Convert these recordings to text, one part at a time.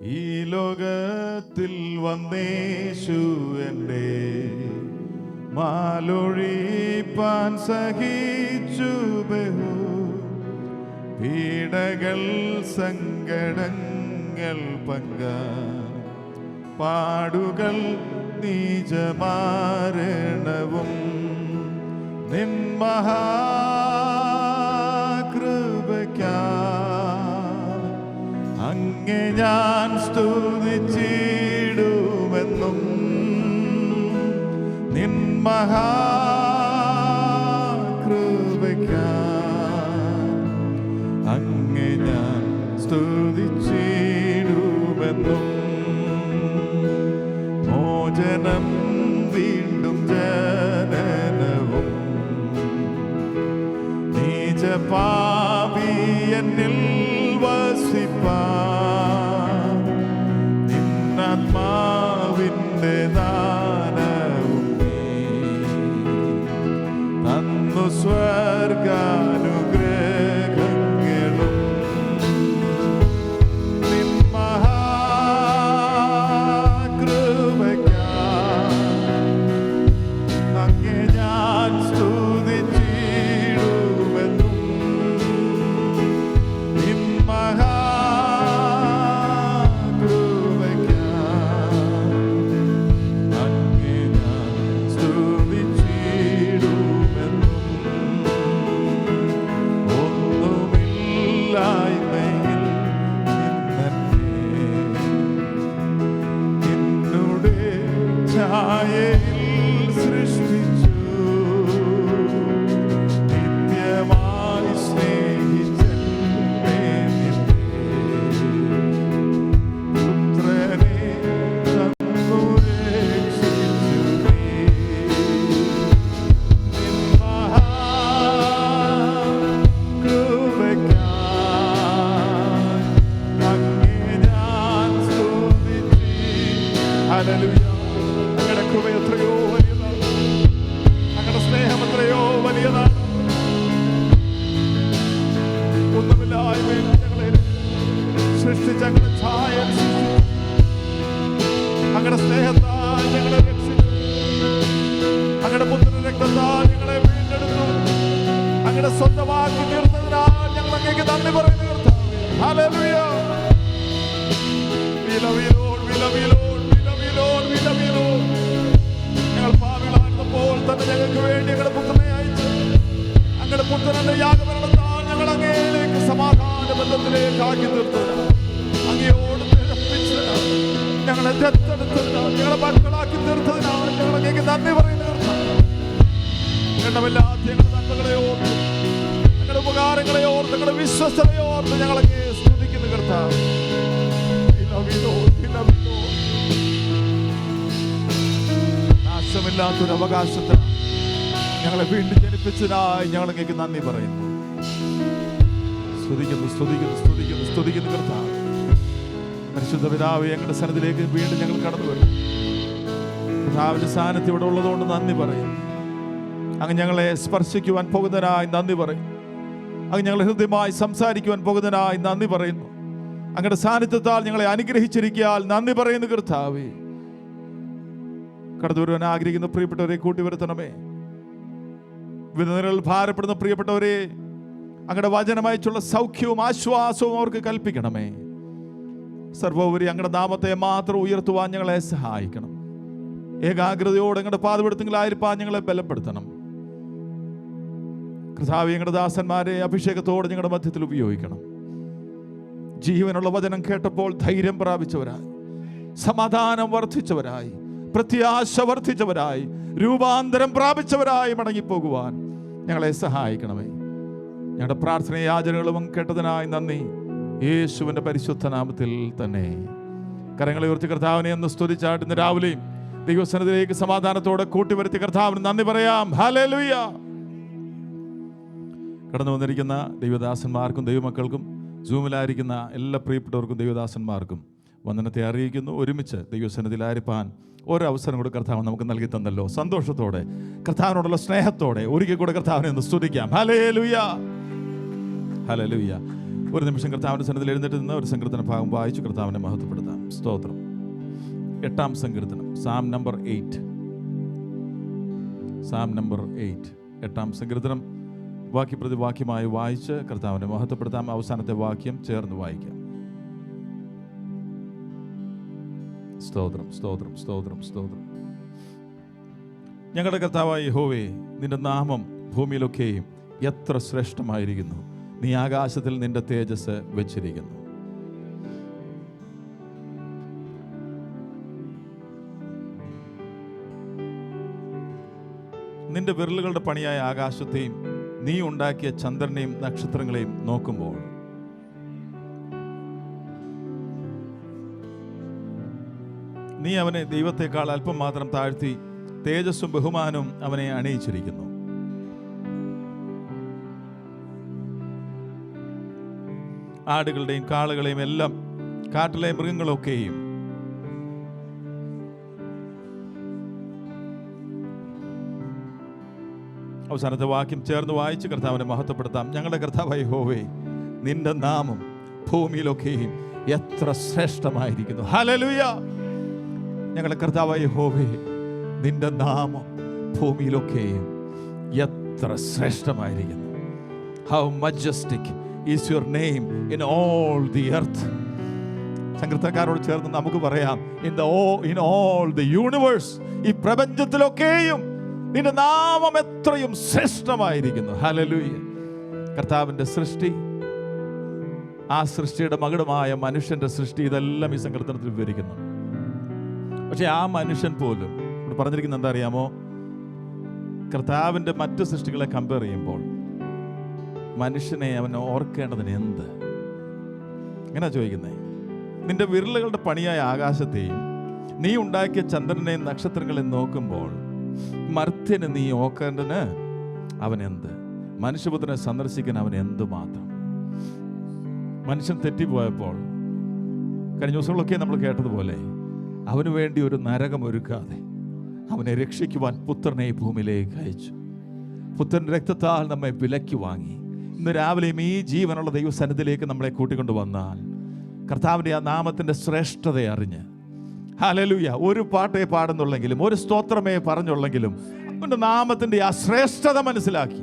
ഈ ലോകത്തിൽ വന്നേശു എൻ്റെ മാലൊഴിപ്പാൻ സഹിച്ചു ബഹു പീഡകൾ സങ്കടങ്ങൾ പങ്ക പാടുകൾ നീചമാരണവും നിൻ മഹാകൃപയ്ക്കായി അങ്ങേ ഞാൻ സ്തുതിച്ചിടുമെന്നും നിൻ മഹാകൃപയ്ക്കായി അങ്ങേ ഞാൻ സ്തുതിച്ചിടുമെന്നും മോചനം വീണ്ടും ജനനവും നീച പാപി എന്നിൽ വസിപ്പാൻ നിന്നാത്മാവിൻ്റെ ദാനവും നീ തന്നു സ്വർഗാനുഗ്രഹങ്ങളും നിൻ മഹാകൃപയ്ക്കായി അങ്ങേ ഞാൻ സ്തുതിച്ചിടുമെന്നും നിൻ മഹാകൃപയ്ക്കായി അങ്ങേ ഞാൻ സ്തുതിച്ചിടുമെന്നും ഒന്നുമില്ലായ്മയിൽ നിന്നുടെ ഛായയിൽ സൃഷ്ടിച്ചു നിത്യമായി സ്നേഹിച്ചെന്നെ പുത്രനെ തന്നു രക്ഷിച്ചു നീ നിൻ മഹാകൃപയ്ക്കായി അങ്ങേ ഞാൻ സ്തുതിച്ചു. ഹല്ലേലൂയ. അങ്ങയുടെ കൃപ എത്രയോ വലിയതാണ്, അങ്ങയുടെ സ്നേഹം എത്രയോ വലിയതാണ്. ഒന്നുമില്ലായ്മയിൽ ഞങ്ങളെ സൃഷ്ടിച്ച അങ്ങയുടെ ഛായ സൃഷ്ടിച്ചു, അങ്ങയുടെ സ്നേഹത്താൽ ഞങ്ങളെ രക്ഷിച്ചു, അങ്ങയുടെ പുത്രന്റെ രക്തത്താൽ ഞങ്ങളെ വീണ്ടെടുത്തു, അങ്ങയുടെ സ്വന്തമാക്കി തീർത്തതിനാൽ ഞങ്ങൾ അങ്ങേക്ക് നന്ദി പറയുന്നു കർത്താവേ. Hallelujah. We love you Lord, we love you Lord, we love you Lord, we love you Lord. ഞങ്ങൾ പാപികളായിരുന്നപ്പോൾ തന്നെ ഞങ്ങൾക്ക് വേണ്ടി ഞങ്ങളുടെ പുത്രനെ അയച്ചു, അങ്ങയുടെ പുത്രന്റെ യാഗമരണത്താൽ ഞങ്ങൾ അങ്ങയിലേക്ക് സമാധാന ബന്ധത്തിലേക്ക് ആക്കി തീർത്തതിനാൽ, അങ്ങയോട് നിരപ്പിച്ചതിനാൽ, ഞങ്ങളെ ദത്തെടുത്തതിനാൽ, ഞങ്ങളെ മക്കളാക്കി തീർത്തതിനാൽ ഞങ്ങൾ അങ്ങേക്ക് നന്ദി പറയുന്നു കർത്താവേ. എണ്ണമില്ലാത്ത ഞങ്ങളുടെ നന്മകളെ ഓർത്ത്, ഞങ്ങളുടെ ഉപകാരങ്ങളെ ഓർത്ത്, ഞങ്ങളുടെ വിശ്വസ്തതയെ ഓർത്ത് ഞങ്ങൾ അങ്ങേ സ്തുതിക്കുന്നു കർത്താവേ. We love you Lord, we love you Lord. നാശമില്ലാത്തൊരു അവകാശത്തിന് ഞങ്ങളെ വീണ്ടും ജനിപ്പിച്ചതിനായി ഞങ്ങൾ അങ്ങേക്ക് നന്ദി പറയുന്നു. സ്തുതിക്കുന്നു സ്തുതിക്കുന്നു സ്തുതിക്കുന്നു സ്തുതിക്കുന്നു കർത്താവേ. പരിശുദ്ധ പിതാവേ, ഞങ്ങളുടെ സന്നിധിയിലേക്ക് വീണ്ടും ഞങ്ങൾ കടന്നു വരും. കർത്താവിന്റെ സാന്നിധ്യം ഇവിടെ ഉള്ളതുകൊണ്ട് നന്ദി പറയും. അങ്ങ് ഞങ്ങളെ സ്പർശിക്കുവാൻ പോകുന്നതിനായി നന്ദി പറയും. അങ്ങ് ഞങ്ങളെ ഹൃദയമായി സംസാരിക്കുവാൻ പോകുന്നതിനായി നന്ദി പറയുന്നു. അങ്ങയുടെ സാന്നിധ്യത്താൽ ഞങ്ങളെ അനുഗ്രഹിച്ചിരിക്കാൻ നന്ദി പറയുന്നു കർത്താവേ. കടന്നു വരുവാൻ ആഗ്രഹിക്കുന്ന പ്രിയപ്പെട്ടവരെ കൂട്ടി വരുത്തണമേ. വിധനകളിൽ ഭാരപ്പെടുന്ന പ്രിയപ്പെട്ടവരെ അങ്ങയുടെ വചനമയച്ചുള്ള സൗഖ്യവും ആശ്വാസവും അവർക്ക് കൽപ്പിക്കണമേ. സർവോപരി അങ്ങയുടെ നാമത്തെ മാത്രം ഉയർത്തുവാൻ ഞങ്ങളെ സഹായിക്കണം. ഏകാഗ്രതയോടെ ഞങ്ങളുടെ പാതപെടുത്തങ്ങളായിരിക്കാൻ ഞങ്ങളെ ബലപ്പെടുത്തണം കർത്താവേ. ഞങ്ങളുടെ ദാസന്മാരെ അഭിഷേകത്തോടെ ഞങ്ങളുടെ മധ്യത്തിൽ ഉപയോഗിക്കണം. ജീവനുള്ള വചനം കേട്ടപ്പോൾ ധൈര്യം പ്രാപിച്ചവരായി, സമാധാനം വർദ്ധിച്ചവരായി, പ്രത്യാശ വർദ്ധിച്ചവരായി, രൂപാന്തരം പ്രാപിച്ചവരായി മടങ്ങിപ്പോകുവാൻ ഞങ്ങളെ സഹായിക്കണമേ. ഞങ്ങളുടെ പ്രാർത്ഥന യാചനകളും കേട്ടതിനായി നന്ദി, യേശുവിൻ്റെ പരിശുദ്ധ നാമത്തിൽ തന്നെ. കരങ്ങളെ ഉയർത്തി കർത്താവിനെ ഒന്ന് സ്തുതിച്ചാട്ട് ഇന്ന് രാവിലെയും ദൈവസന്നിധിയിലേക്ക് സമാധാനത്തോടെ കൂട്ടിവരുത്തി കർത്താവിന് നന്ദി പറയാം. ഹല്ലേലൂയ. കടന്നു വന്നിരിക്കുന്ന ദൈവദാസന്മാർക്കും ദൈവമക്കൾക്കും സൂമിലായിരിക്കുന്ന എല്ലാ പ്രിയപ്പെട്ടവർക്കും ദൈവദാസന്മാർക്കും വന്ദനത്തെ അറിയിക്കുന്നു. ഒരുമിച്ച് ദൈവസന്നിധിയിലായിരിക്കാൻ ഒരവസരം കൂടെ കർത്താവ് നമുക്ക് നൽകി തന്നല്ലോ. സന്തോഷത്തോടെ കർത്താവിനോടുള്ള സ്നേഹത്തോടെ ഒരിക്കൽ കൂടെ കർത്താവിനെ ഒന്ന് സ്തുതിക്കാം. Hallelujah, hallelujah. ഒരു നിമിഷം കർത്താവിൻ്റെ സന്നിധിയിൽ എഴുന്നേറ്റ് നിന്ന് ഒരു സങ്കീർത്തന ഭാഗം വായിച്ച് കർത്താവിനെ മഹത്വപ്പെടുത്താം. സ്തോത്രം. 8-ാം സങ്കീർത്തനം, സാം നമ്പർ 8. സാം നമ്പർ 8, 8-ാം സങ്കീർത്തനം വാക്യപ്രതി വാക്യമായി വായിച്ച് കർത്താവിനെ മഹത്വപ്പെടുത്താം. അവസാനത്തെ വാക്യം ചേർന്ന് വായിക്കാം. സ്തോത്രം, സ്തോത്രം, സ്തോത്രം, സ്തോത്രം. ഞങ്ങളുടെ കർത്താവായ യഹോവേ, നിന്റെ നാമം ഭൂമിയിലൊക്കെയും എത്ര ശ്രേഷ്ഠമായിരിക്കുന്നു. നീ ആകാശത്തിൽ നിന്റെ തേജസ് വെച്ചിരിക്കുന്നു. നിന്റെ വിരലുകളുടെ പണിയായ ആകാശത്തെയും നീ ഉണ്ടാക്കിയ ചന്ദ്രനെയും നക്ഷത്രങ്ങളെയും നോക്കുമ്പോൾ നീ അവനെ ദൈവത്തെക്കാൾ അല്പം മാത്രം താഴ്ത്തി തേജസ്സും ബഹുമാനവും അവനെ അണിയിച്ചിരിക്കുന്നു. ആടുകളുടെയും കാളകളെയും എല്ലാം കാട്ടിലെ മൃഗങ്ങളൊക്കെയും അവസാനത്തെ വാക്യം ചേർന്ന് വായിച്ച് കർത്താവിനെ മഹത്വപ്പെടുത്താം. ഞങ്ങളുടെ കർത്താവായ യഹോവേ, നിന്റെ നാമം ഭൂമിയിലൊക്കെയും എത്ര ശ്രേഷ്ഠമായിരിക്കുന്നു. ഹല്ലേലൂയ. ഞങ്ങളുടെ കർത്താവായ യഹോവേ, നിന്റെ നാമം ഭൂമിയിലൊക്കെയും എത്ര ശ്രേഷ്ഠമായിരിക്കുന്നു. How majestic is your name in all the earth. സങ്കീർത്തനക്കാരോട് ചേർന്ന് നമുക്ക് പറയാം, ഇൻ ഓൾ ദി യൂണിവേഴ്സ്, ഈ പ്രപഞ്ചത്തിലൊക്കെയും നിന്റെ നാമം എത്രയും ശ്രേഷ്ഠമായിരിക്കുന്നു. ഹല്ലേലൂയ. കർത്താവിൻ്റെ സൃഷ്ടി, ആ സൃഷ്ടിയുടെ മകുടമായ മനുഷ്യന്റെ സൃഷ്ടി, ഇതെല്ലാം ഈ സങ്കീർത്തനത്തിൽ വിവരിക്കുന്നു. പക്ഷെ ആ മനുഷ്യൻ പോലും ഇവിടെ പറഞ്ഞിരിക്കുന്നത് എന്താ അറിയാമോ? കർത്താവിൻ്റെ മറ്റു സൃഷ്ടികളെ കമ്പയർ ചെയ്യുമ്പോൾ മനുഷ്യനെ അവൻ ഓർക്കേണ്ടതിന് എന്ത്? എങ്ങനെയാ ചോദിക്കുന്നത്? നിന്റെ വിരലുകളുടെ പണിയായ ആകാശത്തെയും നീ ഉണ്ടാക്കിയ ചന്ദ്രനെയും നക്ഷത്രങ്ങളെയും നോക്കുമ്പോൾ മർത്യന് നീ ഓക്കേണ്ടതിന് അവൻ എന്ത്? മനുഷ്യപുത്രനെ സന്ദർശിക്കാൻ അവൻ എന്തുമാത്രം? മനുഷ്യൻ തെറ്റിപ്പോയപ്പോൾ കഴിഞ്ഞ ദിവസങ്ങളൊക്കെ നമ്മൾ കേട്ടതുപോലെ അവന് വേണ്ടി ഒരു നരകം ഒരുക്കാതെ അവനെ രക്ഷിക്കുവാൻ പുത്രനെ ഭൂമിയിലേക്ക് അയച്ചു. പുത്രൻ്റെ രക്തത്താൽ നമ്മെ വിലയ്ക്ക് വാങ്ങി. ഇന്ന് രാവിലെയും ഈ ജീവനുള്ള ദൈവസന്നിധിയിലേക്ക് നമ്മളെ കൂട്ടിക്കൊണ്ടു വന്നാൽ കർത്താവിൻ്റെ ആ നാമത്തിൻ്റെ ശ്രേഷ്ഠതയെ അറിഞ്ഞ്, ഹല്ലേലൂയ, ഒരു പാട്ടേ പാടുന്നുള്ളെങ്കിലും ഒരു സ്തോത്രമേ പറഞ്ഞുള്ളെങ്കിലും അവൻ്റെ നാമത്തിൻ്റെ ആ ശ്രേഷ്ഠത മനസ്സിലാക്കി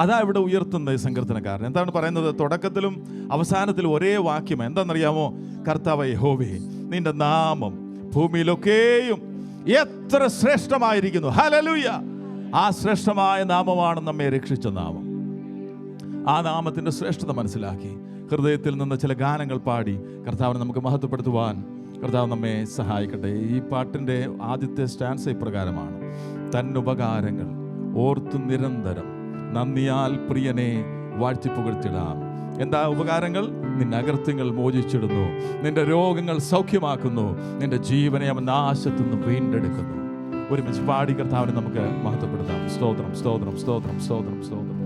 അതാ ഇവിടെ ഉയർത്തുന്നത് സങ്കീർത്തനക്കാരൻ. എന്താണ് പറയുന്നത്? തുടക്കത്തിലും അവസാനത്തിലും ഒരേ വാക്യം. എന്താണെന്നറിയാമോ? കർത്താവേ യഹോവേ, നിന്റെ നാമം ഭൂമിയിലൊക്കെയും എത്ര ശ്രേഷ്ഠമായിരിക്കുന്നു. ഹല്ലേലൂയ. ആ ശ്രേഷ്ഠമായ നാമമാണ് നമ്മെ രക്ഷിച്ച നാമം. ആ നാമത്തിൻ്റെ ശ്രേഷ്ഠത മനസ്സിലാക്കി ഹൃദയത്തിൽ നിന്ന് ചില ഗാനങ്ങൾ പാടി കർത്താവിനെ നമുക്ക് മഹത്വപ്പെടുത്തുവാൻ കർത്താവ് നമ്മെ സഹായിക്കട്ടെ. ഈ പാട്ടിൻ്റെ ആദ്യത്തെ സ്റ്റാൻസ ഇപ്രകാരമാണ്: തന്നുപകാരങ്ങൾ ഓർത്തു നിരന്തരം നന്ദിയാൽ പ്രിയനെ വാഴ്ത്തിപ്പുകഴ്ത്തിടാം. എന്താ ഉപകാരങ്ങൾ? നിന്റെ അകൃത്യങ്ങൾ മോചിച്ചിടുന്നു, നിന്റെ രോഗങ്ങൾ സൗഖ്യമാക്കുന്നു, നിന്റെ ജീവനെ അവൻ നാശത്തുനിന്ന് വീണ്ടെടുക്കുന്നു. ഒരുമിച്ച് പാടി കർത്താവിനെ നമുക്ക് മഹത്വപ്പെടുത്താം. സ്തോത്രം, സ്തോത്രം, സ്തോത്രം, സ്തോത്രം, സ്തോത്രം.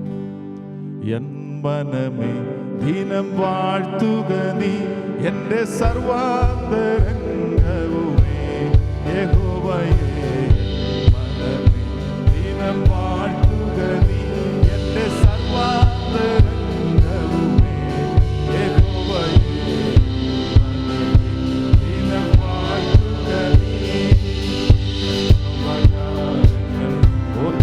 എൻ മനമേ ദിനം വാഴ്ത്തുക നീ, എൻ്റെ സർവാന്തരംഗവുമേ യഹോവയെ. മനമേ ദിനം വാഴ്ത്തുക നീ, എൻ്റെ സർവാന്തരംഗവുമേ യഹോവയെ. ദിനം വാഴ്ത്തുക നീ, What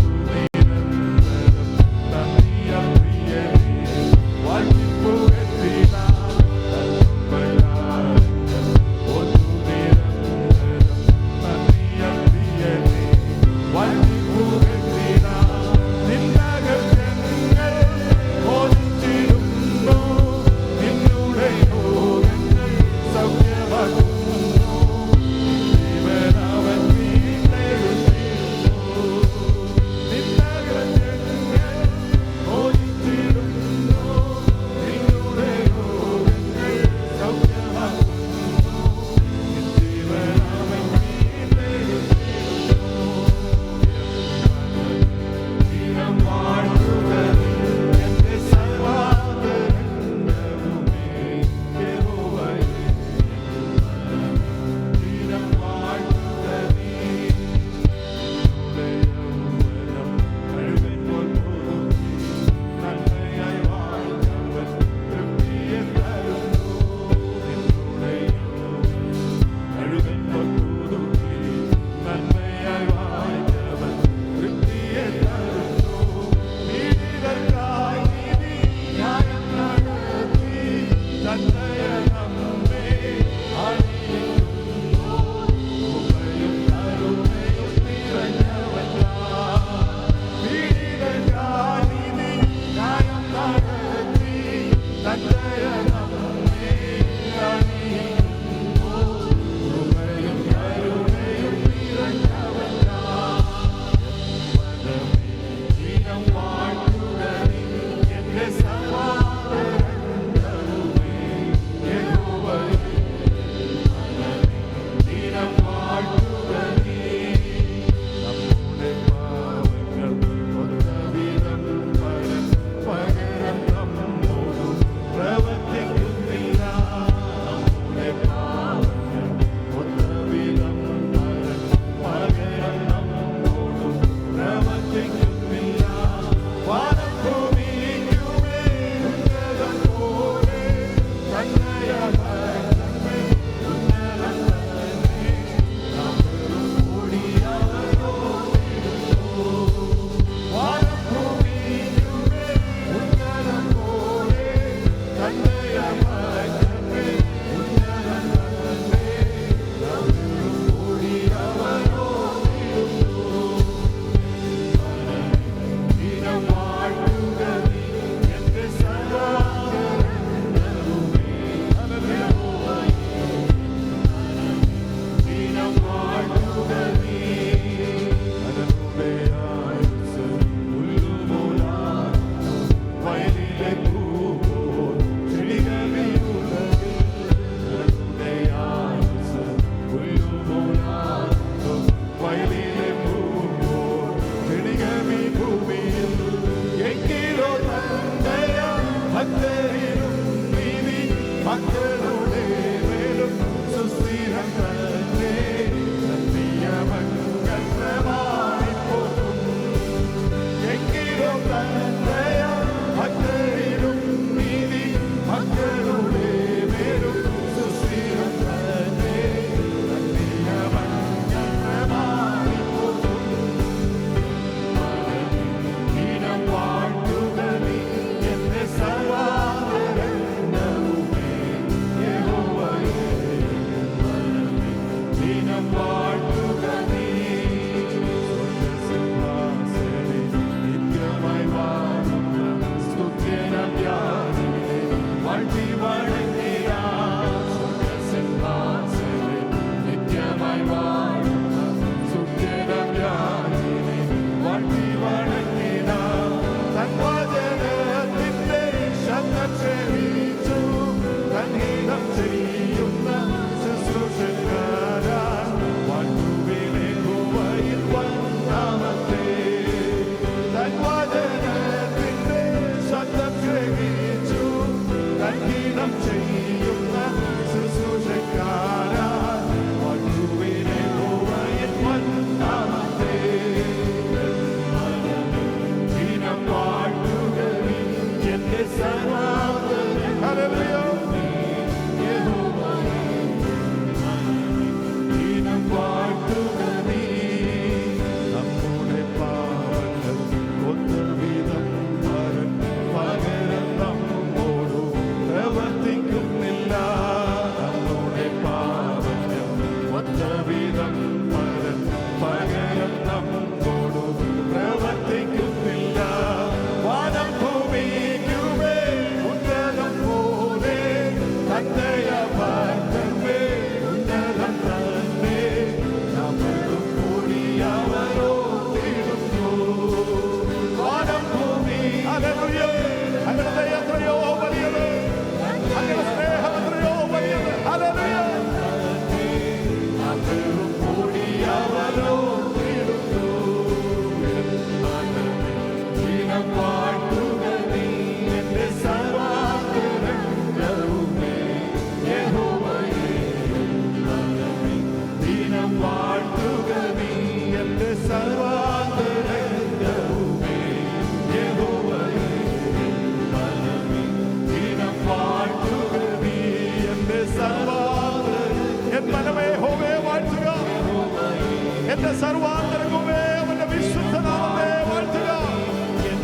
എന്റെ സർവാന്തരംഗമേ അവന്റെ വിശുദ്ധനാമത്തെ വാഴ്ത്തുക.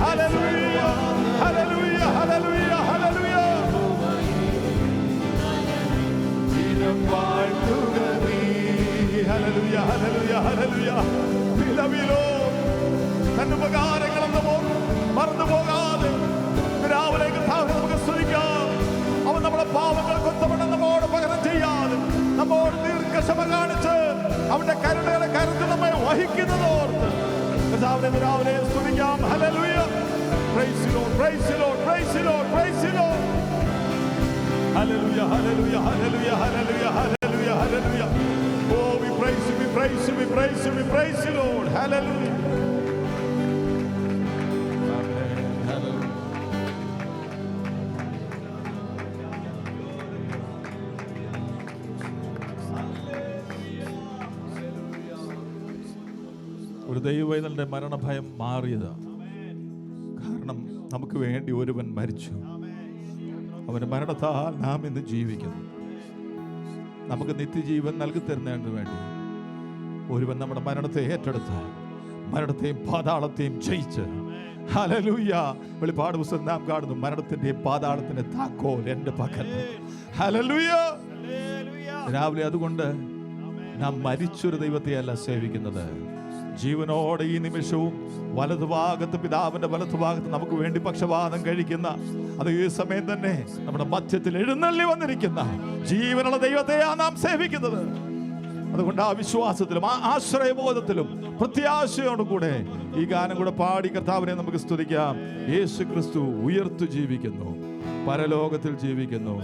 ഹല്ലേലൂയ ഹല്ലേലൂയ ഹല്ലേലൂയ ഹല്ലേലൂയ വാഴ്ത്തുക നീ. Hallelujah hallelujah hallelujah. നിലവിലോ തന്റെ ഉപകാരങ്ങളൊന്നും മറന്നു പോകാതെ രാവിലെ നമുക്ക് സ്തുതിക്കാം. അവൻ നമ്മുടെ പാവങ്ങൾ കൊത്തവണ്ണം നമ്മോട് പകരം ചെയ്യാതെ നമ്മോട് ദീർഘക്ഷമ കാണിച്ച് അവന്റെ കരുണയുടെ കരുത്ത് നമ്മെ വഹിക്കുന്നതോർത്ത് രാവിലെ സ്തുതിക്കാം. Hallelujah. Price the Lord, praise the Lord, praise the Lord, praise the Lord. Hallelujah hallelujah hallelujah hallelujah hallelujah hallelujah. Oh, we praise you, we praise you, we praise you, we praise you, Lord. Hallelujah. ഒരു ദൈവവേദനയുടെ മരണഭയം മാറിയത് കാരണം നമുക്ക് വേണ്ടി ഒരുവൻ മരിച്ചു. അവന്റെ മരണത്താൽ നാം ഇന്ന് ജീവിക്കുന്നു. നമുക്ക് നിത്യജീവൻ നൽകി തരുന്നതിന് വേണ്ടി ഒരുവൻ നമ്മുടെ മരണത്തെ ഏറ്റെടുത്ത് മരണത്തെയും പാതാളത്തെയും ജയിച്ച്. ഹല്ലേലൂയ. വെളിപ്പാട് പുസ്തകം നാം കാണുന്നു, മരണത്തിന്റെയും പാതാളത്തിന്റെ താക്കോൽ എൻ്റെ പക്കൽ. ഹല്ലേലൂയ. രാവിലെ അതുകൊണ്ട് നാം മരിച്ചൊരു ദൈവത്തെയല്ല സേവിക്കുന്നത്, ജീവനോടെ ഈ നിമിഷവും വലതുഭാഗത്ത്, പിതാവിന്റെ വലതുഭാഗത്ത് നമുക്ക് വേണ്ടി പക്ഷപാതം കഴിക്കുന്ന, അതേ സമയം തന്നെ നമ്മുടെ മധ്യത്തിൽ എഴുന്നള്ളി വന്നിരിക്കുന്ന ജീവനുള്ള ദൈവത്തെയാണ് നാം സേവിക്കുന്നത്. അതുകൊണ്ട് ആ വിശ്വാസത്തിലും ആ ആശ്രയബോധത്തിലും പ്രത്യാശയോടും കൂടെ ഈ ഗാനം കൂടെ പാടി കർത്താവിനെ നമുക്ക് സ്തുതിക്കാം. യേശു ക്രിസ്തു ഉയർത്തു ജീവിക്കുന്നു, പരലോകത്തിൽ ജീവിക്കുന്നു.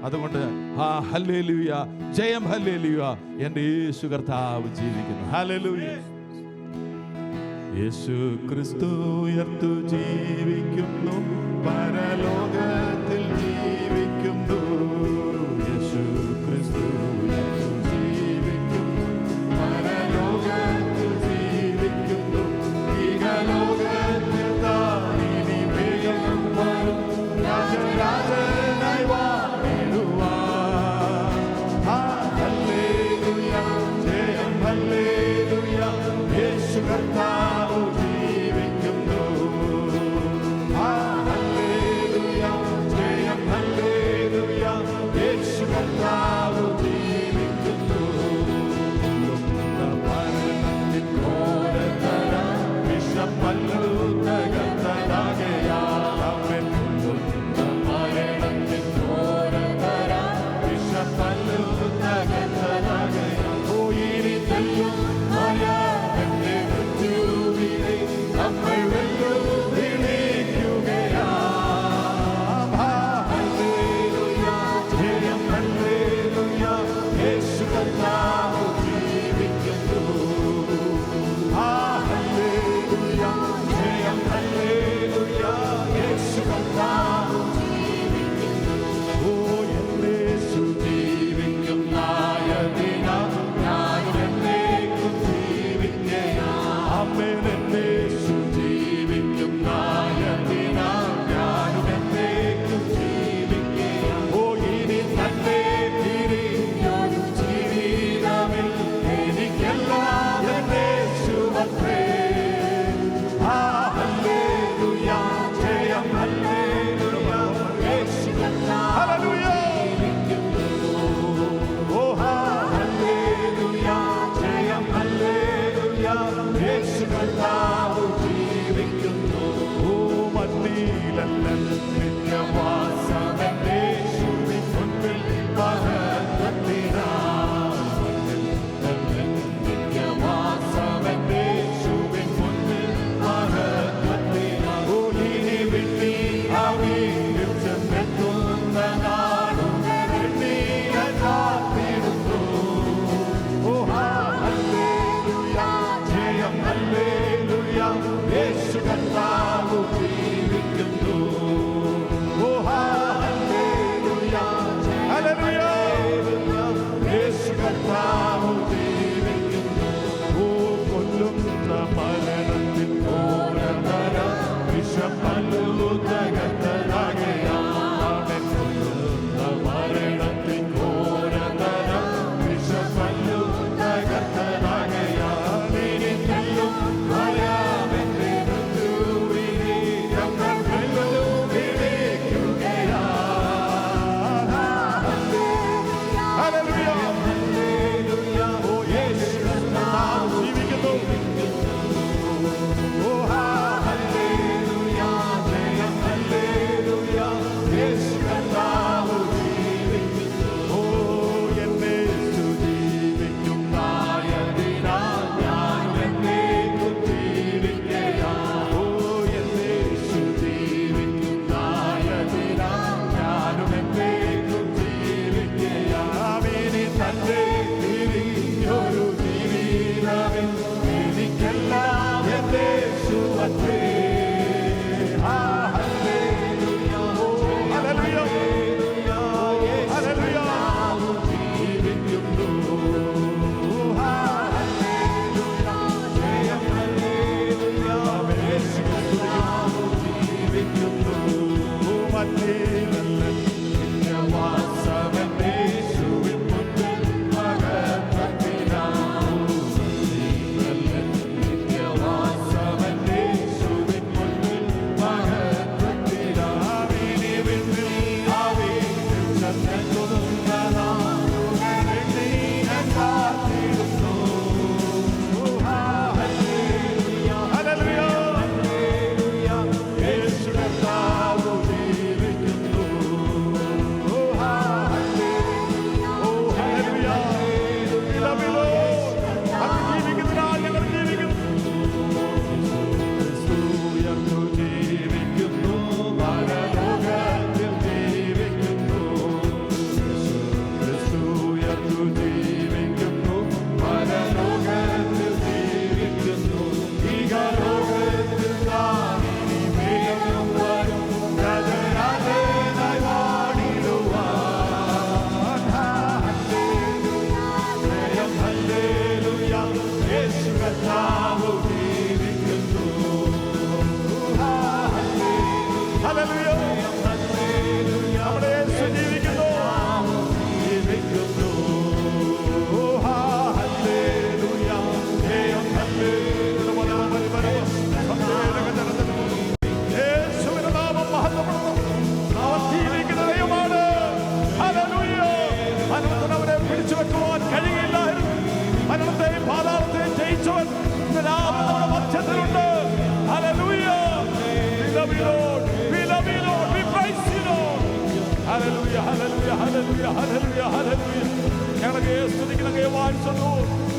അതുകൊണ്ട് ആ ഹല്ലേലൂയ, ജയം ഹല്ലേലൂയ, എൻ്റെ യേശു കർത്താവ് ജീവിക്കുന്നു. ഹല്ലേലൂയ. യേശു ക്രിസ്തു ഉയർത്തു ജീവിക്കുന്നു, പരലോകത്തിൽ ജീവിക്കുന്നു. യേശു ക്രിസ്തു ഉയർത്തു ജീവിക്കുന്നു, പരലോകത്തിൽ ജീവിക്കുന്നു. ഈഗലോകത്തിൽ താൻ ഇനി വേഗം വരും, രാജരാജനായി വാണിടുവാൻ. ഹല്ലേലൂയ, ജയം ഹല്ലേലൂയ, യേശു കർത്താവ് ജീവിക്കുന്നു. ഹല്ലേലൂയ, ജയം ഹല്ലേലൂയ, യേശു കർത്താവ് ജീവിക്കുന്നു. മരണത്തിൻ ഘോരതര വിഷമല്ലു തകർത്തതാകയാൽ അവൻ മരണത്തിൻ ഘോരതര വിഷമല്ലു തകർത്തതാകയാൽ പോയിരി തല്ലും മരണത്തെ മൃത്യുവിനെ നമ്മൾ വെല്ലുവിളിക്കുകയാം. ഹല്ലേലൂയ, ജയം ഹല്ലേലൂയ, യേശു കർത്താവ് ജീവിക്കുന്നു. ഹല്ലേലൂയ, ജയം ഹല്ലേലൂയ, യേശു കർത്താവ് ജീവിക്കുന്നു. ഓ എൻ്റെ യേശു ജീവിക്കുന്നായതിനാൽ ഞാനും എന്നേക്കും ജീവിക്കുകയാം. ആമേൻ. എൻ്റെ യേശു ജീവിക്കുന്നായതിനാൽ ഞാനും എന്നേക്കും ജീവിക്കുകയാം. ഓ ഇനി തന്നെ തിരിഞ്ഞൊരു ജീവിതമിൽ എനിക്കെല്ലാം എൻ്റെ യേശുവത്രേ. ഹല്ലേലൂയ, ജയം ഹല്ലേലൂയ, യേശു കർത്താവ് ജീവിക്കുന്നു. ഓ ഹല്ലേലൂയ, ജയം ഹല്ലേലൂയ, യേശു കർത്താവ് ജീവിക്കുന്നു. ഓ മണ്ണിലല്ല നിത്യവാസമെന്റെ യേശുവിൻ മുൻപിൽ മഹത്വത്തിനായി. നിത്യവാസമെന്റെ യേശുവിൻ മുൻപിൽ മഹത്വത്തിനായി. ഓ ഇനി വിട്ടി അവയിൽ ചെന്നെത്തുന്ന നാടുകൾ എണ്ണിയ കാത്തിടുന്നു. ഓ ഹല്ലേലൂയ, ജയം ഹല്ലേലൂയ, യേശു കർത്താവ് ജീവിക്കുന്നു. ഓ ഹല്ലേലൂയ, ഹല്ലേലൂയ, യേശു കർത്താവ് ജീവിക്കുന്നു. ഓ കൊല്ലുന്ന മരണത്തിൻ ഘോരതര വിഷമല്ലു തകർത്തതാകയാൽ അവൻ കൊല്ലുന്ന മരണത്തിൻ ഘോരതര വിഷമല്ലു തകർത്തതാകയാൽ ജീവിതത്തിൽ എനിക്കെല്ലാം എന്റെ യേശുവത്രേ.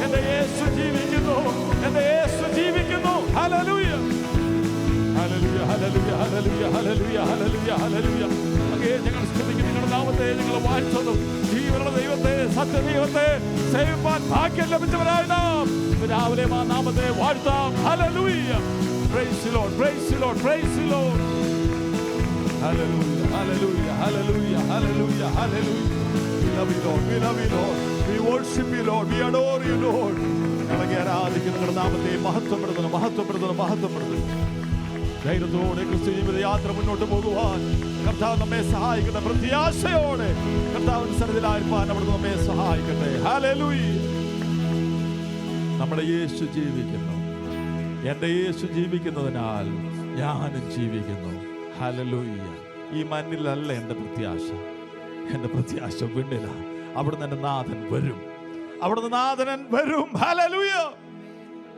എന്റെ യേശു ജീവിക്കുന്നു, എന്റെ യേശു ജീവിക്കുന്നു. Hallelujah, hallelujah, hallelujah, hallelujah, hallelujah, hallelujah, hallelujah. അങ്ങേ ഞങ്ങൾ സ്തുതിക്കുന്നു, നിങ്ങളുടെ നാമത്തെ ഞങ്ങൾ വാഴ്ത്തുന്നു. ജീവനുള്ള ദൈവത്തെ, സത്യദൈവത്തെ സേവിപ്പാൻ ഭാഗ്യം ലഭിച്ചവരായ നാം രാവിലെ ആ നാമത്തെ വാഴ്ത്താം. Hallelujah. Praise the Lord, praise the Lord, praise the Lord. Hallelujah, hallelujah, hallelujah, hallelujah, hallelujah. We love you, Lord, we love you, Lord. We worship you, Lord, we adore you, Lord. ഞങ്ങളെ ആരാധിക്കുന്ന നിങ്ങളുടെ നാമത്തെ മഹത്വപ്പെടുത്തുന്നു, മഹത്വപ്പെടുത്തുന്നു, മഹത്വപ്പെടുത്തുന്നു. ധൈര്യത്തോടെ ക്രിസ്തു ജീവിത യാത്ര മുന്നോട്ട് പോകുവാൻ കർത്താവ് നമ്മെ സഹായിക്കട്ടെ. പ്രത്യാശയോടെ കർത്താവിന്റെ സന്നിധിയിലായിരിക്കാൻ അവിടുന്ന് നമ്മെ സഹായിക്കട്ടെ. ഹല്ലേലൂയ. നമ്മുടെ യേശു ജീവിക്കുന്നു. എൻ്റെ യേശു ജീവിക്കുന്നതിനാൽ ഞാനും ജീവിക്കുന്നു. ഹല്ലേലൂയ. ഈ മണ്ണിലല്ല എൻ്റെ പ്രത്യാശ, എൻ്റെ പ്രത്യാശ വിണ്ണില. അവിടുന്ന് എൻ്റെ നാഥൻ വരും, അവിടുന്ന് നാഥനൻ വരും. ഹല്ലേലൂയ.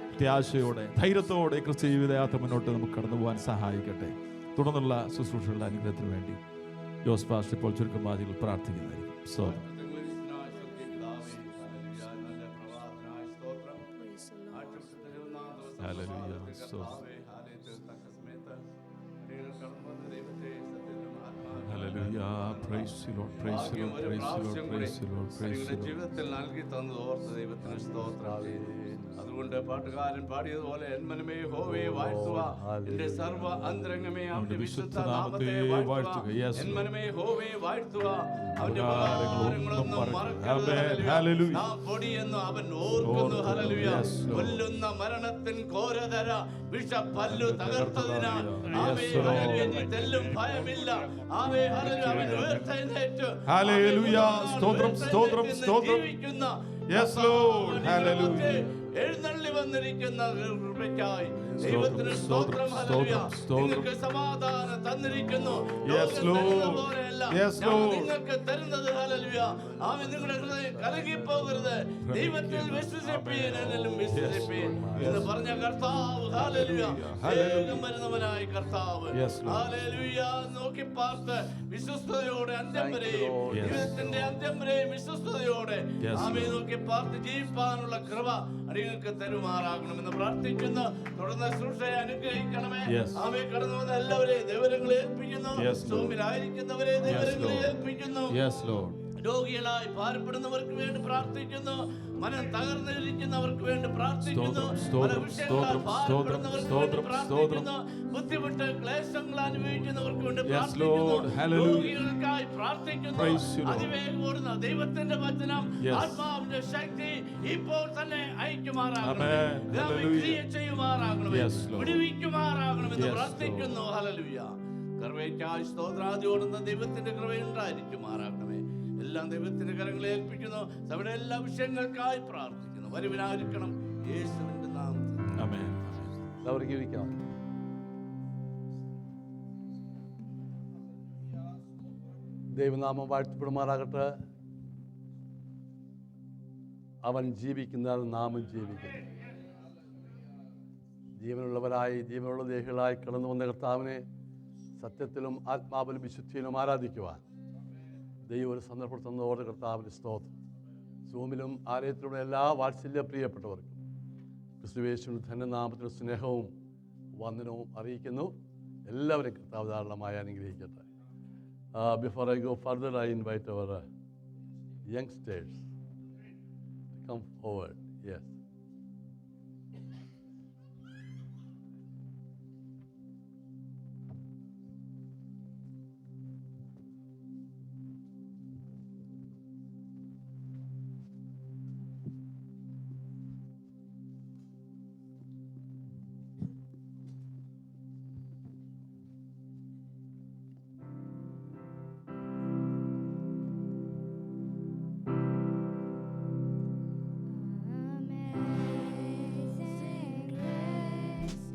പ്രത്യാശയോടെ ധൈര്യത്തോടെ ക്രിസ്തു ജീവിതയാത്ര മുന്നോട്ട് നമുക്ക് കടന്നു പോകാൻ സഹായിക്കട്ടെ. തുടർന്നുള്ള ശുശ്രൂഷകളുടെ അനുഗ്രഹത്തിന് വേണ്ടി ജോസ് പാസ്റ്റർ ഇപ്പോൾ ചുരുക്കം വാചകങ്ങൾ പ്രാർത്ഥിക്കുന്നതായിരിക്കും. ജീവിതത്തിൽ നൽകി തന്നത് ഓർത്ത് ദൈവത്തിന് സ്തോത്രം. അതുകൊണ്ട് പാട്ടുകാരൻ പാടിയതുപോലെ എന്മനമേ യഹോവയെ വാഴ്ത്തുക, എന്റെ സർവ്വ അന്തരംഗമേ അവന്റെ വിശുദ്ധ നാമത്തെ വാഴ്ത്തുക. എന്മനമേ യഹോവയെ വാഴ്ത്തുക, അവന്റെ ഉപകാരങ്ങളൊന്നും മറക്കരുത്. നാം പൊടിയെന്ന് അവൻ ഓർക്കുന്നു. ഹല്ലേലൂയ. കൊല്ലുന്ന മരണത്തിൻ ഘോരതര വിഷപ്പല്ലു തകർത്തതിനാൽ തെല്ലും ഭയമില്ല. അവൻ ഉയർത്തെഴുന്നേറ്റ് സ്തോത്രം, സ്തോത്രം, സ്തോത്രം. Yes Lord, hallelujah. എഴുന്നള്ളി വന്നിരിക്കുന്ന കൃപയ്ക്കായി ദൈവത്തിന് സ്തോത്രം. ഹല്ലേലൂയ. നിങ്ങൾക്ക് സമാധാനം തന്നിരിക്കുന്നു. നിങ്ങൾക്ക് തരുന്നത്. ഹല്ലേലൂയ. ആമേൻ. നിങ്ങളുടെ ഹൃദയം കലങ്ങിപ്പോകരുത്. ദൈവത്തിൽ വിശ്വസിപ്പീൻ, എന്നിലും വിശ്വസിപ്പീൻ എന്ന് പറഞ്ഞ കർത്താവ്. ഹല്ലേലൂയ. വേഗം വരുന്നവനായ കർത്താവ്. ഹല്ലേലൂയ. നോക്കി പാർത്ത് വിശ്വസ്തയോടെ അന്ത്യം വരെയും, ജീവിതത്തിന്റെ അന്ത്യം വരെയും വിശ്വസ്തയോടെ ആമേൻ നോക്കി പാർത്ത് ജീവിപ്പാനുള്ള കൃപ അടിയങ്ങൾക്ക് തരുമാറാകണമെന്ന് പ്രാർത്ഥിക്കുന്നു. തുടർന്ന് ശുശ്രൂഷയെ അനുഗ്രഹിക്കണമേ. ആമേൻ. കടന്നു വന്ന എല്ലാവരെയും ദൈവങ്ങളെ ഏൽപ്പിക്കുന്നു. സൗമ്യരായിരിക്കുന്നവരെ ദൈവങ്ങളെ ഏൽപ്പിക്കുന്നു. രോഗികളായി ഭാരപ്പെടുന്നവർക്ക് വേണ്ടി പ്രാർത്ഥിക്കുന്നു. മനം തകർന്നിരിക്കുന്നവർക്ക് വേണ്ടി പ്രാർത്ഥിക്കുന്നു. പല സ്തോത്രം, വിഷയങ്ങളാൽ സ്തോത്രം, ഭാരപ്പെടുന്നവർക്ക് വേണ്ടി സ്തോത്രം, പ്രാർത്ഥിക്കുന്നു. ബുദ്ധിമുട്ട് ക്ലേശങ്ങൾ അനുഭവിക്കുന്നവർക്ക് വേണ്ടി Yes, പ്രാർത്ഥിക്കുന്നു. Lord. Hallelujah. രോഗികൾക്കായി പ്രാർത്ഥിക്കുന്നു. Praise you, Lord. അതിവേഗം ഓടുന്ന ദൈവത്തിന്റെ വചനം, Yes. ആത്മാവിന്റെ ശക്തി ഇപ്പോൾ തന്നെ അയക്കുമാറാകണമേ. Amen. കർത്താവേ, Hallelujah. ക്രിയ ചെയ്യുമാറാകണമേ. Yes, Lord. വിടുവിക്കുമാറാകണമെന്ന് Yes, പ്രാർത്ഥിക്കുന്നു. ഹല്ലേലൂയ. കൃപയ്ക്കായി സ്തോത്രാദി ഓടുന്ന ദൈവത്തിന്റെ കൃപയുണ്ടായിരിക്കുമാറാകണമേ. എല്ലാം ദൈവത്തിന്റെ കരങ്ങളെ ഏൽപ്പിക്കുന്നു. സഭയുടെ എല്ലാ വിഷയങ്ങൾക്കായി പ്രാർത്ഥിക്കുന്നു. വരുവിനായിരിക്കണം യേശുവിന്റെ നാമത്തിൽ. ആമേൻ. എല്ലാവർക്കും ഇരിക്കാം. ദൈവനാമം വാഴ്ത്തപ്പെടുമാറാകട്ടെ. അവൻ ജീവിക്കുന്നതിനാൽ നാമും ജീവിക്കുന്നു. ജീവനുള്ളവരായി ജീവനുള്ള ദേഹികളായി കടന്നു വന്ന കർത്താവിനെ സത്യത്തിലും ആത്മാവിലും വിശുദ്ധിയിലും ആരാധിക്കുവാൻ ദൈവം ഒരു സന്ദർഭം തന്നതോടെ കർത്താവിൻ്റെ സ്തോത്രം. സൂമിലും ആലയത്തിലുള്ള എല്ലാ വാത്സല്യ പ്രിയപ്പെട്ടവർക്കും ക്രിസ്തുയേശുവിന്റെ ധന്യനാമത്തിൻ്റെ സ്നേഹവും വന്ദനവും അറിയിക്കുന്നു. എല്ലാവരും കർത്താവ് ധാരാളമായി അനുഗ്രഹിക്കട്ടെ. Before I go further, I invite our youngsters to come forward. Yes. Amazing grace,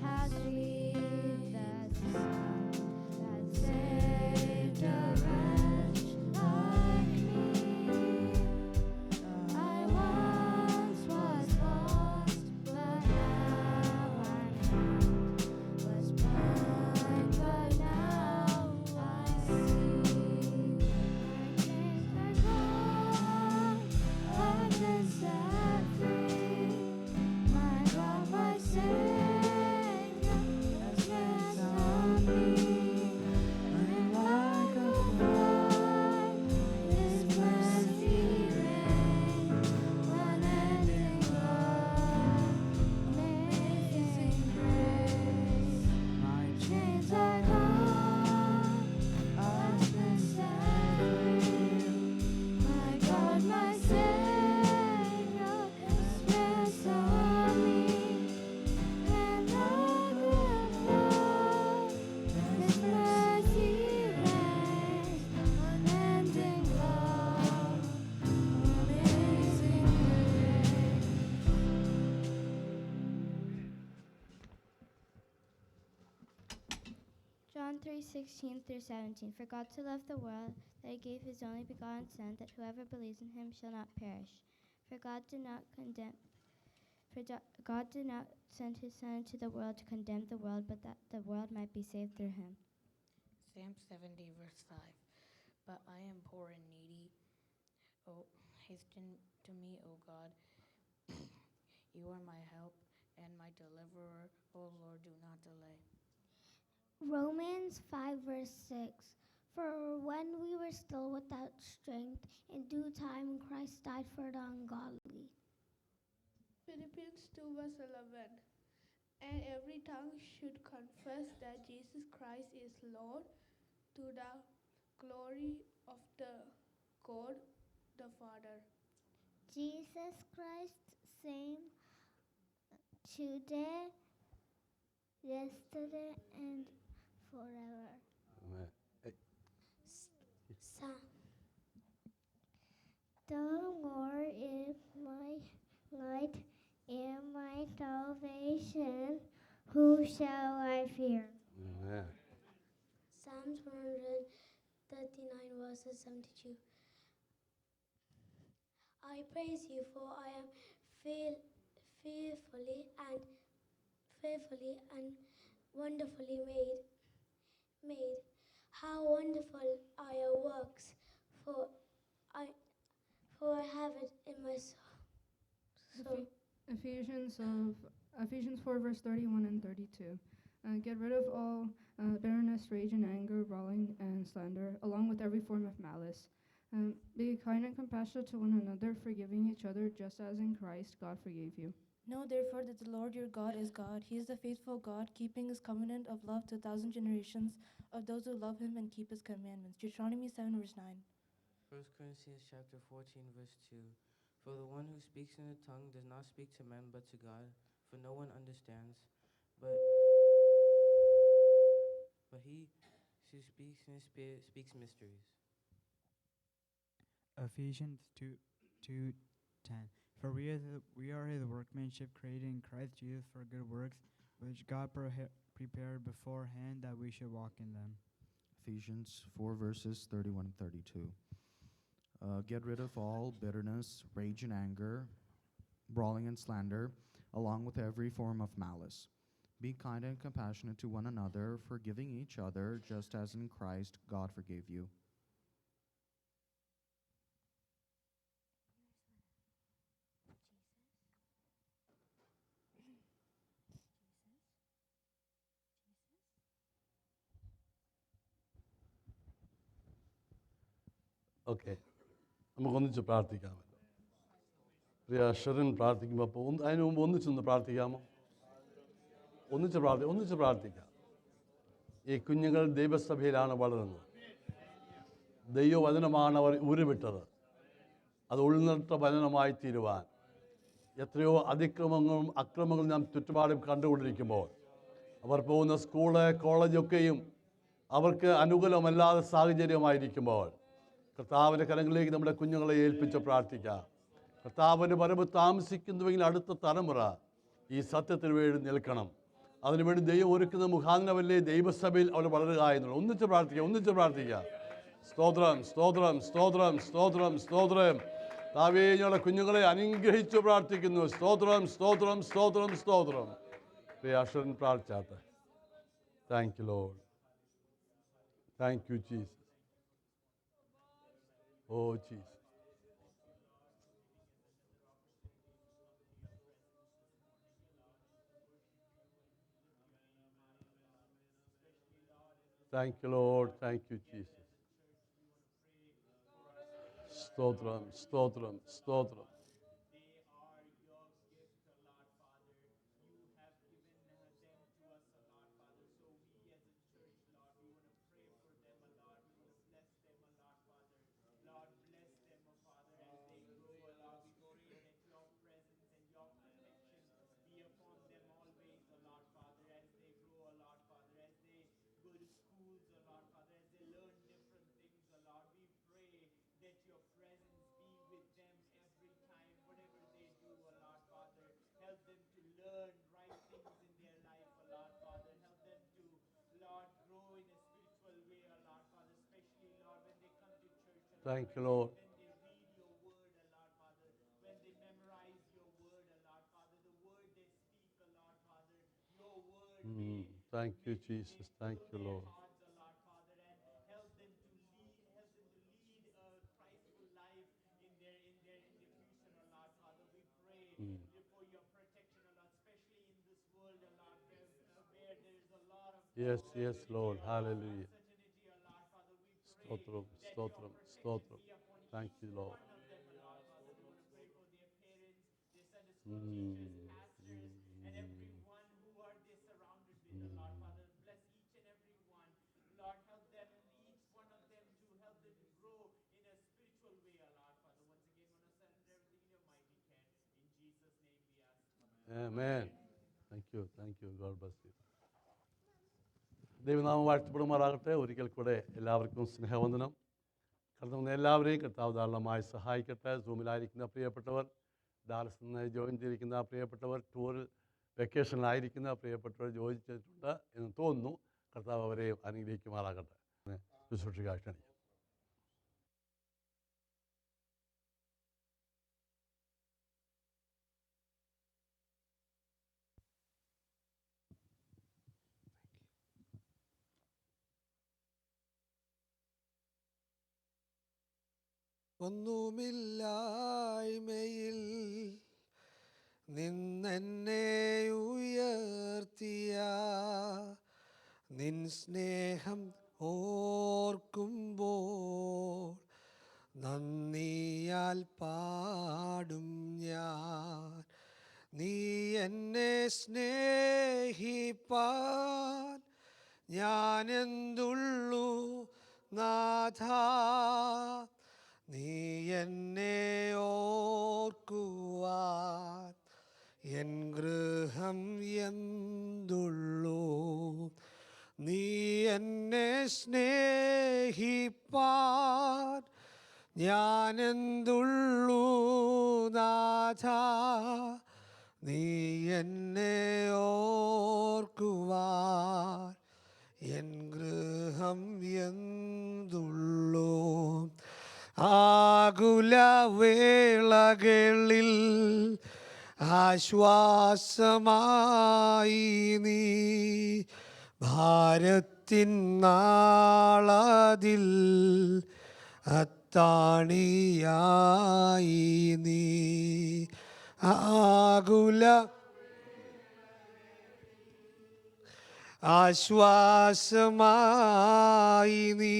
how sweet the sound that saved a wretch like me. I once was lost, but now I'm found. Was blind, but now I see. My chains are gone, I've been set free. My God, my Savior, has ransomed me. And like a flood, His mercy reigns. Unending love, amazing grace. My chains are gone, I've been set free. My God, my Savior, has ransomed me. And like a flood, His mercy reigns. Unending love, amazing grace. John 3:16 through 17. For God so loved the world that He gave His only begotten Son, that whoever believes in Him shall not perish. For God did not send His Son into the world to condemn the world, but that the world might be saved through Him. Psalm 70, verse 5. But I am poor and needy. Oh, hasten to me, O God. You are my help and my deliverer. O Lord, do not delay. Romans 5 verse 6. For when we were still without strength, in due time Christ died for the ungodly. Philippians 2 verse 11. And every tongue should confess that Jesus Christ is Lord, to the glory of the God the Father. Jesus Christ, same today, yesterday, and forever. Amen. Hey. The Lord is my light and my salvation. Who shall I fear? Amen. Psalms 139 verses 72. I praise you, for I am fearfully and wonderfully made. How wonderful are your works, for I have it in my soul. Ephesians 4 verse 31 and 32. Get rid of all bitterness, rage, and anger, brawling, and slander, along with every form of malice. Be kind and compassionate to one another, forgiving each other, just as in Christ God forgave you. Know therefore that the Lord your God is God. He is the faithful God, keeping his covenant of love to 1,000 generations of those who love him and keep his commandments. Deuteronomy 7 verse 9. 1 Corinthians chapter 14, verse 2. For the one who speaks in a tongue does not speak to men but to God, for no one understands. But he who speaks in the Spirit speaks mysteries. Ephesians 2:10. For we are his workmanship, created in Christ Jesus for good works, which God prepared beforehand that we should walk in them. Ephesians 4 verses 31 and 32. Get rid of all bitterness, rage and anger, brawling and slander, along with every form of malice. Be kind and compassionate to one another, forgiving each other, just as in Christ God forgave you. Okay, നമുക്കൊന്നിച്ച് പ്രാർത്ഥിക്കാമല്ലോ. പ്രിയ ഷെറിൻ പ്രാർത്ഥിക്കുമ്പോൾ അപ്പോൾ അതിനു മുമ്പ് ഒന്നിച്ചൊന്ന് പ്രാർത്ഥിക്കാമോ? ഒന്നിച്ച് പ്രാർത്ഥിക്കാം. ഈ കുഞ്ഞുങ്ങൾ ദൈവസഭയിലാണ് വളരുന്നത്. ദൈവവചനമാണ് അവർ ഉരുവിട്ടത്. അത് ഉൾനിർത്ത വചനമായി തീരുവാൻ എത്രയോ അതിക്രമങ്ങളും അക്രമങ്ങളും നാം ചുറ്റുപാടും കണ്ടുകൊണ്ടിരിക്കുമ്പോൾ അവർ പോകുന്ന സ്കൂള് കോളേജൊക്കെയും അവർക്ക് അനുകൂലമല്ലാത്ത സാഹചര്യമായിരിക്കുമ്പോൾ കർത്താവിൻ്റെ കരങ്ങളിലേക്ക് നമ്മുടെ കുഞ്ഞുങ്ങളെ ഏൽപ്പിച്ച് പ്രാർത്ഥിക്കാം. കർത്താവിൻ്റെ വരവ് താമസിക്കുന്നുവെങ്കിൽ അടുത്ത തലമുറ ഈ സത്യത്തിന് വേണ്ടി നിൽക്കണം. അതിനുവേണ്ടി ദൈവം ഒരുക്കുന്ന മുഖാന്തരമല്ലേ ദൈവസഭയിൽ അവർ വളരുക എന്നുള്ളത്. ഒന്നിച്ച് പ്രാർത്ഥിക്കുക. സ്തോത്രം സ്തോത്രം സ്തോത്രം സ്തോത്രം സ്തോത്രം. താവേ, ഞങ്ങളുടെ കുഞ്ഞുങ്ങളെ അനുഗ്രഹിച്ചു പ്രാർത്ഥിക്കുന്നു. സ്തോത്രം സ്തോത്രം സ്തോത്രം സ്തോത്രം. പ്രിയ അക്ഷരൻ പ്രാർത്ഥിച്ചാട്ടെ. Thank you Lord. Thank you Jesus. Oh Jesus. Thank you, Lord. Thank you, Jesus. Stotram, stotram, stotram. Thank you, Lord. Thank you, Jesus. Thank you, Lord. Yes, yes, Lord. Hallelujah. Stotram, stotram, stotram. Thank you, Lord. Amen. Thank you. Thank you. God bless you. ദൈവനാമം വാഴ്ത്തപ്പെടുമാറാകട്ടെ. ഒരിക്കൽ കൂടെ എല്ലാവർക്കും സ്നേഹവന്ദനം. കടന്നു എല്ലാവരെയും കർത്താവ് ധാരാളമായി സഹായിക്കട്ടെ. സൂമിലായിരിക്കുന്ന പ്രിയപ്പെട്ടവർ, ഡാലസിൽ നിന്ന് ജോയിൻ ചെയ്തിരിക്കുന്ന പ്രിയപ്പെട്ടവർ, ടൂറിൽ വെക്കേഷനിലായിരിക്കുന്ന പ്രിയപ്പെട്ടവർ ജോയിൻ ചെയ്തിട്ടുണ്ട് എന്ന് തോന്നുന്നു. കർത്താവ് അവരെ അനുഗ്രഹിക്കുമാറാകട്ടെ. ശുശ്രൂഷിക്കാൻ ക്ഷണിക്കും. ഒന്നുമില്ലായ്മയിൽ നിന്നെന്നെ ഉയർത്തിയ നിൻ സ്നേഹം ഓർക്കുമ്പോൾ എന്നെ സ്നേഹിപ്പാൻ ഞാനെന്തുള്ളൂ നാഥ, നീ എന്നെ ഓർക്കുവാൻ എൻ ഗൃഹം എന്തുള്ളൂ. നീ എന്നെ സ്നേഹിപ്പാൻ ഞാനെന്തുള്ളൂ നാഥ, നീ എന്നെ ഓർക്കുവാൻ എൻ ഗൃഹം എന്തുള്ളൂ. ആകുലവേളകളിൽ ആശ്വാസമായി നീ, ഭാരത്തിൻ നാളതിൽ അത്താണിയായി നീ. ആശ്വാസമായി നീ,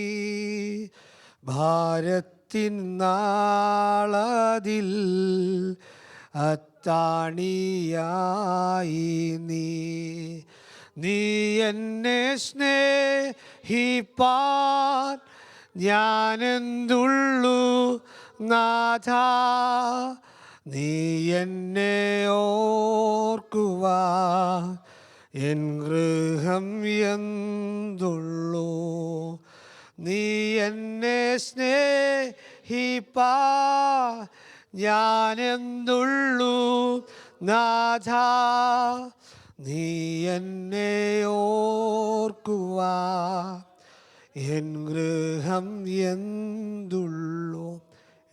ഭാരത്തിൻ നാളതിൽ അത്താണിയായി നീ. നീ എന്നെ സ്നേഹിപ്പാൻ ഞാനെന്തുള്ളൂ നാഥ, നീ എന്നെ ഓർക്കുവാൻ എൻ ഗൃഹം എന്തുള്ളൂ. നീ എന്നെ സ്നേഹിപ്പാൻ ഞാനെന്തുള്ളൂ നാഥ, നീ എന്നെ ഓർക്കുവാൻ എൻ ഗൃഹം എന്തുള്ളൂ.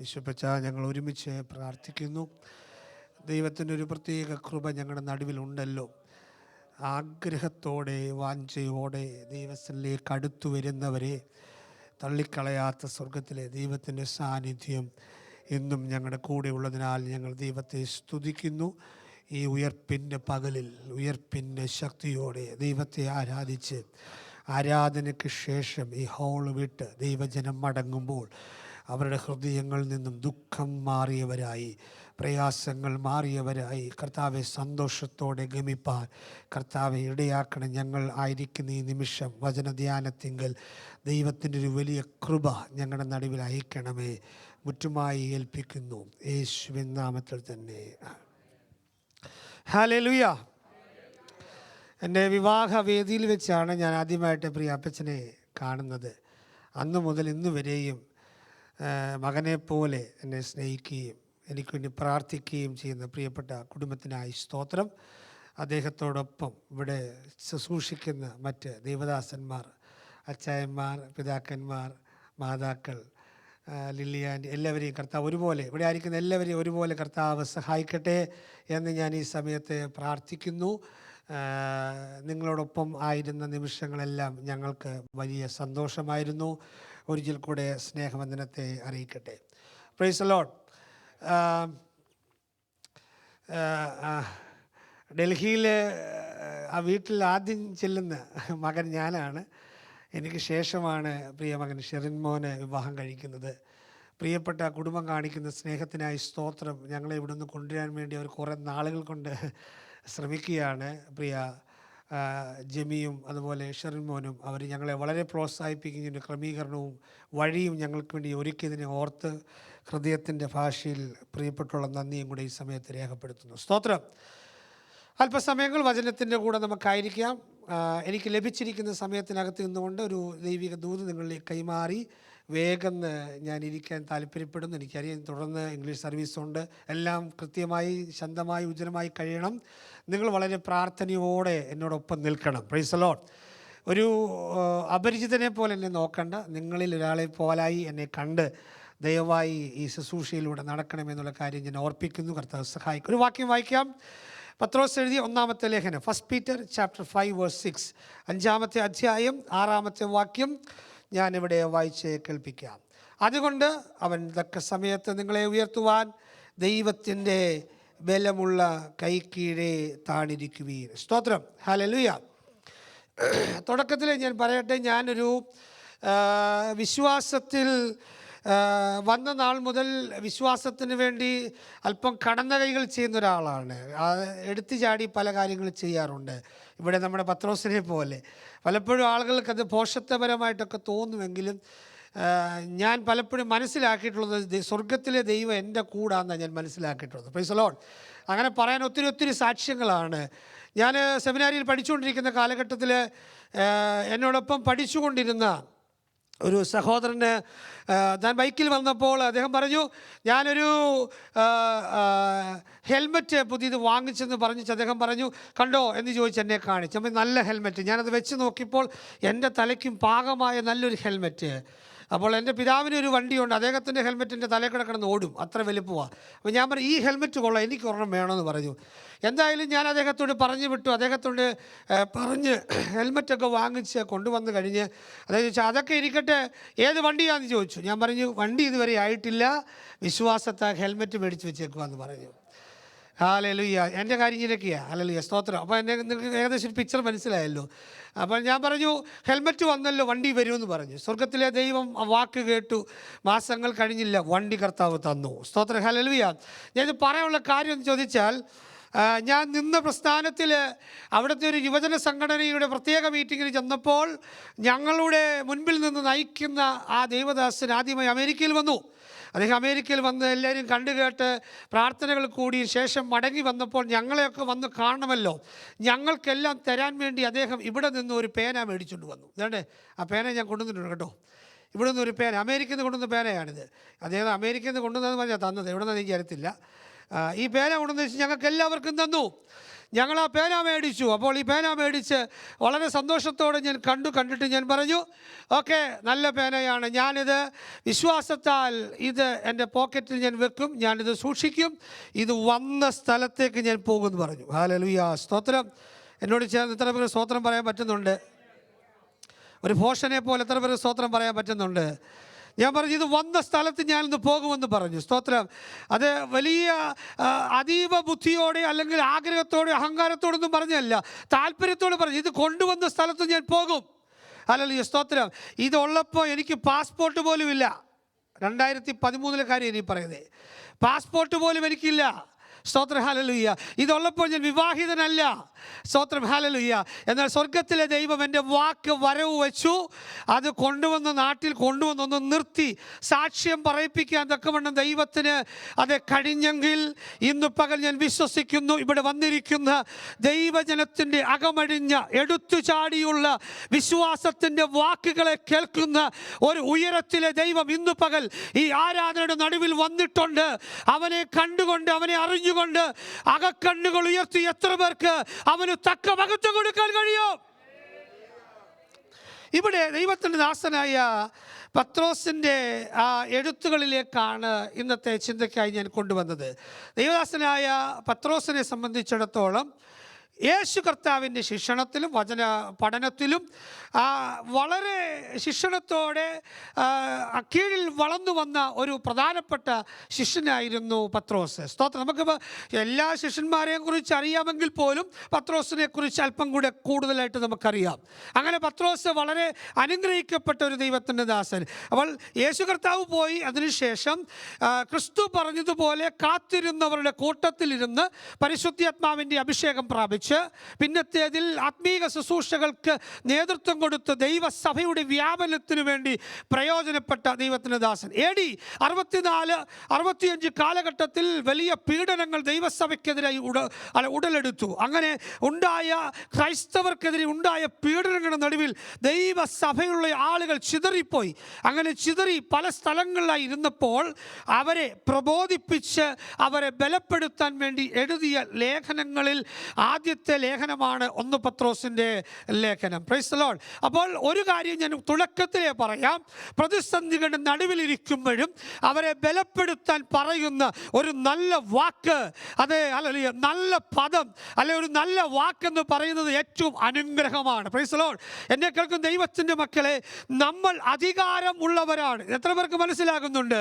യേശുപ്പച്ച, ഞങ്ങൾ ഒരുമിച്ച് പ്രാർത്ഥിക്കുന്നു. ദൈവത്തിൻ്റെ ഒരു പ്രത്യേക കൃപ ഞങ്ങളുടെ നടുവിലുണ്ടല്ലോ. ആഗ്രഹത്തോടെ വാഞ്ചയോടെ ദൈവത്തിലേക്ക് അടുത്തു വരുന്നവരെ തള്ളിക്കളയാത്ത സ്വർഗത്തിലെ ദൈവത്തിൻ്റെ സാന്നിധ്യം എന്നും ഞങ്ങളുടെ കൂടെ ഉള്ളതിനാൽ ഞങ്ങൾ ദൈവത്തെ സ്തുതിക്കുന്നു. ഈ ഉയർപ്പിൻ്റെ പകലിൽ ഉയർപ്പിൻ്റെ ശക്തിയോടെ ദൈവത്തെ ആരാധിച്ച് ആരാധനയ്ക്ക് ശേഷം ഈ ഹോൾ വിട്ട് ദൈവജനം മടങ്ങുമ്പോൾ അവരുടെ ഹൃദയങ്ങളിൽ നിന്നും ദുഃഖം മാറിയവരായി, പ്രയാസങ്ങൾ മാറിയവരായി കർത്താവെ സന്തോഷത്തോടെ ഗമിപ്പാൻ കർത്താവെ ഇടയാക്കണം. ഞങ്ങൾ ആയിരിക്കുന്ന ഈ നിമിഷം വചനധ്യാനത്തിങ്കൽ ദൈവത്തിൻ്റെ ഒരു വലിയ കൃപ ഞങ്ങളുടെ നടുവിൽ അയക്കണമേ. മുറ്റുമായി ഏൽപ്പിക്കുന്നു യേശുവിൻ നാമത്തിൽ തന്നെ. ഹല്ലേലൂയ. എൻ്റെ വിവാഹ വേദിയിൽ വെച്ചാണ് ഞാൻ ആദ്യമായിട്ട് പ്രിയ അപ്പച്ചനെ കാണുന്നത്. അന്നു മുതൽ ഇന്ന് വരെയും മകനെ പോലെ എന്നെ സ്നേഹിക്കുകയും എനിക്ക് വേണ്ടി പ്രാർത്ഥിക്കുകയും ചെയ്യുന്ന പ്രിയപ്പെട്ട കുടുംബത്തിനായി സ്തോത്രം. അദ്ദേഹത്തോടൊപ്പം ഇവിടെ ശുശ്രൂഷിക്കുന്ന മറ്റ് ദേവദാസന്മാർ, അച്ചായന്മാർ, പിതാക്കന്മാർ, മാതാക്കൾ, ലില്ലിയാൻ്റെ എല്ലാവരെയും കർത്താവ് ഒരുപോലെ, ഇവിടെ ആയിരിക്കുന്ന എല്ലാവരെയും ഒരുപോലെ കർത്താവ് സഹായിക്കട്ടെ എന്ന് ഞാൻ ഈ സമയത്ത് പ്രാർത്ഥിക്കുന്നു. നിങ്ങളോടൊപ്പം ആയിരുന്ന നിമിഷങ്ങളെല്ലാം ഞങ്ങൾക്ക് വലിയ സന്തോഷമായിരുന്നു. ഒരിക്കൽ കൂടെ സ്നേഹവന്ദനത്തെ അറിയിക്കട്ടെ. Praise the Lord. ഡൽഹിയിൽ ആ വീട്ടിൽ ആദ്യം ചെല്ലുന്ന മകൻ ഞാനാണ്. എനിക്ക് ശേഷമാണ് പ്രിയ മകൻ ഷെറിൻ മോന് വിവാഹം കഴിക്കുന്നത്. പ്രിയപ്പെട്ട കുടുംബം കാണിക്കുന്ന സ്നേഹത്തിനായി സ്തോത്രം. ഞങ്ങളെ ഇവിടെ നിന്ന് കൊണ്ടുവരാൻ വേണ്ടി അവർ കുറേ നാളുകൾ കൊണ്ട് ശ്രമിക്കുകയാണ്. പ്രിയ ജെമിയും അതുപോലെ ഷെറിൻ മോനും അവർ ഞങ്ങളെ വളരെ പ്രോത്സാഹിപ്പിക്കുന്നതിൻ്റെ ക്രമീകരണവും വഴിയും ഞങ്ങൾക്ക് വേണ്ടി ഒരുക്കിയതിനെ ഓർത്ത് ഹൃദയത്തിൻ്റെ ഭാഷയിൽ പ്രിയപ്പെട്ടുള്ള നന്ദിയും കൂടെ ഈ സമയത്ത് രേഖപ്പെടുത്തുന്നു. സ്തോത്രം. അല്പസമയങ്ങൾ വചനത്തിൻ്റെ കൂടെ നമുക്കായിരിക്കാം. എനിക്ക് ലഭിച്ചിരിക്കുന്ന സമയത്തിനകത്ത് നിന്നുകൊണ്ട് ഒരു ദൈവിക ദൂത് നിങ്ങളിലേക്ക് കൈമാറി വേഗം ഞാൻ ഇരിക്കാൻ താല്പര്യപ്പെടുന്നു. എനിക്കറിയാം തുടർന്ന് ഇംഗ്ലീഷ് സർവീസുണ്ട്. എല്ലാം കൃത്യമായി ശാന്തമായി ഉജ്ജ്വലമായി കഴിയണം. നിങ്ങൾ വളരെ പ്രാർത്ഥനയോടെ എന്നോടൊപ്പം നിൽക്കണം. Price the Lord. ഒരു അപരിചിതനെ പോലെ എന്നെ നോക്കണ്ട. നിങ്ങളിൽ ഒരാളെ പോലായി എന്നെ കണ്ട് ദയവായി ഈ ശുശ്രൂഷയിലൂടെ നടക്കണമെന്നുള്ള കാര്യം ഞാൻ ഓർപ്പിക്കുന്നു. കർത്താവ് സഹായിക്കും. ഒരു വാക്യം വായിക്കാം. പത്രോസ് എഴുതിയ 1-ാമത്തെ ലേഖനം, 1 Peter chapter 5 verse 6, 5-ാമത്തെ അധ്യായം 6-ാമത്തെ വാക്യം ഞാനിവിടെ വായിച്ച് കേൾപ്പിക്കാം. അതുകൊണ്ട് അവൻ തക്ക സമയത്ത് നിങ്ങളെ ഉയർത്തുവാൻ ദൈവത്തിൻ്റെ ബലമുള്ള കൈക്കീഴെ താണിരിക്കുവീൻ. സ്തോത്രം. ഹല്ലേലൂയ. തുടക്കത്തിൽ ഞാൻ പറയട്ടെ, ഞാനൊരു വിശ്വാസത്തിൽ വന്ന നാൾ മുതൽ വിശ്വാസത്തിന് വേണ്ടി അല്പം കടന്ന കൈകൾ ചെയ്യുന്ന ഒരാളാണ്. എടുത്തു ചാടി പല കാര്യങ്ങളും ചെയ്യാറുണ്ട്. ഇവിടെ നമ്മുടെ പത്രോസിനെ പോലെ പലപ്പോഴും ആളുകൾക്കത് പോഷത്വപരമായിട്ടൊക്കെ തോന്നുമെങ്കിലും ഞാൻ പലപ്പോഴും മനസ്സിലാക്കിയിട്ടുള്ളത് സ്വർഗത്തിലെ ദൈവം എൻ്റെ കൂടാന്നാണ് ഞാൻ മനസ്സിലാക്കിയിട്ടുള്ളത്. Praise the Lord. അങ്ങനെ പറയാൻ ഒത്തിരി സാക്ഷ്യങ്ങളാണ്. ഞാൻ സെമിനാരിയിൽ പഠിച്ചുകൊണ്ടിരിക്കുന്ന കാലഘട്ടത്തിൽ എന്നോടൊപ്പം പഠിച്ചുകൊണ്ടിരുന്ന ഒരു സഹോദരന് ഞാൻ ബൈക്കിൽ വന്നപ്പോൾ അദ്ദേഹം പറഞ്ഞു, ഞാനൊരു ഹെൽമെറ്റ് പുതിയത് വാങ്ങിച്ചെന്ന് പറഞ്ഞിട്ട് അദ്ദേഹം പറഞ്ഞു, കണ്ടോ എന്ന് ചോദിച്ച് എന്നെ കാണിച്ചു. അപ്പം നല്ല ഹെൽമെറ്റ്. ഞാനത് വെച്ച് നോക്കിയപ്പോൾ എൻ്റെ തലയ്ക്കും പാകമായ നല്ലൊരു ഹെൽമെറ്റ്. അപ്പോൾ എൻ്റെ പിതാവിന് ഒരു വണ്ടിയുണ്ട്, അദ്ദേഹത്തിൻ്റെ ഹെൽമെറ്റിൻ്റെ തലയിൽ കിടന്ന് ഓടും, അത്ര വലുപ്പമാണ്. അപ്പോൾ ഞാൻ പറഞ്ഞു, ഈ ഹെൽമെറ്റ് കൊള്ളാം, എനിക്ക് ഒരെണ്ണം വേണമെന്ന് പറഞ്ഞു. എന്തായാലും ഞാൻ അദ്ദേഹത്തോട് പറഞ്ഞു വിട്ടു. അദ്ദേഹത്തോട് പറഞ്ഞ് ഹെൽമെറ്റൊക്കെ വാങ്ങിച്ച് കൊണ്ടുവന്ന് കഴിഞ്ഞ് അദ്ദേഹം ചോദിച്ചു, അതൊക്കെ ഇരിക്കട്ടെ, ഏത് വണ്ടിയാണെന്ന് ചോദിച്ചു. ഞാൻ പറഞ്ഞു, വണ്ടി ഇതുവരെ ആയിട്ടില്ല, വിശ്വാസത്താൽ ഹെൽമെറ്റ് മേടിച്ച് വെച്ചേക്കുവാന്ന് പറഞ്ഞു. ഹല്ലേലൂയ. എൻ്റെ കാര്യം ഇങ്ങനെയൊക്കെയാണ്. ഹല്ലേലൂയ, സ്തോത്രം. അപ്പോൾ നിങ്ങൾക്ക് ഏകദേശം പിക്ചർ മനസ്സിലായല്ലോ. അപ്പോൾ ഞാൻ പറഞ്ഞു, ഹെൽമെറ്റ് വന്നല്ലോ, വണ്ടി വരുമെന്ന് പറഞ്ഞു. സ്വർഗത്തിലെ ദൈവം ആ വാക്ക് കേട്ടു. മാസങ്ങൾ കഴിഞ്ഞില്ല, വണ്ടി കർത്താവ് തന്നു. സ്തോത്രം. ഹല്ലേലൂയ. ഞാനിത് പറയാനുള്ള കാര്യം എന്ന് ചോദിച്ചാൽ, ഞാൻ നിന്ന പ്രസ്ഥാനത്തിൽ അവിടുത്തെ ഒരു യുവജന സംഘടനയുടെ പ്രത്യേക മീറ്റിങ്ങിന് ചെന്നപ്പോൾ ഞങ്ങളുടെ മുൻപിൽ നിന്ന് നയിക്കുന്ന ആ ദൈവദാസൻ ആദ്യമായി അമേരിക്കയിൽ വന്നു. അദ്ദേഹം അമേരിക്കയിൽ വന്ന് എല്ലാവരും കണ്ടുകേട്ട് പ്രാർത്ഥനകൾ കൂടി ശേഷം മടങ്ങി വന്നപ്പോൾ ഞങ്ങളെയൊക്കെ വന്ന് കാണണമല്ലോ, ഞങ്ങൾക്കെല്ലാം തരാൻ വേണ്ടി അദ്ദേഹം ഇവിടെ നിന്ന് ഒരു പേന മേടിച്ചുകൊണ്ട് വന്നു. ഇതാണ്ട് ആ പേന ഞാൻ കൊണ്ടുവന്നിട്ടുണ്ട് കേട്ടോ. ഇവിടെ നിന്ന് ഒരു പേന, അമേരിക്കയിൽ നിന്ന് കൊണ്ടുവന്ന പേനയാണിത്. അദ്ദേഹം അമേരിക്കയിൽ നിന്ന് കൊണ്ടുവന്നതെന്ന് പറഞ്ഞാൽ തന്നത്, എവിടെ നിന്ന് എനിക്ക് അറിയത്തില്ല. ഈ പേന കൊണ്ടുവന്ന് വെച്ച് ഞങ്ങൾക്ക് എല്ലാവർക്കും തന്നു. ഞങ്ങൾ ആ പേന മേടിച്ചു. അപ്പോൾ ഈ പേന മേടിച്ച് വളരെ സന്തോഷത്തോടെ ഞാൻ കണ്ടിട്ട് ഞാൻ പറഞ്ഞു, ഓക്കെ, നല്ല പേനയാണ്, ഞാനിത് വിശ്വാസത്താൽ ഇത് എൻ്റെ പോക്കറ്റിൽ ഞാൻ വെക്കും, ഞാനിത് സൂക്ഷിക്കും, ഇത് വന്ന സ്ഥലത്തേക്ക് ഞാൻ പോകുമെന്ന് പറഞ്ഞു. ഹല്ലേലൂയ, സ്തോത്രം. എന്നോട് ചേർന്ന് എത്ര പേര് സ്തോത്രം പറയാൻ പറ്റുന്നുണ്ട്? ഒരു ഭോഷനെ പോലെ എത്ര പേര് സ്തോത്രം പറയാൻ പറ്റുന്നുണ്ട്? ഞാൻ പറഞ്ഞു, ഇത് വന്ന സ്ഥലത്ത് ഞാനിന്ന് പോകുമെന്ന് പറഞ്ഞു. സ്തോത്രം. അത് വലിയ അതീവ ബുദ്ധിയോടെ അല്ലെങ്കിൽ ആഗ്രഹത്തോടെ അഹങ്കാരത്തോടൊന്നും പറഞ്ഞല്ല, താല്പര്യത്തോടെ പറഞ്ഞു, ഇത് കൊണ്ടുവന്ന സ്ഥലത്ത് ഞാൻ പോകും. ഹല്ലേലൂയ, സ്തോത്രം. ഇതുള്ളപ്പോൾ എനിക്ക് പാസ്പോർട്ട് പോലും ഇല്ല. 2013 കാര്യം ഇനി പറയുന്നത്, പാസ്പോർട്ട് പോലും എനിക്കില്ല. സ്തോത്രം. ഹല്ലേലൂയ. ഇതുള്ളപ്പോൾ ഞാൻ വിവാഹിതനല്ല. സ്തോത്രം. ഹല്ലേലൂയ. എന്നാൽ സ്വർഗത്തിലെ ദൈവം എൻ്റെ വാക്ക് വരവ് വെച്ചു. അത് കൊണ്ടുവന്ന് നാട്ടിൽ കൊണ്ടുവന്നൊന്ന് നിർത്തി സാക്ഷ്യം പറയിപ്പിക്കാൻ തക്കവണ്ണം ദൈവത്തിന് അത് കഴിഞ്ഞെങ്കിൽ ഇന്ന് പകൽ ഞാൻ വിശ്വസിക്കുന്നു, ഇവിടെ വന്നിരിക്കുന്ന ദൈവജനത്തിൻ്റെ അകമഴിഞ്ഞ എടുത്തു ചാടിയുള്ള വിശ്വാസത്തിൻ്റെ വാക്കുകളെ കേൾക്കുന്ന ഒരു ഉയരത്തിലെ ദൈവം ഇന്ന് പകൽ ഈ ആരാധനയുടെ നടുവിൽ വന്നിട്ടുണ്ട്. അവനെ കണ്ടുകൊണ്ട്, അവനെ അറിഞ്ഞുകൊണ്ട് അകക്കണ്ണുകൾ ഉയർത്തി എത്ര പേർക്ക് അവന് തക്ക മഹത്വം കൊടുക്കാൻ കഴിയും? ഇവിടെ ദൈവത്തിൻ്റെ ദാസനായ പത്രോസിൻ്റെ ആ എഴുത്തുകളിലേക്കാണ് ഇന്നത്തെ ചിന്തയ്ക്കായി ഞാൻ കൊണ്ടുവന്നത്. ദൈവദാസനായ പത്രോസിനെ സംബന്ധിച്ചിടത്തോളം യേശു കർത്താവിൻ്റെ ശിക്ഷണത്തിലും വചന പഠനത്തിലും വളരെ ശിക്ഷണത്തോടെ കീഴിൽ വളർന്നു വന്ന ഒരു പ്രധാനപ്പെട്ട ശിഷ്യനായിരുന്നു പത്രോസ്. സ്തോത്രം. നമുക്കിപ്പോൾ എല്ലാ ശിഷ്യന്മാരെയും കുറിച്ച് അറിയാമെങ്കിൽ പോലും പത്രോസിനെ കുറിച്ച് അല്പം കൂടെ കൂടുതലായിട്ട് നമുക്കറിയാം. അങ്ങനെ പത്രോസ് വളരെ അനുഗ്രഹിക്കപ്പെട്ട ഒരു ദൈവത്തിൻ്റെ ദാസൻ. അപ്പോൾ യേശു കർത്താവ് പോയി അതിനുശേഷം ക്രിസ്തു പറഞ്ഞതുപോലെ കാത്തിരുന്നവരുടെ കൂട്ടത്തിലിരുന്ന് പരിശുദ്ധാത്മാവിൻ്റെ അഭിഷേകം പ്രാപിച്ചു. പിന്നത്തേതിൽ ആത്മീക ശുശ്രൂഷകൾക്ക് നേതൃത്വം കൊടുത്ത് ദൈവസഭയുടെ വ്യാപനത്തിനു വേണ്ടി പ്രയോജനപ്പെട്ട ദൈവത്തിൻ്റെ ദാസൻ. AD 64-65 കാലഘട്ടത്തിൽ വലിയ പീഡനങ്ങൾ ദൈവസഭയ്ക്കെതിരായി ഉടലെടുത്തു. അങ്ങനെ ഉണ്ടായ ക്രൈസ്തവർക്കെതിരെ ഉണ്ടായ പീഡനങ്ങളുടെ നടുവിൽ ദൈവസഭയുള്ള ആളുകൾ ചിതറിപ്പോയി. അങ്ങനെ ചിതറി പല സ്ഥലങ്ങളിലായി ഇരുന്നപ്പോൾ അവരെ പ്രബോധിപ്പിച്ച് അവരെ ബലപ്പെടുത്താൻ വേണ്ടി എഴുതിയ ലേഖനങ്ങളിൽ ആദ്യത്തെ ലേഖനമാണ് 1 പത്രോസിൻ്റെ ലേഖനം. Price the Lord. അപ്പോൾ ഒരു കാര്യം ഞാൻ തുടക്കത്തിലേ പറയാം, പ്രതിസന്ധികളുടെ നടുവിലിരിക്കുമ്പോഴും അവരെ ബലപ്പെടുത്താൻ പറയുന്ന ഒരു നല്ല വാക്ക്, അത് അല്ലെങ്കിൽ നല്ല പദം, അല്ലെ ഒരു നല്ല വാക്കെന്ന് പറയുന്നത് ഏറ്റവും അനുഗ്രഹമാണ്. Price the Lord. എന്നെ കേൾക്കുന്ന ദൈവത്തിൻ്റെ മക്കളെ, നമ്മൾ അധികാരം ഉള്ളവരാണ്. എത്ര പേർക്ക് മനസ്സിലാകുന്നുണ്ട്?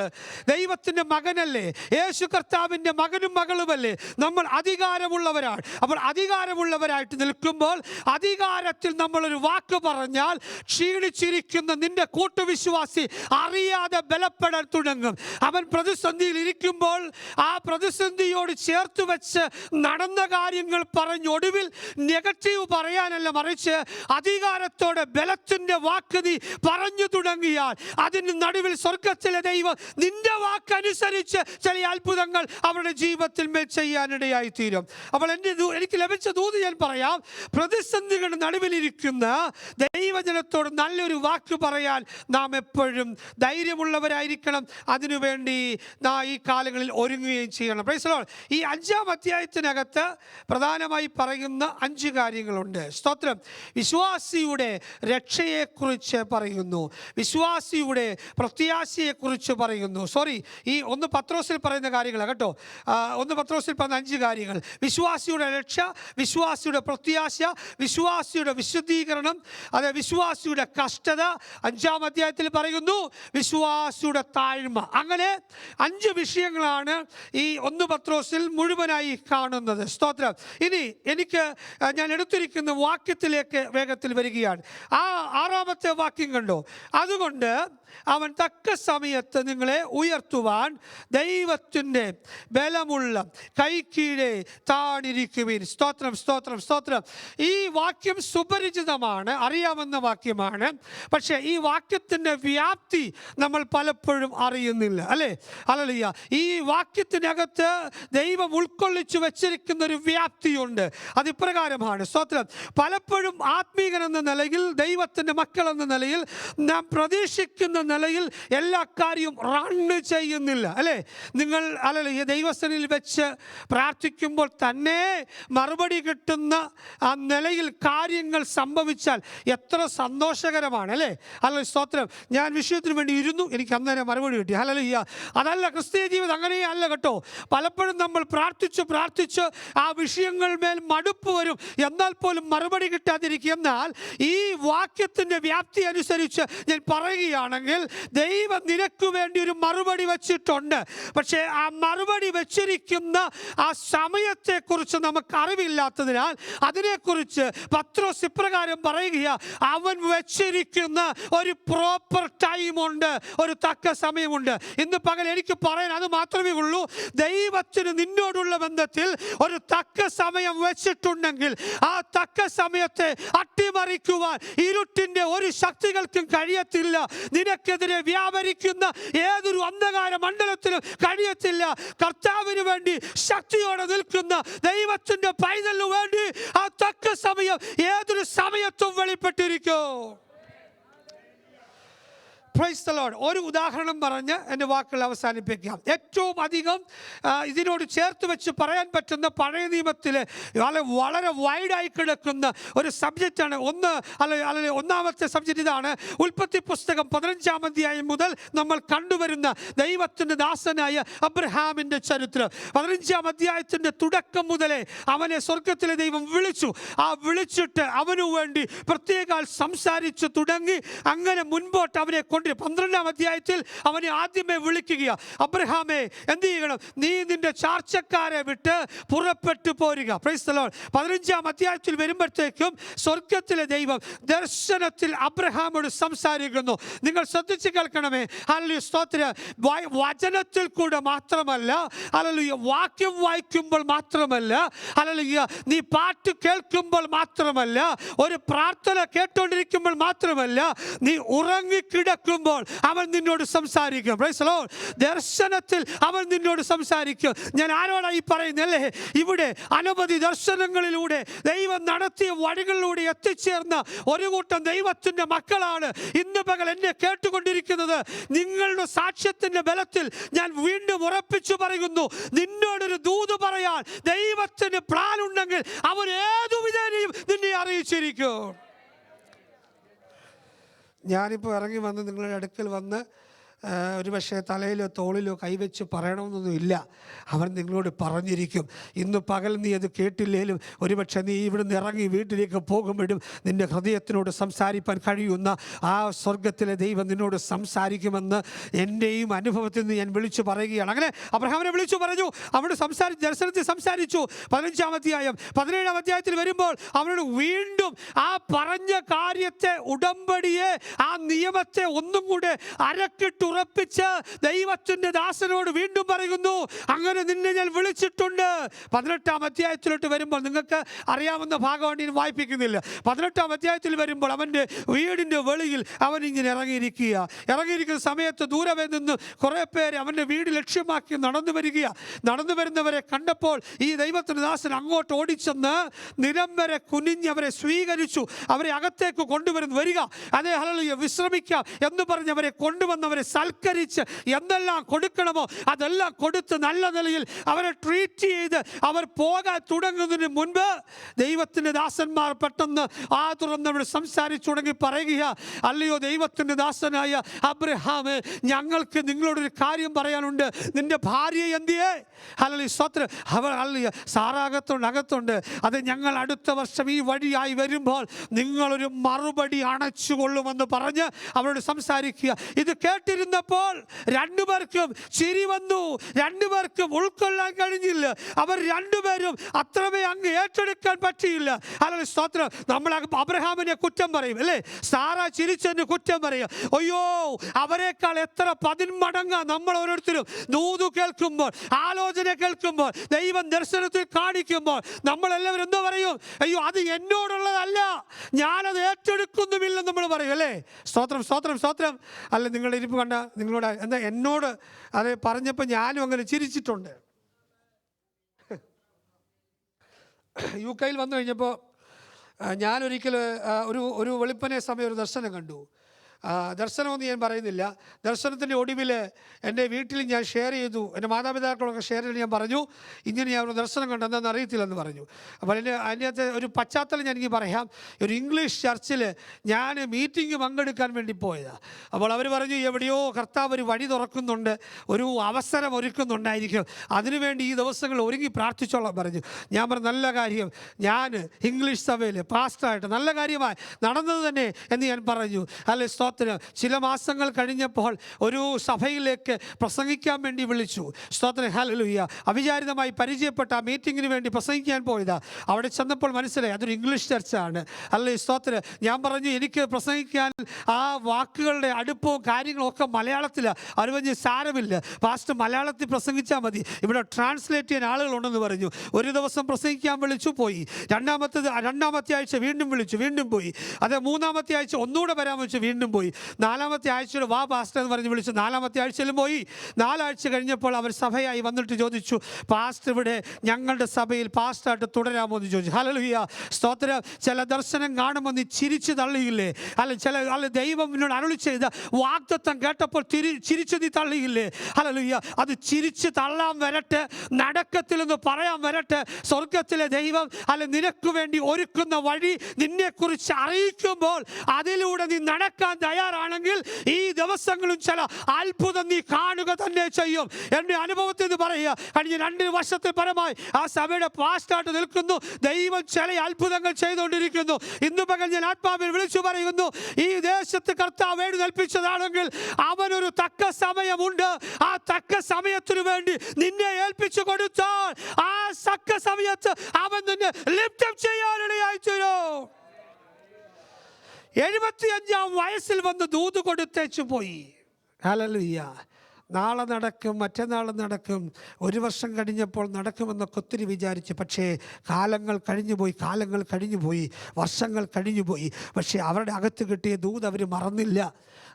ദൈവത്തിൻ്റെ മകനല്ലേ, യേശു കർത്താവിൻ്റെ മകനും മകളുമല്ലേ, നമ്മൾ അധികാരമുള്ളവരാണ്. അപ്പോൾ അധികാരം അധികാരമുള്ളവരായിട്ട് നിൽക്കുമ്പോൾ, അധികാരത്തിൽ നമ്മളൊരു വാക്ക് പറഞ്ഞാൽ ക്ഷീണിച്ചിരിക്കുന്ന നിന്റെ കൂട്ടുവിശ്വാസി അറിയാതെ ബലപ്പെടാൻ തുടങ്ങും. അവൻ പ്രതിസന്ധിയിൽ ഇരിക്കുമ്പോൾ ആ പ്രതിസന്ധിയോട് ചേർത്ത് വെച്ച് നടന്ന കാര്യങ്ങൾ പറഞ്ഞ് ഒടുവിൽ നെഗറ്റീവ് പറയാനല്ല, മറിച്ച് അധികാരത്തോടെ ബലത്തിൻ്റെ വാക്ക് നീ പറഞ്ഞു തുടങ്ങിയാൽ അതിന് നടുവിൽ സ്വർഗത്തിലെ ദൈവം നിന്റെ വാക്കനുസരിച്ച് ചില അത്ഭുതങ്ങൾ അവരുടെ ജീവിതത്തിൽ മേൽ ചെയ്യാനിടയായി തീരും. അപ്പോൾ എനിക്ക് ലഭിച്ച ദൂത് ഞാൻ പറയാം. പ്രതിസന്ധികളുടെ നടുവിലിരിക്കുന്ന ദൈവജനത്തോട് നല്ലൊരു വാക്ക് പറയാൻ നാം എപ്പോഴും ധൈര്യമുള്ളവരായിരിക്കണം. അതിനുവേണ്ടി നാം ഈ കാലങ്ങളിൽ ഒരുങ്ങുകയും ചെയ്യണം. Price the Lord. ഈ 5-ാം അധ്യായത്തിനകത്ത് പ്രധാനമായി പറയുന്ന 5 കാര്യങ്ങളുണ്ട്. സ്തോത്രം. വിശ്വാസിയുടെ രക്ഷയെക്കുറിച്ച് പറയുന്നു, വിശ്വാസിയുടെ പ്രത്യാശയെക്കുറിച്ച് പറയുന്നു. ഈ 1 പത്രോസിൽ പറയുന്ന കാര്യങ്ങളാണ് കേട്ടോ. 1 പത്രോസിൽ പറയുന്ന 5 കാര്യങ്ങൾ: വിശ്വാസിയുടെ രക്ഷ, വിശ്വാസിയുടെ പ്രത്യാശ, വിശ്വാസിയുടെ വിശുദ്ധീകരണം, അതെ, വിശ്വാസിയുടെ കഷ്ടത. 5-ാം അധ്യായത്തിൽ പറയുന്നു വിശ്വാസിയുടെ താഴ്മ. അങ്ങനെ 5 വിഷയങ്ങളാണ് ഈ 1 പത്രോസിൽ മുഴുവനായി കാണുന്നത്. സ്തോത്രം. ഇനി ഞാൻ എടുത്തിരിക്കുന്ന വാക്യത്തിലേക്ക് വേഗത്തിൽ വരികയാണ്. ആ 6-ാമത്തെ വാക്യം കണ്ടോ? അതുകൊണ്ട് അവൻ തക്ക സമയത്ത് നിങ്ങളെ ഉയർത്തുവാൻ ദൈവത്തിൻ്റെ ബലമുള്ള കൈക്കീഴെ താണിരിക്കുവിൻ. സ്തോത്രം, സ്തോത്രം, സ്തോത്രം. ഈ വാക്യം സുപരിചിതമാണ്, അറിയാവുന്ന വാക്യമാണ്. പക്ഷേ ഈ വാക്യത്തിൻ്റെ വ്യാപ്തി നമ്മൾ പലപ്പോഴും അറിയുന്നില്ല, അല്ലേ? ഹല്ലേലൂയ. ഈ വാക്യത്തിനകത്ത് ദൈവം ഉൾക്കൊള്ളിച്ചു വെച്ചിരിക്കുന്ന ഒരു വ്യാപ്തിയുണ്ട്. അതിപ്രകാരമാണ്. സ്തോത്രം. പലപ്പോഴും ആത്മീകൻ എന്ന നിലയിൽ, ദൈവത്തിൻ്റെ മക്കൾ എന്ന നിലയിൽ നാം പ്രതീക്ഷിക്കുന്ന നിലയിൽ എല്ലാ കാര്യവും റണ്ണ് ചെയ്യുന്നില്ല, അല്ലേ? നിങ്ങൾ ഈ ദൈവസന്നിധിയിൽ വെച്ച് പ്രാർത്ഥിക്കുമ്പോൾ തന്നെ മറുപടി കിട്ടുന്ന ആ നിലയിൽ കാര്യങ്ങൾ സംഭവിച്ചാൽ എത്ര സന്തോഷകരമാണ്, അല്ലേ? സ്തോത്രം. ഞാൻ വിഷയത്തിന് വേണ്ടി ഇരുന്നു, എനിക്ക് അന്നേരം മറുപടി കിട്ടി. ഹല്ലേലൂയ. അതല്ല ക്രിസ്തീയ ജീവിതം, അങ്ങനെയേ അല്ല കേട്ടോ. പലപ്പോഴും നമ്മൾ പ്രാർത്ഥിച്ച് ആ വിഷയങ്ങൾ മേൽ മടുപ്പ് വരും, എന്നാൽ പോലും മറുപടി കിട്ടാതിരിക്കും. എന്നാൽ ഈ വാക്യത്തിൻ്റെ വ്യാപ്തി അനുസരിച്ച് ഞാൻ പറയുകയാണെങ്കിൽ ദൈവം നിനക്ക് വേണ്ടി ഒരു മറുപടി വെച്ചിട്ടുണ്ട്. പക്ഷേ ആ മറുപടി വെച്ചിരിക്കുന്ന ആ സമയത്തെക്കുറിച്ച് നമുക്ക് അറിവില്ലാത്തതിനാൽ അതിനെക്കുറിച്ച് പത്രോസ് ഇപ്രകാരം പറയുക: അവൻ വെച്ചിരിക്കുന്ന ഒരു പ്രോപ്പർ ടൈമുണ്ട്, ഒരു തക്ക സമയമുണ്ട്. ഇന്ന് പകൽ എനിക്ക് പറയാൻ അത് മാത്രമേ ഉള്ളൂ. ദൈവത്തിന് നിന്നോടുള്ള ബന്ധത്തിൽ ഒരു തക്ക സമയം വെച്ചിട്ടുണ്ടെങ്കിൽ ആ തക്ക സമയത്തെ അട്ടിമറിക്കുവാൻ ഇരുട്ടിൻ്റെ ഒരു ശക്തികൾക്കും കഴിയത്തില്ല. നിനക്കെതിരെ വ്യാപരിക്കുന്ന ഏതൊരു അന്ധകാര മണ്ഡലത്തിലും കഴിയത്തില്ല. കർത്താവിന് വേണ്ടി ശക്തിയോടെ നിൽക്കുന്ന ദൈവത്തിന്റെ പൈതലിന് വേണ്ടി ആ തക്ക സമയം ഏതൊരു സമയത്തും വെളിപ്പെട്ടിരിക്കും. Price the Lord. ഒരു ഉദാഹരണം പറഞ്ഞ് എൻ്റെ വാക്കുകൾ അവസാനിപ്പിക്കാം. ഏറ്റവും അധികം ഇതിനോട് ചേർത്ത് വെച്ച് പറയാൻ പറ്റുന്ന പഴയ നിയമത്തിലെ വളരെ വൈഡായി കിടക്കുന്ന ഒരു സബ്ജക്റ്റാണ്. ഒന്നാമത്തെ സബ്ജക്റ്റ് ഇതാണ്. ഉൽപ്പത്തി പുസ്തകം 15-ാം അധ്യായം മുതൽ നമ്മൾ കണ്ടുവരുന്ന ദൈവത്തിൻ്റെ ദാസനായ അബ്രഹാമിൻ്റെ ചരിത്രം. 15-ാം അധ്യായത്തിൻ്റെ തുടക്കം മുതലേ അവനെ സ്വർഗത്തിലെ ദൈവം വിളിച്ചു. ആ വിളിച്ചിട്ട് അവനു വേണ്ടി പ്രത്യേക സംസാരിച്ചു തുടങ്ങി. അങ്ങനെ മുൻപോട്ട് അവനെ 12-ാം അധ്യായത്തിൽ അവനെ ആദ്യമേ വിളിക്കുക: അബ്രഹാമേ, എന്ത് ചെയ്യണം? നീ നിന്റെ ചാർച്ചക്കാരെ വിട്ട് പുറപ്പെട്ടു പോരുക. Price the Lord. 15-ാം അധ്യായത്തിൽ വരുമ്പോഴത്തേക്കും സ്വർഗത്തിലെ ദൈവം ദർശനത്തിൽ അബ്രഹാമോട് സംസാരിക്കുന്നു. നിങ്ങൾ ശ്രദ്ധിച്ച് കേൾക്കണമേ. ഹല്ലേലൂയ, സ്തോത്രം. വചനത്തിൽ കൂടെ മാത്രമല്ല, ഹല്ലേലൂയ, വാക്യം വായിക്കുമ്പോൾ മാത്രമല്ല, ഹല്ലേലൂയ, നീ പാട്ട് കേൾക്കുമ്പോൾ മാത്രമല്ല, ഒരു പ്രാർത്ഥന കേട്ടുകൊണ്ടിരിക്കുമ്പോൾ മാത്രമല്ല, നീ ഉറങ്ങിക്കിടക്കും അവൻ നിന്നോട് സംസാരിക്കും. Price the Lord. ദർശനത്തിൽ അവൻ നിന്നോട് സംസാരിക്കും. ഞാൻ ആരോടായി പറയുന്നല്ലേ? ഇവിടെ അനവധി ദർശനങ്ങളിലൂടെ ദൈവം നടത്തിയ വഴികളിലൂടെ എത്തിച്ചേർന്ന ഒരു കൂട്ടം ദൈവത്തിന്റെ മക്കളാണ് ഇന്ന് പകൽ എന്നെ കേട്ടുകൊണ്ടിരിക്കുന്നത്. നിങ്ങളുടെ സാക്ഷ്യത്തിന്റെ ബലത്തിൽ ഞാൻ വീണ്ടും ഉറപ്പിച്ചു പറയുന്നു, നിന്നോടൊരു ദൂത് പറയാൻ ദൈവത്തിന് പ്ലാൻ ഉണ്ടെങ്കിൽ അവൻ ഏതു വിധേനയും നിന്നെ അറിയിച്ചിരിക്കും. ഞാനിപ്പോൾ ഇറങ്ങി വന്ന് നിങ്ങളുടെ അടുക്കൽ വന്ന് ഒരുപക്ഷെ തലയിലോ തോളിലോ കൈവച്ച് പറയണമെന്നൊന്നുമില്ല. അവൻ നിങ്ങളോട് പറഞ്ഞിരിക്കും. ഇന്ന് പകൽ നീ അത് കേട്ടില്ലേലും ഒരുപക്ഷെ നീ ഇവിടുന്ന് ഇറങ്ങി വീട്ടിലേക്ക് പോകുമ്പോഴും നിൻ്റെ ഹൃദയത്തിനോട് സംസാരിക്കാൻ കഴിയുന്ന ആ സ്വർഗത്തിലെ ദൈവം നിന്നോട് സംസാരിക്കുമെന്ന് എൻ്റെയും അനുഭവത്തിൽ നിന്ന് ഞാൻ വിളിച്ചു പറയുകയാണ്. അങ്ങനെ അബ്രഹാമിനെ വിളിച്ചു പറഞ്ഞു, അവനോട് ദർശനത്തിൽ സംസാരിച്ചു. 15-ാം അധ്യായം 17-ാം അധ്യായത്തിൽ വരുമ്പോൾ അവനോട് വീണ്ടും ആ പറഞ്ഞ കാര്യത്തെ, ഉടമ്പടിയെ, ആ നിയമത്തെ ഒന്നും കൂടെ അരക്കിട്ടുറപ്പിച്ച് ദൈവത്തിൻ്റെ ദാസനോട് വീണ്ടും പറയുന്നു, അങ്ങനെ നിന്നെ ഞാൻ വിളിച്ചിട്ടുണ്ട്. 18-ാം അധ്യായത്തിലോട്ട് വരുമ്പോൾ നിങ്ങൾക്ക് അറിയാവുന്ന ഭാഗമാണ് ഞാൻ വായിപ്പിക്കുന്നില്ല. 18-ാം അധ്യായത്തിൽ വരുമ്പോൾ അവൻ്റെ വീടിൻ്റെ വെളിയിൽ അവൻ ഇങ്ങനെ ഇറങ്ങിയിരിക്കുന്ന സമയത്ത് ദൂരവേ നിന്ന് കുറേ പേര് അവൻ്റെ വീട് ലക്ഷ്യമാക്കി നടന്നു വരുന്നവരെ കണ്ടപ്പോൾ ഈ ദൈവത്തിൻ്റെ ദാസൻ അങ്ങോട്ട് ഓടിച്ചെന്ന് നിരമ്പരെ കുനിഞ്ഞ് അവരെ സ്വീകരിച്ചു. അവരെ അകത്തേക്ക് വരിക, അതേ ഹല്ലേലൂയ, വിശ്രമിക്കാം എന്ന് പറഞ്ഞ് അവരെ കൊണ്ടുവന്നവരെ സൽക്കരിച്ച് എന്തെല്ലാം കൊടുക്കണമോ അതെല്ലാം കൊടുത്ത് നല്ല നിലയിൽ അവരെ ട്രീറ്റ് ചെയ്ത് അവർ പോകാൻ തുടങ്ങുന്നതിന് മുൻപ് ദൈവത്തിൻ്റെ ദാസന്മാർ പെട്ടെന്ന് തുറന്നവർ സംസാരിച്ചു തുടങ്ങി പറയുക, അല്ലയോ ദൈവത്തിൻ്റെ ദാസനായ അബ്രഹാം, ഞങ്ങൾക്ക് നിങ്ങളോടൊരു കാര്യം പറയാനുണ്ട്. നിന്റെ ഭാര്യ എന്തിയേ? ഹല്ലേലൂയ, സ്തോത്രം. അവൾ ഹല്ലേലൂയ അകത്തുണ്ട്. അത് ഞങ്ങൾ അടുത്ത വർഷം ഈ വഴിയായി വരുമ്പോൾ നിങ്ങളൊരു മറുപടി അണച്ചുകൊള്ളുമെന്ന് പറഞ്ഞ് അവരോട് സംസാരിക്കുക. ഇത് കേട്ടിരുന്നപ്പോൾ രണ്ടുപേർക്കും ചിരി വന്നു, രണ്ടുപേർക്കും ഉൾക്കൊള്ളാൻ കഴിഞ്ഞില്ല. അവർ രണ്ടുപേരും അത്രമേ അങ്ങ് ഏറ്റെടുക്കാൻ പറ്റിയില്ല. അല്ലെങ്കിൽ സ്തോത്രം. നമ്മൾ അബ്രഹാമിനെ കുറ്റം പറയും അല്ലേ? സാറ ചിരിച്ചതിന് കുറ്റം പറയും. അയ്യോ, അവരെക്കാൾ എത്ര 10 മടങ്ങ് നമ്മൾ ഓരോരുത്തരും ദൂത് കേൾക്കുമ്പോൾ, ആലോചന കേൾക്കുമ്പോൾ, ദൈവം ദർശനത്തിൽ കാണിക്കുമ്പോൾ നമ്മളെല്ലാവരും എന്തോ പറയും? അയ്യോ, അത് എന്നോടുള്ളതല്ല, ഞാനത് ഏറ്റെടുക്കുന്നുമില്ലെന്ന് നമ്മൾ പറയും അല്ലേ? സ്തോത്രം. അല്ല, നിങ്ങളുടെ ഇരിപ്പ് കണ്ട നിങ്ങളോട് എന്താ എന്നോട് അത് പറഞ്ഞപ്പോൾ ഞാനും അങ്ങനെ ചിരിച്ചിട്ടുണ്ട്. UK വന്നു കഴിഞ്ഞപ്പോൾ ഞാനൊരിക്കൽ ഒരു വെളുപ്പിനെ സമയം ഒരു ദർശനം കണ്ടു. ദർശനമൊന്നും ഞാൻ പറയുന്നില്ല. ദർശനത്തിൻ്റെ ഒടുവിൽ എൻ്റെ വീട്ടിൽ ഞാൻ ഷെയർ ചെയ്തു, എൻ്റെ മാതാപിതാക്കളൊക്കെ ഷെയർ ചെയ്ത് ഞാൻ പറഞ്ഞു, ഇങ്ങനെ ഞാൻ ഒരു ദർശനം കണ്ടു, എന്താണെന്ന് അറിയത്തില്ലെന്ന് പറഞ്ഞു. അപ്പോൾ അതിനകത്ത് ഒരു പശ്ചാത്തലം ഞാൻ എനിക്ക് പറയാം. ഒരു ഇംഗ്ലീഷ് ചർച്ചിൽ ഞാൻ മീറ്റിംഗ് പങ്കെടുക്കാൻ വേണ്ടി പോയതാണ്. അപ്പോൾ അവർ പറഞ്ഞു, എവിടെയോ കർത്താവ് ഒരു വഴി തുറക്കുന്നുണ്ട്, ഒരു അവസരം ഒരുക്കുന്നുണ്ടായിരിക്കും, അതിനുവേണ്ടി ഈ ദിവസങ്ങൾ ഒരുങ്ങി പ്രാർത്ഥിച്ചോളാം പറഞ്ഞു. ഞാൻ പറഞ്ഞു, നല്ല കാര്യം, ഞാൻ ഇംഗ്ലീഷ് സഭയിൽ പാസ്റ്ററായിട്ട് നല്ല കാര്യമായി നടന്നത് തന്നെ എന്ന് ഞാൻ പറഞ്ഞു. അല്ലെ സ്തോത്രം. ചില മാസങ്ങൾ കഴിഞ്ഞപ്പോൾ ഒരു സഭയിലേക്ക് പ്രസംഗിക്കാൻ വേണ്ടി വിളിച്ചു. സ്തോത്രം. ഹല്ലേലൂയ. അവിചാരിതമായി പരിചയപ്പെട്ട ആ മീറ്റിങ്ങിന് വേണ്ടി പ്രസംഗിക്കാൻ പോയതാ. അവിടെ ചെന്നപ്പോൾ മനസ്സിലായി അതൊരു ഇംഗ്ലീഷ് ചർച്ചാണ്. അല്ലേ സ്തോത്രം. ഞാൻ പറഞ്ഞു, എനിക്ക് പ്രസംഗിക്കാൻ ആ വാക്കുകളുടെ അടുപ്പവും കാര്യങ്ങളും ഒക്കെ മലയാളത്തിലാണ്. അത് പറഞ്ഞ് സാരമില്ല, പാസ്റ്റർ മലയാളത്തിൽ പ്രസംഗിച്ചാൽ മതി, ഇവിടെ ട്രാൻസ്ലേറ്റ് ചെയ്യാൻ ആളുകളുണ്ടെന്ന് പറഞ്ഞു. ഒരു ദിവസം പ്രസംഗിക്കാൻ വിളിച്ചു, പോയി. രണ്ടാമത്തെ ആഴ്ച വീണ്ടും വിളിച്ചു, വീണ്ടും പോയി. അത് മൂന്നാമത്തെ ആഴ്ച ഒന്നുകൂടെ വരാൻ വെച്ചു, വീണ്ടും പോയി. 4-ാമത്തെ ആഴ്ചയിൽ വാ പാസ്റ്റർ എന്ന് പറഞ്ഞ് വിളിച്ചു. 4-ാമത്തെ ആഴ്ചയിലും പോയി. 4 ആഴ്ച കഴിഞ്ഞപ്പോൾ അവർ സഭയായി വന്നിട്ട് ചോദിച്ചു, പാസ്റ്റർ ഇവിടെ ഞങ്ങളുടെ സഭയിൽ പാസ്റ്ററായിട്ട് തുടരാമോ എന്ന് ചോദിച്ചു. ഹല്ലേലൂയ. സ്തോത്രം. ചില ദർശനം കാണുമ്പോൾ നീ ചിരിച്ചു തള്ളിയില്ലേ? അല്ല ദൈവം എന്നോട് അരുളി ചെയ്ത വാഗ്ദത്തം കേട്ടപ്പോൾ ചിരിച്ചു നീ തള്ളിയില്ലേ? ഹല്ലേലൂയ. അത് ചിരിച്ചു തള്ളാൻ വരട്ടെ, നടക്കത്തിലെന്ന് പറയാൻ വരട്ടെ. സ്വർഗത്തിലെ ദൈവം നിനക്ക് വേണ്ടി ഒരുക്കുന്ന വഴി നിന്നെക്കുറിച്ച് അറിയിക്കുമ്പോൾ അതിലൂടെ നീ നടക്കാൻ തയ്യാറാണെങ്കിൽ ഈ ദിവസങ്ങളും ചില അത്ഭുതം നീ കാണുക തന്നെ ചെയ്യും. എൻ്റെ അനുഭവത്തിൽ നിന്ന് പറയുക, കഴിഞ്ഞ 2 വർഷത്തിൽ പരമായി ആ സഭയുടെ പാസ്റ്ററായിട്ട് നിൽക്കുന്നു. ദൈവം ചില അത്ഭുതങ്ങൾ ചെയ്തുകൊണ്ടിരിക്കുന്നു. ഇന്ന് പകൽ ഞാൻ ആത്മാവിൽ വിളിച്ചു പറയുന്നു, ഈ ദേശത്ത് കർത്താവ് എഴുന്നേൽപ്പിച്ചതാണെങ്കിൽ അവനൊരു തക്ക സമയമുണ്ട്. ആ തക്ക സമയത്തിനു വേണ്ടി നിന്നെ ഏൽപ്പിച്ചു കൊടുത്താൽ ആ തക്ക സമയത്ത് അവൻ നിന്നെ ലിഫ്റ്റ് അപ്പ് ചെയ്യാനിടയായി തീരും. 75-ാം വയസ്സിൽ വന്ന് ദൂത് കൊടുത്തേച്ചു പോയി. ഹല്ലേലൂയ. നാളെ നടക്കും, മറ്റന്നാൾ നടക്കും, 1 വർഷം കഴിഞ്ഞപ്പോൾ നടക്കുമെന്നൊക്കെ ഒത്തിരി വിചാരിച്ചു. പക്ഷേ കാലങ്ങൾ കഴിഞ്ഞുപോയി, വർഷങ്ങൾ കഴിഞ്ഞുപോയി. പക്ഷേ അവരുടെ അകത്ത് കിട്ടിയ ദൂത് അവർ മറന്നില്ല.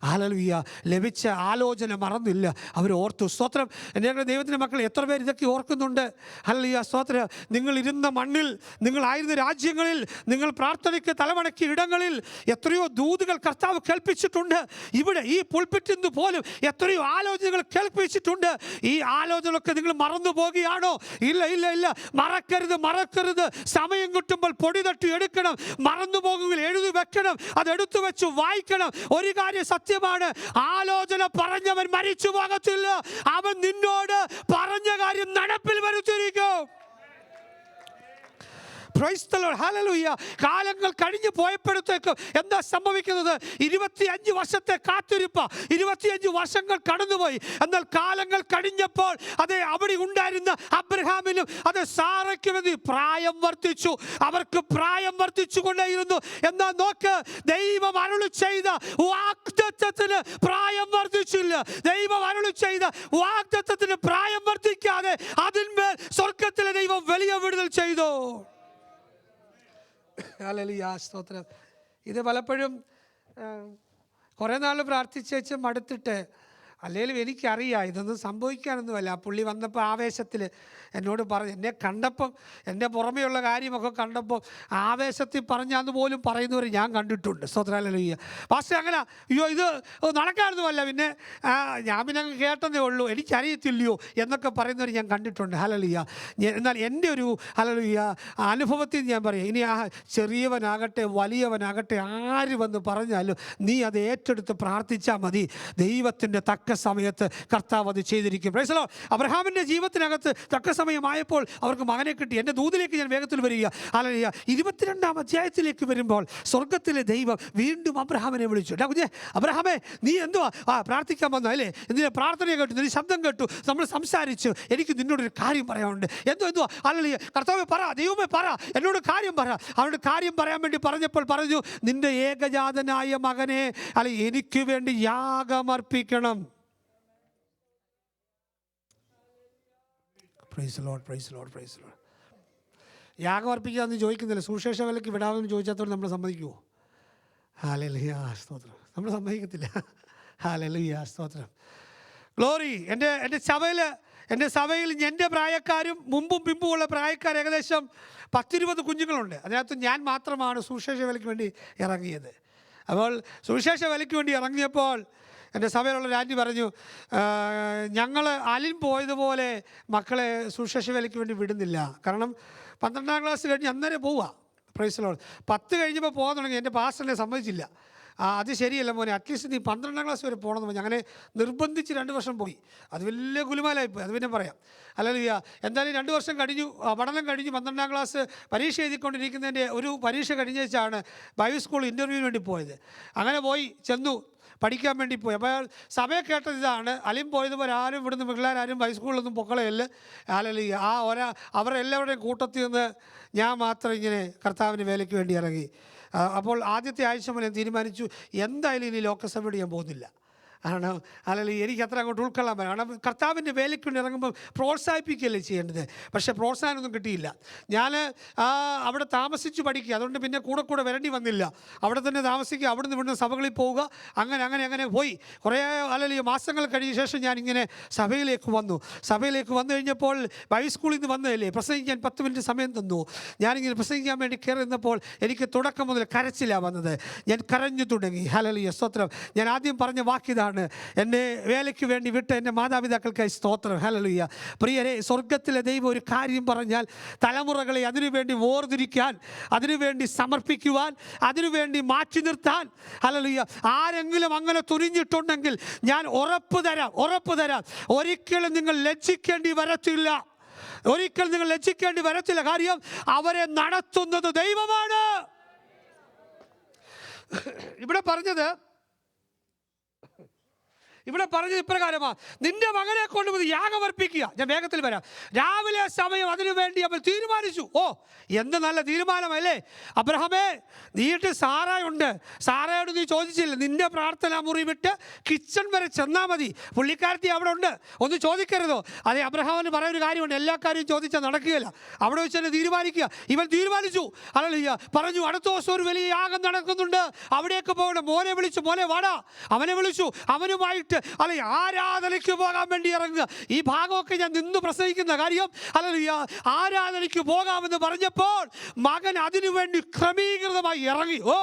ഹല്ലേലൂയ. ലഭിച്ച ആലോചന മറന്നില്ല, അവർ ഓർത്തു. സ്തോത്രം. ഞങ്ങളുടെ ദൈവത്തിൻ്റെ മക്കൾ എത്ര പേര് ഇതൊക്കെ ഓർക്കുന്നുണ്ട്? ഹല്ലേലൂയ. സ്തോത്രം. നിങ്ങളിരുന്ന മണ്ണിൽ, നിങ്ങളായിരുന്ന രാജ്യങ്ങളിൽ, നിങ്ങൾ പ്രാർത്ഥനയ്ക്ക് തലമടക്കിയ ഇടങ്ങളിൽ എത്രയോ ദൂതുകൾ കർത്താവ് കേൾപ്പിച്ചിട്ടുണ്ട്. ഇവിടെ ഈ പുൾപിറ്റിൽ നിന്ന് പോലും എത്രയോ ആലോചനകൾ ആലോചനകൾ കേൾപ്പിച്ചിട്ടുണ്ട്. ഈ ആലോചനകളൊക്കെ നിങ്ങൾ മറന്നു പോകുകയാണോ? ഇല്ല ഇല്ല ഇല്ല, മറക്കരുത് മറക്കരുത്. സമയം കിട്ടുമ്പോൾ പൊടി തട്ടി എടുക്കണം. മറന്നു പോകുമെങ്കിൽ എഴുതി വെക്കണം, അതെടുത്തു വെച്ച് വായിക്കണം. ഒരു കാര്യം സത്യമാണ്, ആലോചന പറഞ്ഞവൻ മരിച്ചു പോകത്തില്ല. അവൻ നിന്നോട് പറഞ്ഞ കാര്യം നടപ്പിൽ വരുത്തിയിരിക്കും. Praise the Lord. Hallelujah. കാലങ്ങൾ കഴിഞ്ഞു പോയപ്പോഴത്തേക്കും എന്താ സംഭവിക്കുന്നത്? 25 വർഷത്തെ കാത്തിരിപ്പ്, 25 വർഷങ്ങൾ കടന്നുപോയി. എന്നാൽ കാലങ്ങൾ കഴിഞ്ഞപ്പോൾ അതെ അവിടെ ഉണ്ടായിരുന്ന അബ്രഹാമിനും അതെ സാറയ്ക്കും പ്രായം വർദ്ധിച്ചു. അവർക്ക് പ്രായം വർദ്ധിച്ചു കൊണ്ടേയിരുന്നു. എന്നാൽ നോക്ക്, ദൈവം അരുളി ചെയ്ത വാഗ്ദത്തത്തിന് പ്രായം വർദ്ധിച്ചില്ല. ദൈവം അരുളി ചെയ്ത വാഗ്ദത്തത്തിന് പ്രായം വർദ്ധിക്കാതെ അതിന്മേൽ സ്വർഗത്തിലെ ദൈവം വലിയ വിടുതൽ ചെയ്തു. ഹല്ലേലൂയ, സ്തോത്രം. ഇത് പലപ്പോഴും കുറേ നാൾ പ്രാർത്ഥിച്ച് മടുത്തിട്ട്, അല്ലെങ്കിലും എനിക്കറിയാം ഇതൊന്നും സംഭവിക്കാനൊന്നുമല്ല. പുള്ളി വന്നപ്പോൾ ആവേശത്തിൽ എന്നോട് പറഞ്ഞു, എന്നെ കണ്ടപ്പം എൻ്റെ പുറമെയുള്ള കാര്യമൊക്കെ കണ്ടപ്പോൾ ആവേശത്തിൽ പറഞ്ഞാന്ന് പോലും പറയുന്നവർ ഞാൻ കണ്ടിട്ടുണ്ട്. സ്തോത്രം. ഹല്ലേലൂയ. പാസ്റ്റർ അങ്ങനെ അയ്യോ ഇത് നടക്കാനൊന്നുമല്ല, പിന്നെ ഞാൻ പിന്നെ അങ്ങ് കേട്ടതേ ഉള്ളൂ, എനിക്കറിയത്തില്ലയോ എന്നൊക്കെ പറയുന്നവർ ഞാൻ കണ്ടിട്ടുണ്ട്. ഹല്ലേലൂയ. എന്നാൽ എൻ്റെ ഒരു ഹല്ലേലൂയ അനുഭവത്തിൽ ഞാൻ പറയും, ഇനി ആ ചെറിയവനാകട്ടെ വലിയവനാകട്ടെ ആര് വന്ന് പറഞ്ഞാലും നീ അത് ഏറ്റെടുത്ത് പ്രാർത്ഥിച്ചാൽ മതി. ദൈവത്തിൻ്റെ തക്ക സമയത്ത് കർത്താവ് അത് ചെയ്തിരിക്കും. Price the Lord. അബ്രഹാമിൻ്റെ ജീവിതത്തിനകത്ത് തക്ക സമയമായപ്പോൾ അവർക്ക് മകനെ കിട്ടി. എൻ്റെ ദൂതിലേക്ക് ഞാൻ വേഗത്തിൽ വരിക. ഹല്ലേലൂയ. 22-ാം അധ്യായത്തിലേക്ക് വരുമ്പോൾ സ്വർഗത്തിലെ ദൈവം വീണ്ടും അബ്രഹാമിനെ വിളിച്ചു. കുഞ്ഞേ അബ്രഹാമേ, നീ എന്തുവാ പ്രാർത്ഥിക്കാൻ വന്ന അല്ലേ? എന്തിനാ പ്രാർത്ഥന കേട്ടു, നിന്റെ ശബ്ദം കേട്ടു, നമ്മൾ സംസാരിച്ചു. എനിക്ക് നിന്നോടൊരു കാര്യം പറയാനുണ്ട്. എന്തുവാ? ഹല്ലേലൂയ. കർത്താവേ പറ, ദൈവമേ പറ, എന്നോട് കാര്യം പറ. അവനോട് കാര്യം പറയാൻ വേണ്ടി പറഞ്ഞപ്പോൾ പറഞ്ഞു, നിന്റെ ഏകജാതനായ മകനെ അല്ലെ എനിക്ക് വേണ്ടി യാഗമർപ്പിക്കണം. Praise the Lord, praise the Lord, praise the Lord. യാഗം അർപ്പിക്കാമെന്ന് ചോദിക്കുന്നില്ല. സുവിശേഷ വിലയ്ക്ക് വിടാമെന്ന് ചോദിച്ചാത്തോടെ നമ്മൾ സമ്മതിക്കുമോ? ഹല്ലേലൂയ, സ്തോത്രം. നമ്മൾ സമ്മതിക്കത്തില്ല. ഹല്ലേലൂയ, സ്തോത്രം. ഗ്ലോറി. എൻ്റെ സഭയിൽ എൻ്റെ പ്രായക്കാരും മുമ്പും പിമ്പുമുള്ള പ്രായക്കാർ ഏകദേശം 10-20 കുഞ്ഞുങ്ങളുണ്ട്. അതിനകത്ത് ഞാൻ മാത്രമാണ് സുവിശേഷ വിലയ്ക്ക് വേണ്ടി ഇറങ്ങിയത്. അപ്പോൾ സുവിശേഷ വിലയ്ക്ക് വേണ്ടി ഇറങ്ങിയപ്പോൾ എൻ്റെ സഭയിലുള്ള രാജ്ഞി പറഞ്ഞു, ഞങ്ങൾ അലിൻ പോയതുപോലെ മക്കളെ സുവിശേഷ വിലയ്ക്ക് വേണ്ടി വിടുന്നില്ല. കാരണം 12-ാം ക്ലാസ് കഴിഞ്ഞ് അന്നേരം പോവുക. Price the Lord. 10 കഴിഞ്ഞപ്പോൾ പോകാൻ തുടങ്ങി. എൻ്റെ പാസ്റ്ററിനെ സമ്മതിച്ചില്ല. അത് ശരിയല്ല മോനെ, അറ്റ്ലീസ്റ്റ് നീ 12-ാം ക്ലാസ് വരെ പോകണമെന്ന് പറഞ്ഞു. അങ്ങനെ നിർബന്ധിച്ച് 2 വർഷം പോയി. അത് വലിയ ഗുലുമാലായിപ്പോയി, അത് പിന്നെ പറയാം. ഹല്ലേലൂയ. എന്തായാലും 2 വർഷം കഴിഞ്ഞു, പഠനം കഴിഞ്ഞു. 12-ാം ക്ലാസ് പരീക്ഷ എഴുതിക്കൊണ്ടിരിക്കുന്നതിൻ്റെ ഒരു പരീക്ഷ കഴിഞ്ഞ വെച്ചാണ് ബൈബിൾ സ്കൂൾ ഇൻ്റർവ്യൂവിന് വേണ്ടി പോയത്. അങ്ങനെ പോയി ചെന്നു, പഠിക്കാൻ വേണ്ടി പോയി. അപ്പോൾ സഭയെ കേട്ടത് ഇതാണ്, അലിം പോയതുപോലെ ആരും ഇവിടുന്ന് പിള്ളേരാരും ഹൈസ്കൂളിലൊന്നും പൊക്കളയല്ല. ഹല്ലേലൂയ. അവരെല്ലാവരുടെയും കൂട്ടത്തിൽ നിന്ന് ഞാൻ മാത്രം ഇങ്ങനെ കർത്താവിന് വേലയ്ക്ക് വേണ്ടി ഇറങ്ങി. അപ്പോൾ ആദ്യത്തെ ആഴ്ച മുതൽ ഞാൻ തീരുമാനിച്ചു, എന്തായാലും ഇനി ലോകസഭയോട് ഞാൻ പോകുന്നില്ല. കാരണം അല്ലെങ്കിൽ എനിക്ക് അത്ര അങ്ങോട്ട് ഉൾക്കൊള്ളാൻ പറ്റും. കാരണം കർത്താവിൻ്റെ വേലയ്ക്ക് വേണ്ടി ഇറങ്ങുമ്പോൾ പ്രോത്സാഹിപ്പിക്കുകയല്ലേ ചെയ്യേണ്ടത്. പക്ഷേ പ്രോത്സാഹനമൊന്നും കിട്ടിയില്ല. ഞാൻ അവിടെ താമസിച്ച് പഠിക്കുക, അതുകൊണ്ട് പിന്നെ കൂടെ വരേണ്ടി വന്നില്ല. അവിടെ തന്നെ താമസിക്കുക, അവിടുന്ന് ഇവിടുന്ന് സഭകളിൽ പോവുക, അങ്ങനെ പോയി. കുറേ അല്ലെങ്കിൽ മാസങ്ങൾ കഴിഞ്ഞ ശേഷം ഞാനിങ്ങനെ സഭയിലേക്ക് വന്നു കഴിഞ്ഞപ്പോൾ ബൈബിൾ സ്കൂളിൽ നിന്ന് വന്നതല്ലേ, പ്രസംഗിക്കാൻ 10 മിനിറ്റ് സമയം തന്നു. ഞാനിങ്ങനെ പ്രസംഗിക്കാൻ വേണ്ടി കയറി നിന്നപ്പോൾ എനിക്ക് തുടക്കം മുതൽ കരച്ചിലാണ് വന്നത്. ഞാൻ കരഞ്ഞു തുടങ്ങി. ഹല്ലേലൂയ, സ്തോത്രം. ഞാൻ ആദ്യം പറഞ്ഞ വാക്കിതാണ്, എന്നെ വേലയ്ക്ക് വേണ്ടി വിട്ട എൻ്റെ മാതാപിതാക്കൾക്കായി സ്തോത്രം. ഹല്ലേലൂയ. പ്രിയരെ, സ്വർഗത്തിലെ ദൈവം ഒരു കാര്യം പറഞ്ഞാൽ തലമുറകളെ അതിനുവേണ്ടി വേർതിരിക്കാൻ, അതിനുവേണ്ടി സമർപ്പിക്കുവാൻ, അതിനുവേണ്ടി മാറ്റി നിർത്താൻ, ഹല്ലേലൂയ, ആരെങ്കിലും അങ്ങനെ തുനിഞ്ഞിട്ടുണ്ടെങ്കിൽ ഞാൻ ഉറപ്പ് തരാം, ഒരിക്കലും നിങ്ങൾ ലജ്ജിക്കേണ്ടി വരത്തില്ല. കാര്യം അവരെ നടത്തുന്നത് ദൈവമാണ്. ഇവിടെ പറഞ്ഞത് ഇപ്രകാരമാണ്, നിന്റെ മകനെ കൊണ്ടുപോയി യാഗമർപ്പിക്കുക. ഞാൻ വേഗത്തിൽ വരാം. രാവിലെ സമയം അതിനുവേണ്ടി അവൻ തീരുമാനിച്ചു. എന്ത് നല്ല തീരുമാനമല്ലേ അബ്രഹാമേ. നീട്ട് സാറായുണ്ട്, സാറയോട് നീ ചോദിച്ചില്ല, നിന്റെ പ്രാർത്ഥന മുറി വിട്ട് കിച്ചൺ വരെ ചെന്നാൽ മതി, പുള്ളിക്കാരത്തി അവിടെ ഉണ്ട്, ഒന്ന് ചോദിക്കരുതോ? അതെ, അബ്രഹാമിന് പറയുന്നൊരു കാര്യമുണ്ട്, എല്ലാ കാര്യവും ചോദിച്ചാൽ നടക്കുകയില്ല. അവിടെ വെച്ച് തന്നെ തീരുമാനിക്കുക. ഇവൻ തീരുമാനിച്ചു. ഹല്ലേലൂയ. പറഞ്ഞു, അടുത്ത ദിവസം ഒരു വലിയ യാഗം നടക്കുന്നുണ്ട്, അവിടേക്ക് പോകണം. മോനെ വിളിച്ചു, മോനെ വാടാ. അവനെ വിളിച്ചു. അവനുമായിട്ട് അല്ലെങ്കിൽ ആരാധനയ്ക്ക് പോകാൻ വേണ്ടി ഇറങ്ങുക. ഈ ഭാഗമൊക്കെ ഞാൻ നിന്ന് പ്രസംഗിക്കുന്ന കാര്യം, ഹല്ലേലൂയ, ആരാധനയ്ക്ക് പോകാമെന്ന് പറഞ്ഞപ്പോൾ മകൻ അതിനുവേണ്ടി ക്രമീകൃതമായി ഇറങ്ങി. ഓ,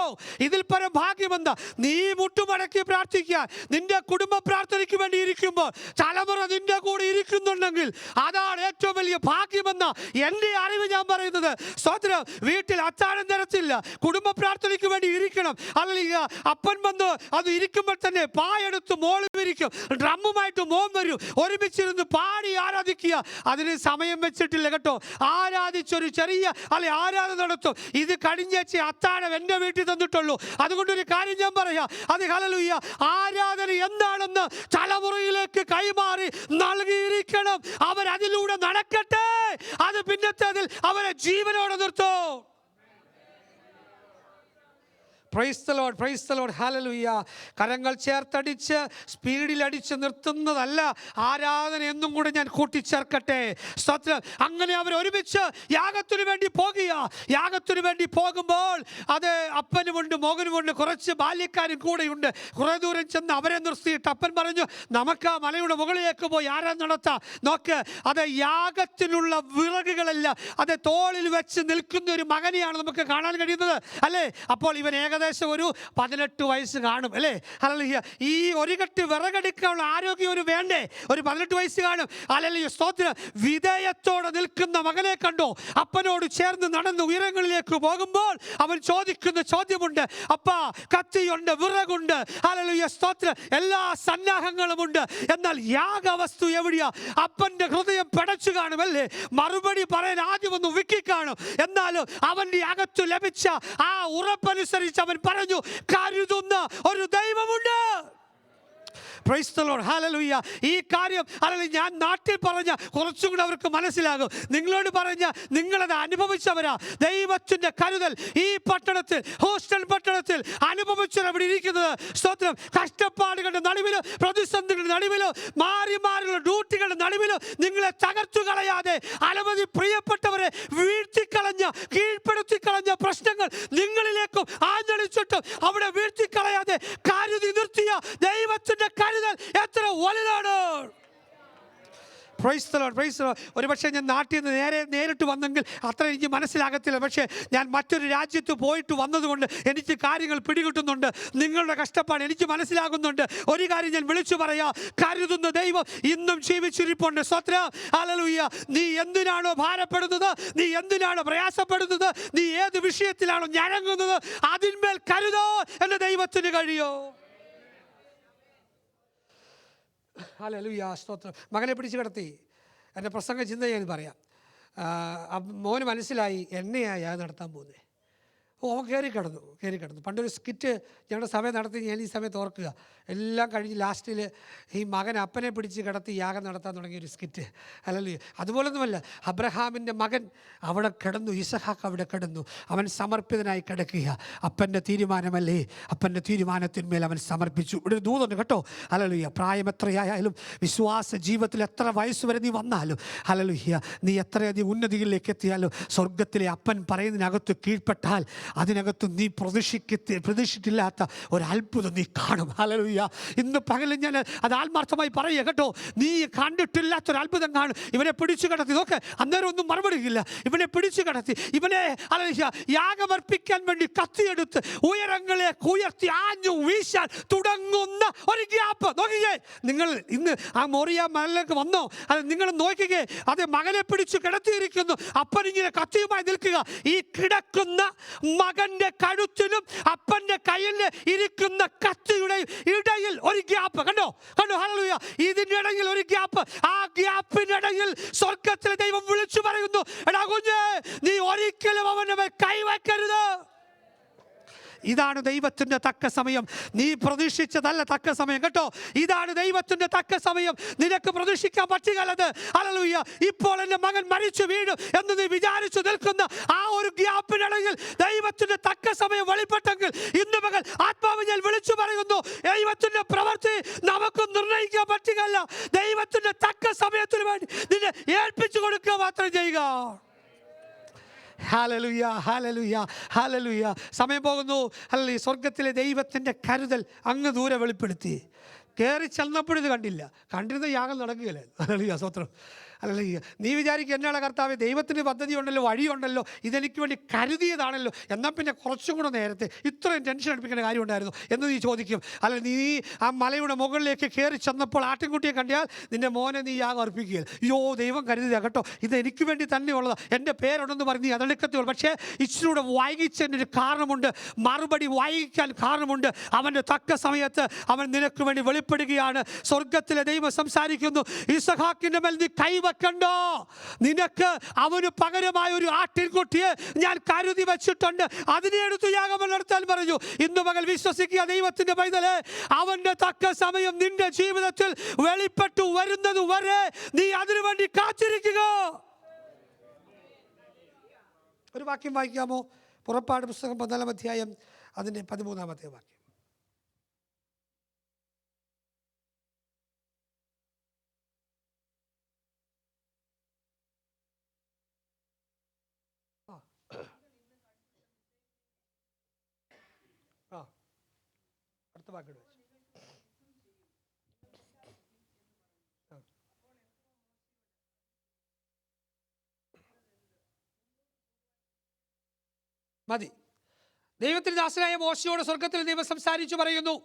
ഇതിൽ പരം ഭാഗ്യമെന്താ? നീ മുട്ടുമടക്കി പ്രാർത്ഥിക്കുക, നിന്റെ കുടുംബ പ്രാർത്ഥനയ്ക്ക് വേണ്ടി ഇരിക്കുമ്പോൾ തലമുറ നിന്റെ കൂടെ ഇരിക്കുന്നുണ്ടെങ്കിൽ അതാണ് ഏറ്റവും വലിയ ഭാഗ്യമെന്ന എൻ്റെ അറിവ് ഞാൻ പറയുന്നത്. സ്വതന്ത്രം, വീട്ടിൽ അത്താഴം തരത്തില്ല, കുടുംബ പ്രാർത്ഥനയ്ക്ക് വേണ്ടി ഇരിക്കണം. അല്ലെങ്കിൽ അപ്പൻ വന്ന് അത് ഇരിക്കുമ്പോൾ തന്നെ പായെടുത്ത് മോളിൽ ഇരിക്കും, ഡ്രമ്മുമായിട്ട് മോൻ വരും, ഒരുമിച്ചിരുന്ന് പാടി ആരാധിക്കുക. അതിന് സമയം വെച്ചിട്ടില്ല കേട്ടോ. ആരാധിച്ചൊരു ചെറിയ അല്ലെ ആരാധന നടത്തും. ഇത് കഴിഞ്ഞേച്ച് അത്താഴം എൻ്റെ വീട്ടിൽ തന്നിട്ടുള്ളൂ. അതുകൊണ്ടൊരു കാര്യം ഞാൻ പറയാം, അത് ഹല്ലേലൂയ, ആരാധന എന്താണെന്ന് തലമുറയിലേക്ക് കൈമാറി നൽകിയിരിക്കണം. അവരതിലൂടെ നടക്കട്ടെ. അത് പിന്നത്തേതിൽ അവരെ ജീവനോടെ നിർത്തും. Price the Lord, praise the Lord, hallelujah. കരങ്ങൾ ചേർത്തടിച്ച് സ്പീഡിലടിച്ച് നിർത്തുന്നതല്ല ആരാധന എന്നും കൂടെ ഞാൻ കൂട്ടിച്ചേർക്കട്ടെ. സ്തോത്രം. അങ്ങനെ അവർ ഒരുമിച്ച് യാഗത്തിനു വേണ്ടി പോകുക. യാഗത്തിനു വേണ്ടി പോകുമ്പോൾ അത് അപ്പനുമുണ്ട് മകനുമുണ്ട്, കുറച്ച് ബാല്യക്കാരും കൂടെയുണ്ട്. കുറേ ദൂരം ചെന്ന് അവരെ നിർത്തിയിട്ട് അപ്പൻ പറഞ്ഞു, നമുക്ക് ആ മലയുടെ മുകളിലേക്ക് പോയി ആരാധന നടത്താം. നോക്ക്, അത് യാഗത്തിനുള്ള വിറകുകളല്ല, അത് തോളിൽ വെച്ച് നിൽക്കുന്ന ഒരു മകനെയാണ് നമുക്ക് കാണാൻ കഴിയുന്നത്, അല്ലേ? അപ്പോൾ ഇവൻ ഏകദേശം ഒരു 18 വയസ്സ് കാണും, അല്ലേ? ഹല്ലേലൂയ. ഈ ഒരു കെട്ട് വിറകെടുക്കാനുള്ള ആരോഗ്യം ഒരു വേണ്ടേ? ഒരു 18 വയസ്സ് കാണും. ഹല്ലേലൂയ, സ്തോത്രം. വിധേയത്തോടെ നിൽക്കുന്ന മകനെ കണ്ടോ? അപ്പനോട് ചേർന്ന് നടന്ന് ഉയരങ്ങളിലേക്ക് പോകുമ്പോൾ അവൻ ചോദിക്കുന്ന ചോദ്യമുണ്ട്. അപ്പാ, കത്തിയുണ്ട്, വിറകുണ്ട്, ഹല്ലേലൂയ, സ്തോത്രം, എല്ലാ സന്നാഹങ്ങളുമുണ്ട്. എന്നാൽ യാഗവസ്തു എവിടെയാ? അപ്പന്റെ ഹൃദയം പടച്ചു കാണുമല്ലേ? മറുപടി പറയാൻ ആദ്യം ഒന്ന് വിക്കിക്കാണും. എന്നാലും അവന്റെ അകത്തു ലഭിച്ച ആ ഉറപ്പനുസരിച്ച് അവൻ പറഞ്ഞു, കരുതുന്ന ഒരു ദൈവമുണ്ട്. Price the Lord, hallelujah. ഈ കാര്യം അല്ലെങ്കിൽ ഞാൻ നാട്ടിൽ പറഞ്ഞ കുറച്ചും കൂടെ അവർക്ക് മനസ്സിലാകും. നിങ്ങളോട് പറഞ്ഞ നിങ്ങളത് അനുഭവിച്ചവരാ. ദൈവത്തിൻ്റെ കരുതൽ ഈ പട്ടണത്തിൽ, ഹൂസ്റ്റൺ പട്ടണത്തിൽ അനുഭവിച്ചവരവിടെ ഇരിക്കുന്നത്. സ്തോത്രം. കഷ്ടപ്പാടുകളുടെ നടുവിലും പ്രതിസന്ധികളുടെ നടുവിലും മാറി മാറിയുള്ള ഡ്യൂട്ടികളുടെ നടുവിലും നിങ്ങളെ തകർത്തു കളയാതെ അനവധി പ്രിയപ്പെട്ടവരെ വീഴ്ത്തിക്കളഞ്ഞ, കീഴ്പ്പെടുത്തിക്കളഞ്ഞ പ്രശ്നങ്ങൾ നിങ്ങളിലേക്കും ആഞ്ഞടിച്ചിട്ടും അവിടെ വീഴ്ത്തിക്കളയാതെ കരുതി നിർത്തിയ ദൈവത്തിൻ്റെ കരുതൽ എത്ര വലുതാണ്. Price the Lord, praise the Lord. ഒരുപക്ഷെ ഞാൻ നാട്ടിൽ നിന്ന് നേരിട്ട് വന്നെങ്കിൽ അത്ര എനിക്ക് മനസ്സിലാകത്തില്ല. പക്ഷേ ഞാൻ മറ്റൊരു രാജ്യത്ത് പോയിട്ട് വന്നതുകൊണ്ട് എനിക്ക് കാര്യങ്ങൾ പിടികിട്ടുന്നുണ്ട്. നിങ്ങളുടെ കഷ്ടപ്പാട് എനിക്ക് മനസ്സിലാകുന്നുണ്ട്. ഒരു കാര്യം ഞാൻ വിളിച്ചു പറയാം, കരുതുന്ന ദൈവം ഇന്നും ജീവിച്ചിരിപ്പുണ്ട്. സ്തോത്രം, ഹല്ലേലൂയ. നീ എന്തിനാണോ ഭാരപ്പെടുന്നത്, നീ എന്തിനാണോ പ്രയാസപ്പെടുന്നത്, നീ ഏത് വിഷയത്തിലാണോ ഞരങ്ങുന്നത്, അതിന്മേൽ കരുതോ എൻ്റെ ദൈവത്തിന് കഴിയോ. ഹല്ലേലൂയ, സ്തോത്രം. മകനെ പിടിച്ച് കിടത്തി. എൻ്റെ പ്രസംഗ ചിന്ത ഞാൻ പറയാം. മോന് മനസ്സിലായി എന്നെയാ നടത്താൻ പോകുന്നത്. അവൻ കയറി കിടന്നു. പണ്ടൊരു സ്കിറ്റ് ഞങ്ങളുടെ സഭ നടത്തി, ഞാൻ ഈ സമയത്ത് ഓർക്കുക. എല്ലാം കഴിഞ്ഞ് ലാസ്റ്റിൽ ഈ മകൻ അപ്പനെ പിടിച്ച് കിടത്തി യാഗം നടത്താൻ തുടങ്ങിയൊരു സ്കിറ്റ്. ഹല്ലേലൂയ. അതുപോലൊന്നുമല്ല, അബ്രഹാമിൻ്റെ മകൻ അവിടെ കിടന്നു, ഇസഹാക്ക് അവിടെ കിടന്നു. അവൻ സമർപ്പിതനായി കിടക്കുക. അപ്പൻ്റെ തീരുമാനമല്ലേ, അപ്പൻ്റെ തീരുമാനത്തിന്മേൽ അവൻ സമർപ്പിച്ചു. ഇവിടെ ഒരു ദൂതുണ്ട് കേട്ടോ. ഹല്ലേലൂയ. പ്രായം എത്രയായാലും, വിശ്വാസ ജീവിതത്തിൽ എത്ര വയസ്സ് വരെ നീ വന്നാലും, ഹല്ലേലൂയ, നീ എത്രയധികം ഉന്നതികളിലേക്ക് എത്തിയാലും, സ്വർഗത്തിലെ അപ്പൻ പറയുന്നതിനകത്ത് കീഴ്പ്പെട്ടാൽ അതിനകത്ത് നീ പ്രതീക്ഷിച്ചിട്ടില്ലാത്ത ഒരു അത്ഭുതം നീ കാണും. ഹല്ലേലൂയ. ഇന്ന് പകലും ഞാൻ അത് ആത്മാർത്ഥമായി പറയുക കേട്ടോ. നീ കണ്ടിട്ടില്ലാത്തൊരു അത്ഭുതം കാണും. ഇവനെ പിടിച്ചു കിടത്തി. നോക്ക്, അന്നേരം ഒന്നും മറുപടിയില്ല. ഇവനെ പിടിച്ചു കിടത്തി. ഇവനെ യാഗമർപ്പിക്കാൻ വേണ്ടി കത്തിയെടുത്ത് ഉയരങ്ങളിലേക്ക് ഉയർത്തി ആഞ്ഞു വീശാൻ തുടങ്ങുന്ന ഒരു ഗ്യാപ്പ് നോക്കിക്കേ. നിങ്ങൾ ഇന്ന് ആ മോറിയ മലയിലേക്ക് വന്നോ? അത് നിങ്ങൾ നോക്കിക്കേ. അത് മകനെ പിടിച്ചു കിടത്തിയിരിക്കുന്നു. അപ്പനിങ്ങനെ കത്തിയുമായി നിൽക്കുക. ഈ കിടക്കുന്ന മകന്റെ കഴുത്തിനും അപ്പന്റെ കയ്യിൽ ഇരിക്കുന്ന കത്തിയുടെ ഇടയിൽ ഒരു ഗ്യാപ്പ് കണ്ടോ. ഹല്ലേലൂയ. ഇതിന്റെ ഇടയിൽ ഒരു ഗ്യാപ്പ്. ആ ഗ്യാപ്പിനിടയിൽ സ്വർഗ്ഗത്തിലെ ദൈവം വിളിച്ചു പറയുന്നു, എടാ കുഞ്ഞേ, നീ ഒരിക്കലും അവന്റെ മേൽ കൈവയ്ക്കരുത്. ഇതാണ് ദൈവത്തിൻ്റെ തക്ക സമയം. നീ പ്രതീക്ഷിച്ചതല്ല തക്ക സമയം കേട്ടോ. ഇതാണ് ദൈവത്തിൻ്റെ തക്ക സമയം. നിനക്ക് പ്രതീക്ഷിക്കാൻ പറ്റുകയല്ലത്. ഹല്ലേലൂയ. ഇപ്പോൾ എൻ്റെ മകൻ മരിച്ചു വീഴും എന്ന് നീ വിചാരിച്ചു നിൽക്കുന്ന ആ ഒരു ഗ്യാപ്പിനിടയിൽ ദൈവത്തിൻ്റെ തക്ക സമയം വെളിപ്പെട്ടെങ്കിൽ ഇന്ന് മകൻ ആത്മാവ് ഞാൻ വിളിച്ചു പറയുന്നു, ദൈവത്തിൻ്റെ പ്രവൃത്തി നമുക്ക് നിർണ്ണയിക്കാൻ പറ്റുകയല്ല. ദൈവത്തിൻ്റെ തക്ക സമയത്തിന് വേണ്ടി നിന്നെ ഏൽപ്പിച്ചു കൊടുക്കുക മാത്രം ചെയ്യുക. Hallelujah, hallelujah, hallelujah. സമയം പോകുന്നു. ഹല്ലേലൂയ. സ്വർഗ്ഗത്തിലെ ദൈവത്തിൻ്റെ കരുതൽ അങ്ങ് ദൂരെ വെളിപ്പെടുത്തി. കയറി ചെന്നപ്പോഴിത് കണ്ടില്ല. കണ്ടിരുന്ന യാഗം നടക്കുകയല്ലേ. ഹല്ലേലൂയ, സ്തോത്രം. ഹല്ലേലൂയ. നീ വിചാരിക്കും എന്നാണ് കർത്താവേ, ദൈവത്തിന് പദ്ധതി ഉണ്ടല്ലോ, വഴിയുണ്ടല്ലോ, ഇതെനിക്ക് വേണ്ടി കരുതിയതാണല്ലോ, എന്നാൽ പിന്നെ കുറച്ചും കൂടെ നേരത്തെ ഇത്രയും ടെൻഷൻ അടുപ്പിക്കേണ്ട കാര്യം ഉണ്ടായിരുന്നു എന്ന് നീ ചോദിക്കും. അല്ല, നീ ആ മലയുടെ മുകളിലേക്ക് കയറി ചെന്നപ്പോൾ ആട്ടിൻകുട്ടിയെ കണ്ടാൽ നിൻ്റെ മോനെ നീ യാഗം അർപ്പിക്കുകയില്ല. അയ്യോ, ദൈവം കരുതിയതാ കേട്ടോ, ഇത് എനിക്ക് വേണ്ടി തന്നെയുള്ളതാണ്, എൻ്റെ പേരുണ്ടെന്ന് പറഞ്ഞ് നീ അതെടുക്കത്തുള്ളൂ. പക്ഷേ ഇച്ചിരൂടെ വൈകിച്ചതിൻ്റെ ഒരു കാരണമുണ്ട്, മറുപടി വൈകിക്കാൻ കാരണമുണ്ട്. അവൻ്റെ തക്ക സമയത്ത് അവൻ നിനക്ക് വേണ്ടി വെളിപ്പെടുകയാണ്. സ്വർഗത്തിലെ ദൈവം സംസാരിക്കുന്നു, ഇസഹാക്കിൻ്റെ മേൽ നീ കൈവെക്കണ്ടോ, നിനക്ക് അവന് പകരമായ ഒരു ആട്ടിൻകുട്ടിയെ ഞാൻ കരുതി വെച്ചിട്ടുണ്ട്, അതിനെ എടുത്ത് യാഗം നടത്താൻ പറഞ്ഞു. ഇന്ന് പകൽ വിശ്വസിക്കുക ദൈവത്തിൻ്റെ പൈതലേ, അവൻ്റെ തക്ക സമയം നിന്റെ ജീവിതത്തിൽ വെളിപ്പെട്ടു വരുന്നത് വരെ നീ അതിനു വേണ്ടി കാത്തിരിക്കുക. ഒരു വാക്യം വായിക്കാമോ? പുറപ്പാട് പുസ്തകം 14-ാം അധ്യായം അതിൻ്റെ 13-ാമത്തെ വാക്യം. അടുത്ത വാക്യം മതി. ദൈവത്തിന് ദാസനായ മോശയോട് സ്വർഗത്തിൽ ദൈവം സംസാരിച്ചു പറയുന്നു,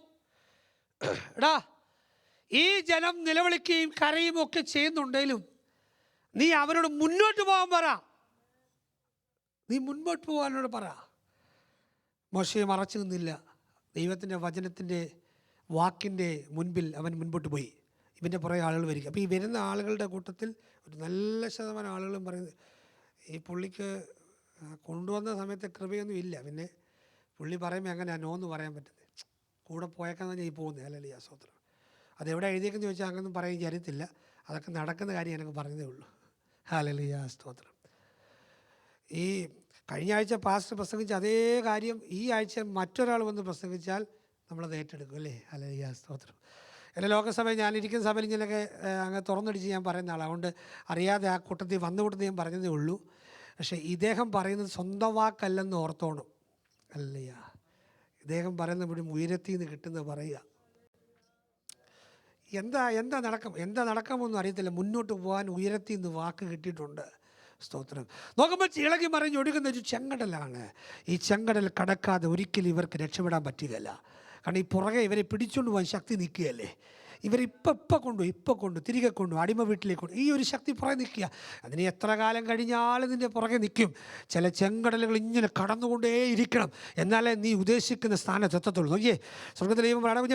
എടാ, ഈ ജനം നിലവിളിക്കുകയും കരയും ഒക്കെ ചെയ്യുന്നുണ്ടെങ്കിലും നീ അവരോട് മുന്നോട്ട് പോകാൻ പറ, നീ മുൻപോട്ട് പോകാനോട് പറ. മോശയെ മറച്ചു നിന്നില്ല. ദൈവത്തിൻ്റെ വചനത്തിൻ്റെ വാക്കിൻ്റെ മുൻപിൽ അവൻ മുൻപോട്ട് പോയി. ഇവൻ്റെ പുറകെ ആളുകൾ വരിക. അപ്പോൾ ഈ വരുന്ന ആളുകളുടെ കൂട്ടത്തിൽ ഒരു നല്ല ശതമാനം ആളുകളും പറയുന്നത്, ഈ പുള്ളിക്ക് കൊണ്ടുവന്ന സമയത്ത് കൃപയൊന്നും ഇല്ല, പിന്നെ പുള്ളി പറയുമ്പോൾ എങ്ങനെയാണ് നോ എന്ന് പറയാൻ പറ്റുന്നത്, കൂടെ പോയേക്കാൻ തന്നെ ഈ പോകുന്നത്. ഹല്ലേലൂയ, സ്തോത്രം. അതെവിടെ എഴുതിയേക്കെന്ന് ചോദിച്ചാൽ അങ്ങനൊന്നും പറയാൻ അറിയത്തില്ല, അതൊക്കെ നടക്കുന്ന കാര്യം എനിക്ക് പറഞ്ഞതേ ഉള്ളൂ. ഹല്ലേലൂയ, സ്തോത്രം. ഈ കഴിഞ്ഞ ആഴ്ച പാസ്റ്റർ പ്രസംഗിച്ച അതേ കാര്യം ഈ ആഴ്ച മറ്റൊരാൾ വന്ന് പ്രസംഗിച്ചാൽ നമ്മളത് ഏറ്റെടുക്കും, അല്ലേ? ഹല്ലേലൂയ, സ്തോത്രം. എൻ്റെ ലോകസഭയിൽ ഞാനിരിക്കുന്ന സഭയിൽ ഇങ്ങനെയൊക്കെ അങ്ങ് തുറന്നടിച്ച് ഞാൻ പറയുന്ന ആളാണ്, അതുകൊണ്ട് അറിയാതെ ആ കൂട്ടത്തിൽ വന്ന കൂട്ടത്തിൽ ഞാൻ പറഞ്ഞതേ ഉള്ളൂ. പക്ഷേ ഇദ്ദേഹം പറയുന്നത് സ്വന്തം വാക്കല്ലെന്ന് ഓർത്തോണം. ഹല്ലേലൂയ. ഇദ്ദേഹം പറയുന്ന ഇവിടെ ഉയരത്തിൽ നിന്ന് കിട്ടുന്നത് പറയുക. എന്താ നടക്കാമെന്നൊന്നും അറിയത്തില്ല. മുന്നോട്ട് പോകാൻ ഉയരത്തിൽ നിന്ന് വാക്ക് കിട്ടിയിട്ടുണ്ട്. സ്തോത്രം. നോക്കുമ്പോൾ ഇളകി മറിഞ്ഞ് ഒഴുകുന്ന ഒരു ചെങ്കടലാണ്. ഈ ചെങ്കടൽ കടക്കാതെ ഒരിക്കലും ഇവർക്ക് രക്ഷപ്പെടാൻ പറ്റുകയില്ല. കാരണം ഈ പുറകെ ഇവരെ പിടിച്ചുകൊണ്ട് പോകാൻ ശക്തി നിൽക്കുകയല്ലേ. ഇവരിപ്പോൾ കൊണ്ടു തിരികെ കൊണ്ടു അടിമ വീട്ടിലേക്ക് കൊണ്ടു, ഈ ഒരു ശക്തി പുറകെ നിൽക്കുക. അതിന് എത്ര കാലം കഴിഞ്ഞാലും നിൻ്റെ പുറകെ നിൽക്കും. ചില ചെങ്കടലുകൾ ഇങ്ങനെ കടന്നുകൊണ്ടേ ഇരിക്കണം, എന്നാലേ നീ ഉദ്ദേശിക്കുന്ന സ്ഥാനത്ത് എത്തത്തുള്ളൂ. നോക്കിയേ, സ്വർഗ്ഗത്തിലെ ദൈവം പറയണം,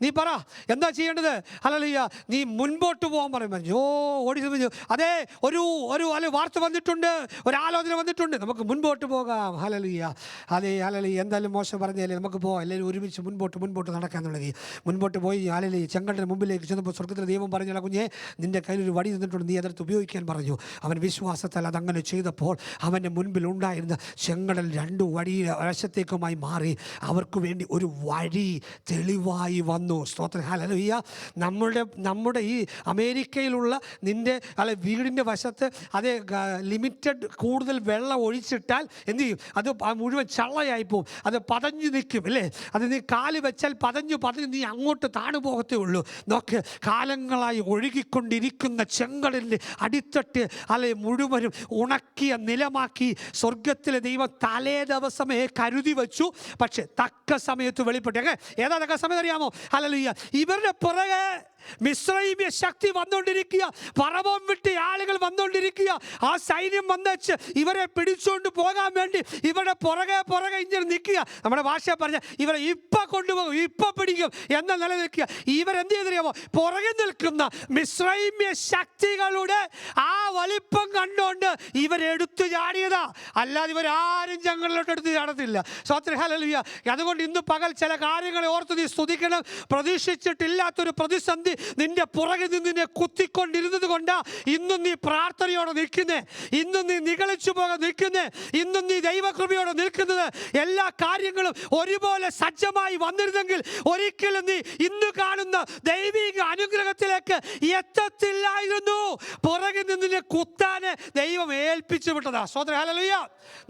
നീ പറ എന്താ ചെയ്യേണ്ടത്. ഹല്ലേലൂയ. നീ മുൻപോട്ട് പോകാൻ പറഞ്ഞു. ഓടി പറഞ്ഞു, അതേ ഒരു അല്ലെ വാർത്ത വന്നിട്ടുണ്ട്, ഒരു ആലോചന വന്നിട്ടുണ്ട്, നമുക്ക് മുൻപോട്ട് പോകാം. ഹല്ലേലൂയ. അതേ, ഹല്ലേലൂയ. എന്തായാലും മോശം പറഞ്ഞല്ലേ, നമുക്ക് പോകാം, എല്ലാവരും ഒരുമിച്ച് മുൻപോട്ട് നടക്കാന്നുള്ളത്. മുൻപോട്ട് പോയി ഹല്ലേലൂയ ചെങ്കടലിന് മുമ്പിലേക്ക് ചെന്നപ്പോൾ സ്വർഗ്ഗത്തിലെ ദൈവം പറഞ്ഞാൽ, കുഞ്ഞെ, നിൻ്റെ കയ്യിലൊരു വടി തന്നിട്ടുണ്ട്, നീ അതെടുത്ത് ഉപയോഗിക്കാൻ പറഞ്ഞു. അവൻ വിശ്വാസത്താൽ അതങ്ങനെ ചെയ്തപ്പോൾ അവൻ്റെ മുൻപിൽ ഉണ്ടായിരുന്ന ചെങ്കടൽ 2 വശത്തേക്കുമായി മാറി. അവർക്ക് വേണ്ടി ഒരു വഴി തെളിവായി വന്നു. സ്തോത്രം. ഹല്ലേലൂയ. നമ്മുടെ ഈ അമേരിക്കയിലുള്ള നിൻ്റെ വീടിൻ്റെ വശത്ത് അതേ ലിമിറ്റഡ് കൂടുതൽ വെള്ളം ഒഴിച്ചിട്ടാൽ എന്ത് ചെയ്യും? അത് മുഴുവൻ ചള്ളയായി പോവും, അത് പതഞ്ഞു നിൽക്കും, അല്ലേ? അത് നീ കാല് വെച്ചാൽ പതഞ്ഞു നീ അങ്ങോട്ട് താണു പോകത്തേ ഉള്ളൂ. നോക്ക്, കാലങ്ങളായി ഒഴുകിക്കൊണ്ടിരിക്കുന്ന ചെങ്കടലിൻ്റെ അടിത്തട്ട് മുഴുവനും ഉണക്കിയ നിലമാക്കി സ്വർഗത്തിലെ ദൈവം തലേ ദിവസമേ കരുതി വെച്ചു. പക്ഷെ തക്ക സമയത്ത് വെളിപ്പെട്ടു. ഏതാ തക്ക സമയം അറിയാമോ? ഹല്ലേലൂയ. ഇവരുടെ പുറകെ മിസ്രൈമ്യ ശക്തി വന്നുകൊണ്ടിരിക്കുക, പറവം വിട്ട് ആളുകൾ വന്നുകൊണ്ടിരിക്കുക. ആ സൈന്യം വന്നേച്ച് ഇവരെ പിടിച്ചുകൊണ്ട് പോകാൻ വേണ്ടി ഇവരുടെ പുറകെ ഇങ്ങനെ നിൽക്കുക. നമ്മുടെ ഭാഷ പറഞ്ഞ ഇവരെ ഇപ്പം കൊണ്ടുപോകും, ഇപ്പം പിടിക്കും എന്ന നിലനിൽക്കുക. ഇവരെന്ത് ചെയ്തറിയാമോ? പുറകെ നിൽക്കുന്ന മിസ്രൈമ്യ ശക്തികളുടെ ആ വലിപ്പം കണ്ടുകൊണ്ട് ഇവരെടുത്തു ചാടിയതാ, അല്ലാതെ ഇവരാരും ജംഗലിലോട്ട് എടുത്ത് ചാടത്തില്ല. സ്തോത്രം. ഹല്ലേലൂയ. അതുകൊണ്ട് ഇന്ന് പകൽ ചില കാര്യങ്ങളെ ഓർത്ത് നീ സ്തുതിക്കണം. പ്രതീക്ഷിച്ചിട്ടില്ലാത്തൊരു പ്രതിസന്ധി നിന്റെ പുറകിൽ നിന്ന് നിന്നെ കുത്തിക്കൊണ്ടിരുന്നത് കൊണ്ട് ഇന്നും നീ പ്രാർത്ഥനയോടെ നിൽക്കുന്നേ, ഇന്നും നീ നിഗളിച്ചു പോകാൻ നിൽക്കുന്നേ, ഇന്നും നീ ദൈവകൃപയോടെ നിൽക്കുന്നത്. എല്ലാ കാര്യങ്ങളും ഒരുപോലെ സജ്ജമായി വന്നിരുന്നെങ്കിൽ ഒരിക്കലും നീ ഇന്ന് കാണുന്ന ദൈവിക അനുഗ്രഹത്തിലേക്ക് എത്തത്തില്ലായിരുന്നു. പുറകിൽ നിന്നെ കുത്താന് ദൈവം ഏൽപ്പിച്ചു വിട്ടതാ. സ്വതന്ത്ര ഹല്ലേലൂയ.